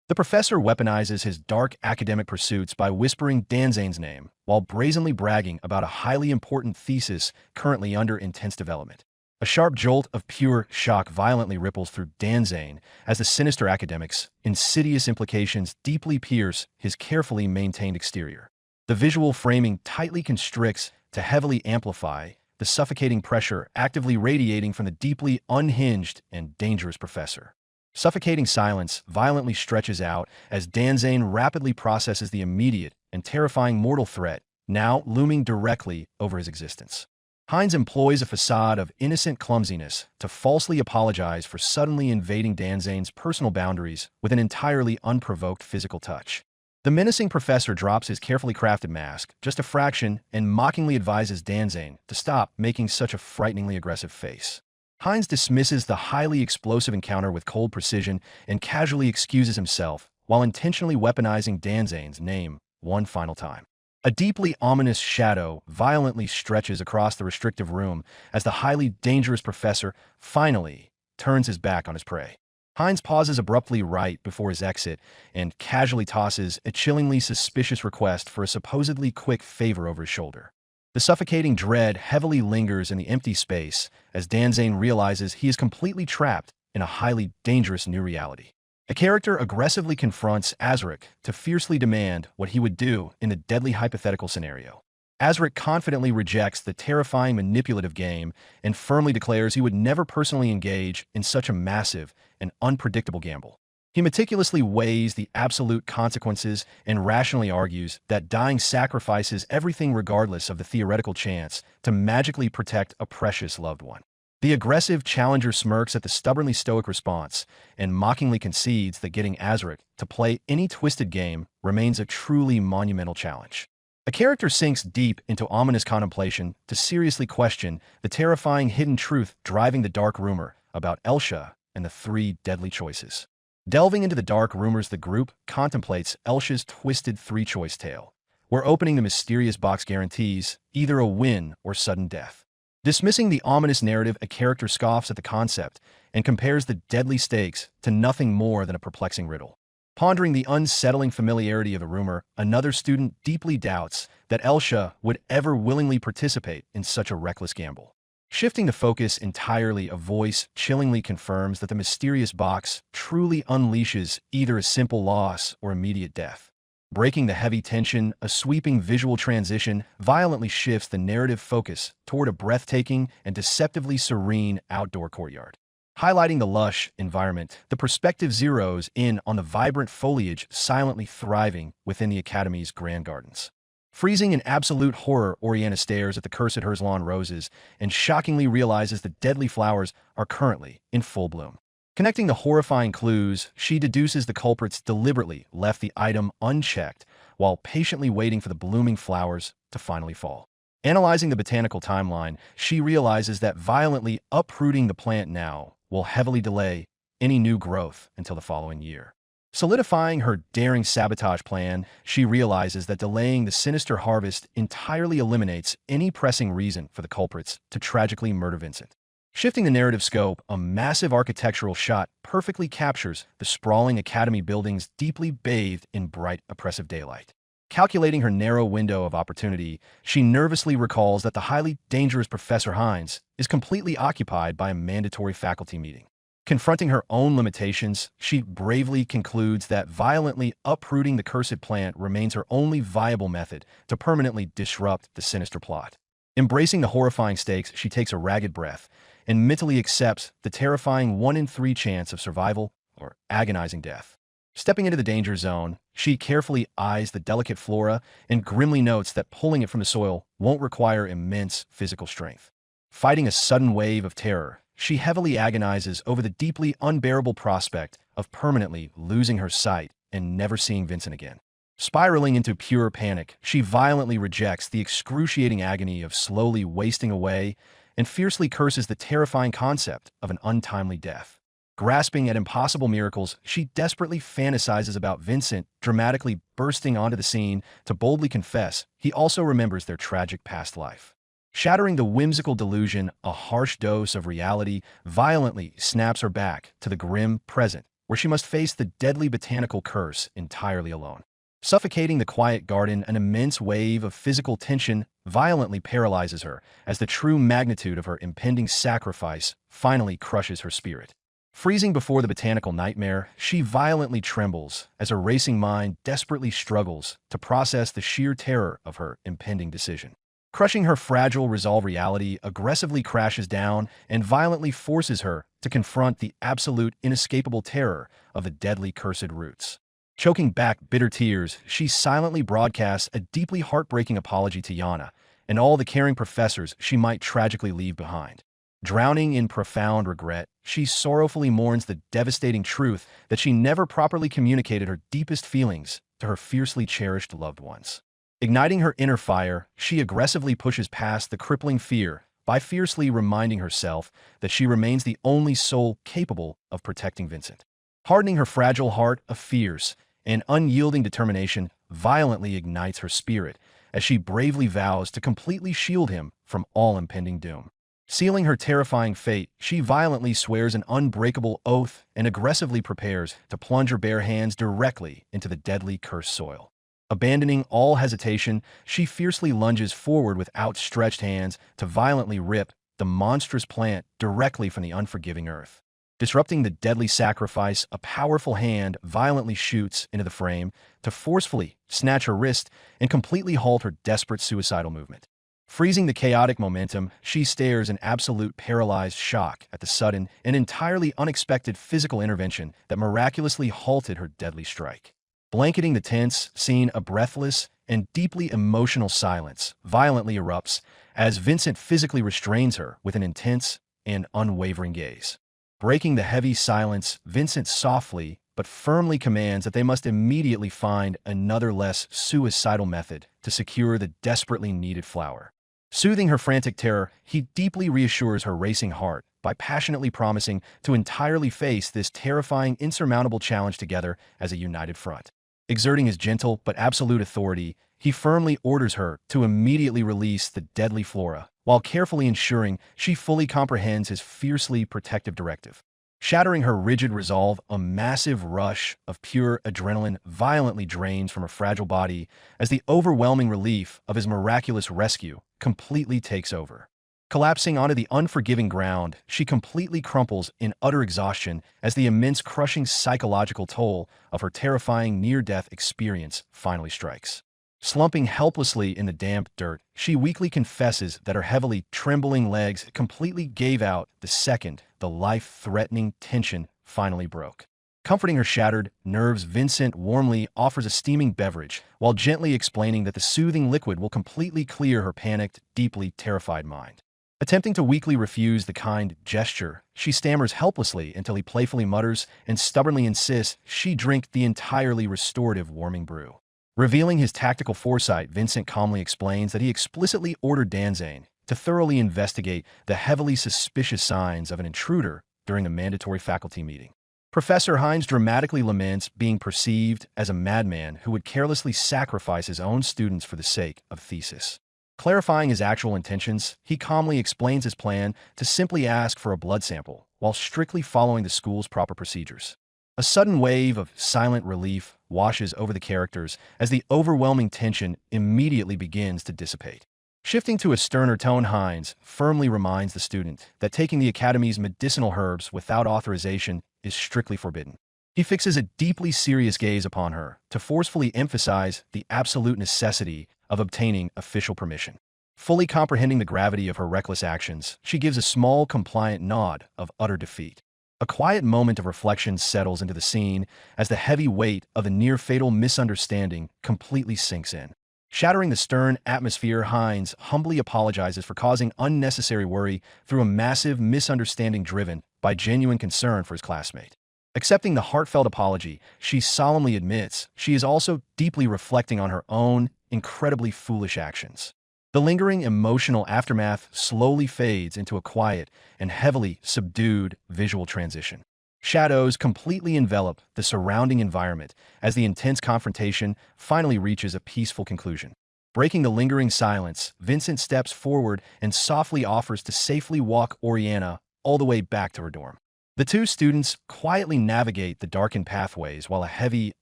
Speaker 1: The professor weaponizes his dark academic pursuits by whispering Danzane's name while brazenly bragging about a highly important thesis currently under intense development. A sharp jolt of pure shock violently ripples through Danzane as the sinister academic's insidious implications deeply pierce his carefully maintained exterior. The visual framing tightly constricts to heavily amplify the suffocating pressure actively radiating from the deeply unhinged and dangerous professor. Suffocating silence violently stretches out as Danzane rapidly processes the immediate and terrifying mortal threat now looming directly over his existence. Hines employs a facade of innocent clumsiness to falsely apologize for suddenly invading Danzane's personal boundaries with an entirely unprovoked physical touch. The menacing professor drops his carefully crafted mask just a fraction and mockingly advises Danzane to stop making such a frighteningly aggressive face. Hines dismisses the highly explosive encounter with cold precision and casually excuses himself while intentionally weaponizing Danzane's name one final time. A deeply ominous shadow violently stretches across the restrictive room as the highly dangerous professor finally turns his back on his prey. Hines pauses abruptly right before his exit and casually tosses a chillingly suspicious request for a supposedly quick favor over his shoulder. The suffocating dread heavily lingers in the empty space as Danzane realizes he is completely trapped in a highly dangerous new reality. A character aggressively confronts Azric to fiercely demand what he would do in the deadly hypothetical scenario. Azric confidently rejects the terrifying manipulative game and firmly declares he would never personally engage in such a massive and unpredictable gamble. He meticulously weighs the absolute consequences and rationally argues that dying sacrifices everything regardless of the theoretical chance to magically protect a precious loved one. The aggressive challenger smirks at the stubbornly stoic response and mockingly concedes that getting Azric to play any twisted game remains a truly monumental challenge. A character sinks deep into ominous contemplation to seriously question the terrifying hidden truth driving the dark rumor about Elsha and the three deadly choices. Delving into the dark rumors, the group contemplates Elsha's twisted three-choice tale, where opening the mysterious box guarantees either a win or sudden death. Dismissing the ominous narrative, a character scoffs at the concept and compares the deadly stakes to nothing more than a perplexing riddle. Pondering the unsettling familiarity of the rumor, another student deeply doubts that Elsha would ever willingly participate in such a reckless gamble. Shifting the focus entirely, a voice chillingly confirms that the mysterious box truly unleashes either a simple loss or immediate death. Breaking the heavy tension, a sweeping visual transition violently shifts the narrative focus toward a breathtaking and deceptively serene outdoor courtyard. Highlighting the lush environment, the perspective zeroes in on the vibrant foliage silently thriving within the Academy's grand gardens. Freezing in absolute horror, Oriana stares at the cursed Herzlan roses and shockingly realizes the deadly flowers are currently in full bloom. Connecting the horrifying clues, she deduces the culprits deliberately left the item unchecked while patiently waiting for the blooming flowers to finally fall. Analyzing the botanical timeline, she realizes that violently uprooting the plant now will heavily delay any new growth until the following year. Solidifying her daring sabotage plan, she realizes that delaying the sinister harvest entirely eliminates any pressing reason for the culprits to tragically murder Vincent. Shifting the narrative scope, a massive architectural shot perfectly captures the sprawling Academy buildings deeply bathed in bright, oppressive daylight. Calculating her narrow window of opportunity, she nervously recalls that the highly dangerous Professor Hines is completely occupied by a mandatory faculty meeting. Confronting her own limitations, she bravely concludes that violently uprooting the cursed plant remains her only viable method to permanently disrupt the sinister plot. Embracing the horrifying stakes, she takes a ragged breath and mentally accepts the terrifying 1 in 3 chance of survival or agonizing death. Stepping into the danger zone, she carefully eyes the delicate flora and grimly notes that pulling it from the soil won't require immense physical strength. Fighting a sudden wave of terror, she heavily agonizes over the deeply unbearable prospect of permanently losing her sight and never seeing Vincent again. Spiraling into pure panic, she violently rejects the excruciating agony of slowly wasting away and fiercely curses the terrifying concept of an untimely death. Grasping at impossible miracles, she desperately fantasizes about Vincent dramatically bursting onto the scene to boldly confess he also remembers their tragic past life. Shattering the whimsical delusion, a harsh dose of reality violently snaps her back to the grim present, where she must face the deadly botanical curse entirely alone. Suffocating the quiet garden, an immense wave of physical tension violently paralyzes her as the true magnitude of her impending sacrifice finally crushes her spirit. Freezing before the botanical nightmare, she violently trembles as her racing mind desperately struggles to process the sheer terror of her impending decision. Crushing her fragile resolve, reality aggressively crashes down and violently forces her to confront the absolute inescapable terror of the deadly cursed roots. Choking back bitter tears, she silently broadcasts a deeply heartbreaking apology to Yana and all the caring professors she might tragically leave behind. Drowning in profound regret, she sorrowfully mourns the devastating truth that she never properly communicated her deepest feelings to her fiercely cherished loved ones. Igniting her inner fire, she aggressively pushes past the crippling fear by fiercely reminding herself that she remains the only soul capable of protecting Vincent. Hardening her fragile heart, a fierce and unyielding determination violently ignites her spirit as she bravely vows to completely shield him from all impending doom. Sealing her terrifying fate, she violently swears an unbreakable oath and aggressively prepares to plunge her bare hands directly into the deadly cursed soil. Abandoning all hesitation, she fiercely lunges forward with outstretched hands to violently rip the monstrous plant directly from the unforgiving earth. Disrupting the deadly sacrifice, a powerful hand violently shoots into the frame to forcefully snatch her wrist and completely halt her desperate suicidal movement. Freezing the chaotic momentum, she stares in absolute paralyzed shock at the sudden and entirely unexpected physical intervention that miraculously halted her deadly strike. Blanketing the tense scene, a breathless and deeply emotional silence violently erupts as Vincent physically restrains her with an intense and unwavering gaze. Breaking the heavy silence, Vincent softly but firmly commands that they must immediately find another less suicidal method to secure the desperately needed flower. Soothing her frantic terror, he deeply reassures her racing heart by passionately promising to entirely face this terrifying, insurmountable challenge together as a united front. Exerting his gentle but absolute authority, he firmly orders her to immediately release the deadly flora, while carefully ensuring she fully comprehends his fiercely protective directive. Shattering her rigid resolve, a massive rush of pure adrenaline violently drains from her fragile body as the overwhelming relief of his miraculous rescue completely takes over. Collapsing onto the unforgiving ground, she completely crumples in utter exhaustion as the immense crushing psychological toll of her terrifying near-death experience finally strikes. Slumping helplessly in the damp dirt, she weakly confesses that her heavily trembling legs completely gave out the second the life-threatening tension finally broke. Comforting her shattered nerves, Vincent warmly offers a steaming beverage while gently explaining that the soothing liquid will completely clear her panicked, deeply terrified mind. Attempting to weakly refuse the kind gesture, she stammers helplessly until he playfully mutters and stubbornly insists she drink the entirely restorative warming brew. Revealing his tactical foresight, Vincent calmly explains that he explicitly ordered Danzane to thoroughly investigate the heavily suspicious signs of an intruder during a mandatory faculty meeting. Professor Hines dramatically laments being perceived as a madman who would carelessly sacrifice his own students for the sake of thesis. Clarifying his actual intentions, he calmly explains his plan to simply ask for a blood sample while strictly following the school's proper procedures. A sudden wave of silent relief washes over the characters as the overwhelming tension immediately begins to dissipate. Shifting to a sterner tone, Hines firmly reminds the student that taking the Academy's medicinal herbs without authorization is strictly forbidden. He fixes a deeply serious gaze upon her to forcefully emphasize the absolute necessity of obtaining official permission. Fully comprehending the gravity of her reckless actions, she gives a small, compliant nod of utter defeat. A quiet moment of reflection settles into the scene as the heavy weight of the near-fatal misunderstanding completely sinks in. Shattering the stern atmosphere, Hines humbly apologizes for causing unnecessary worry through a massive misunderstanding driven by genuine concern for his classmate. Accepting the heartfelt apology, she solemnly admits she is also deeply reflecting on her own incredibly foolish actions. The lingering emotional aftermath slowly fades into a quiet and heavily subdued visual transition. Shadows completely envelop the surrounding environment as the intense confrontation finally reaches a peaceful conclusion. Breaking the lingering silence, Vincent steps forward and softly offers to safely walk Oriana all the way back to her dorm. The two students quietly navigate the darkened pathways while a heavy,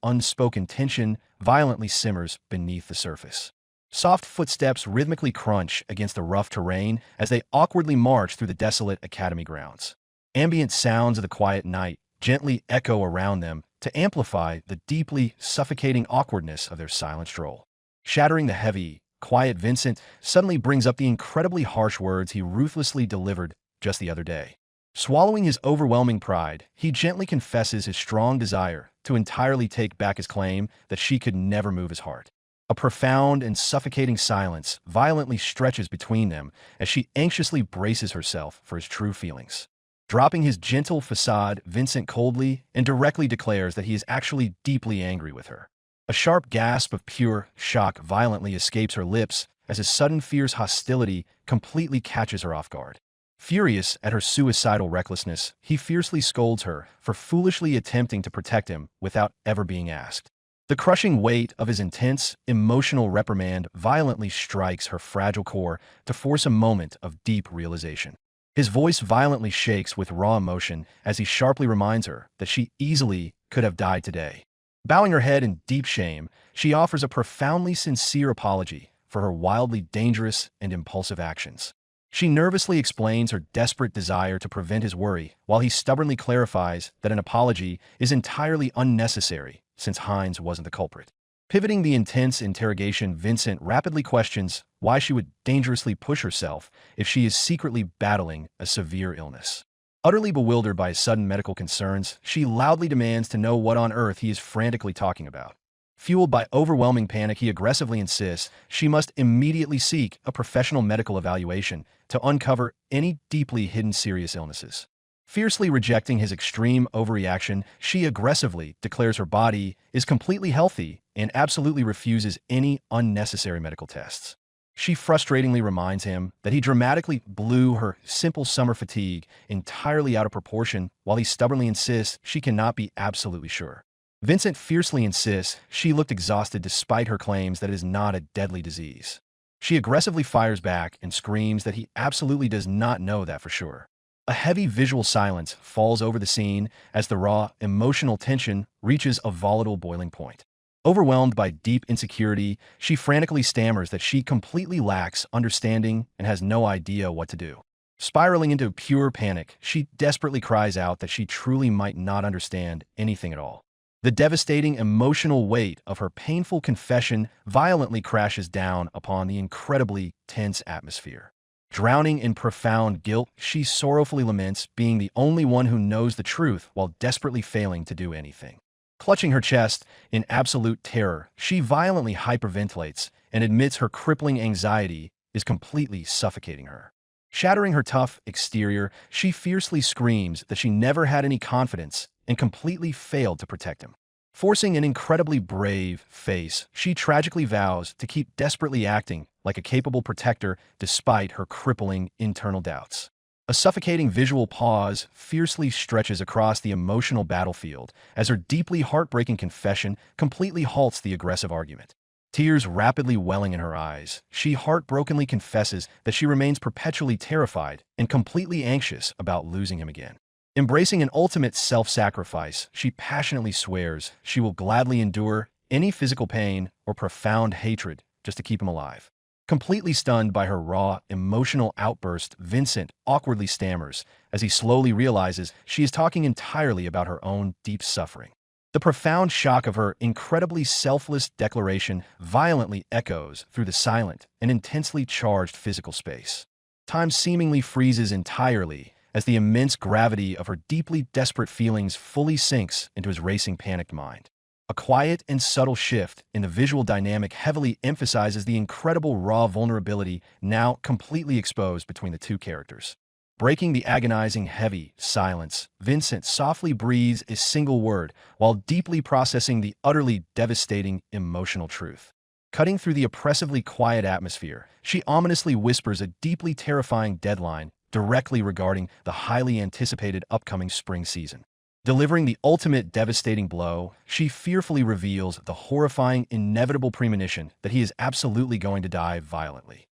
Speaker 1: unspoken tension violently simmers beneath the surface. Soft footsteps rhythmically crunch against the rough terrain as they awkwardly march through the desolate academy grounds. Ambient sounds of the quiet night gently echo around them to amplify the deeply suffocating awkwardness of their silent stroll. Shattering the heavy, quiet, Vincent suddenly brings up the incredibly harsh words he ruthlessly delivered just the other day. Swallowing his overwhelming pride, he gently confesses his strong desire to entirely take back his claim that she could never move his heart. A profound and suffocating silence violently stretches between them as she anxiously braces herself for his true feelings. Dropping his gentle facade, Vincent coldly and directly declares that he is actually deeply angry with her. A sharp gasp of pure shock violently escapes her lips as his sudden fierce hostility completely catches her off guard. Furious at her suicidal recklessness, he fiercely scolds her for foolishly attempting to protect him without ever being asked. The crushing weight of his intense, emotional reprimand violently strikes her fragile core to force a moment of deep realization. His voice violently shakes with raw emotion as he sharply reminds her that she easily could have died today. Bowing her head in deep shame, she offers a profoundly sincere apology for her wildly dangerous and impulsive actions. She nervously explains her desperate desire to prevent his worry, while he stubbornly clarifies that an apology is entirely unnecessary since Hines wasn't the culprit. Pivoting the intense interrogation, Vincent rapidly questions why she would dangerously push herself if she is secretly battling a severe illness. Utterly bewildered by his sudden medical concerns, she loudly demands to know what on earth he is frantically talking about. Fueled by overwhelming panic, he aggressively insists she must immediately seek a professional medical evaluation to uncover any deeply hidden serious illnesses. Fiercely rejecting his extreme overreaction, she aggressively declares her body is completely healthy and absolutely refuses any unnecessary medical tests. She frustratingly reminds him that he dramatically blew her simple summer fatigue entirely out of proportion while he stubbornly insists she cannot be absolutely sure. Vincent fiercely insists she looked exhausted despite her claims that it is not a deadly disease. She aggressively fires back and screams that he absolutely does not know that for sure. A heavy visual silence falls over the scene as the raw, emotional tension reaches a volatile boiling point. Overwhelmed by deep insecurity, she frantically stammers that she completely lacks understanding and has no idea what to do. Spiraling into pure panic, she desperately cries out that she truly might not understand anything at all. The devastating emotional weight of her painful confession violently crashes down upon the incredibly tense atmosphere. Drowning in profound guilt, she sorrowfully laments being the only one who knows the truth while desperately failing to do anything. Clutching her chest in absolute terror, she violently hyperventilates and admits her crippling anxiety is completely suffocating her. Shattering her tough exterior, she fiercely screams that she never had any confidence and completely failed to protect him. Forcing an incredibly brave face, she tragically vows to keep desperately acting like a capable protector despite her crippling internal doubts. A suffocating visual pause fiercely stretches across the emotional battlefield as her deeply heartbreaking confession completely halts the aggressive argument. Tears rapidly welling in her eyes, she heartbrokenly confesses that she remains perpetually terrified and completely anxious about losing him again. Embracing an ultimate self-sacrifice, she passionately swears she will gladly endure any physical pain or profound hatred just to keep him alive. Completely stunned by her raw, emotional outburst, Vincent awkwardly stammers as he slowly realizes she is talking entirely about her own deep suffering. The profound shock of her incredibly selfless declaration violently echoes through the silent and intensely charged physical space. Time seemingly freezes entirely as the immense gravity of her deeply desperate feelings fully sinks into his racing, panicked mind. A quiet and subtle shift in the visual dynamic heavily emphasizes the incredible raw vulnerability now completely exposed between the two characters. Breaking the agonizing, heavy silence, Vincent softly breathes a single word while deeply processing the utterly devastating emotional truth. Cutting through the oppressively quiet atmosphere, she ominously whispers a deeply terrifying deadline directly regarding the highly anticipated upcoming spring season. Delivering the ultimate devastating blow, she fearfully reveals the horrifying, inevitable premonition that he is absolutely going to die violently.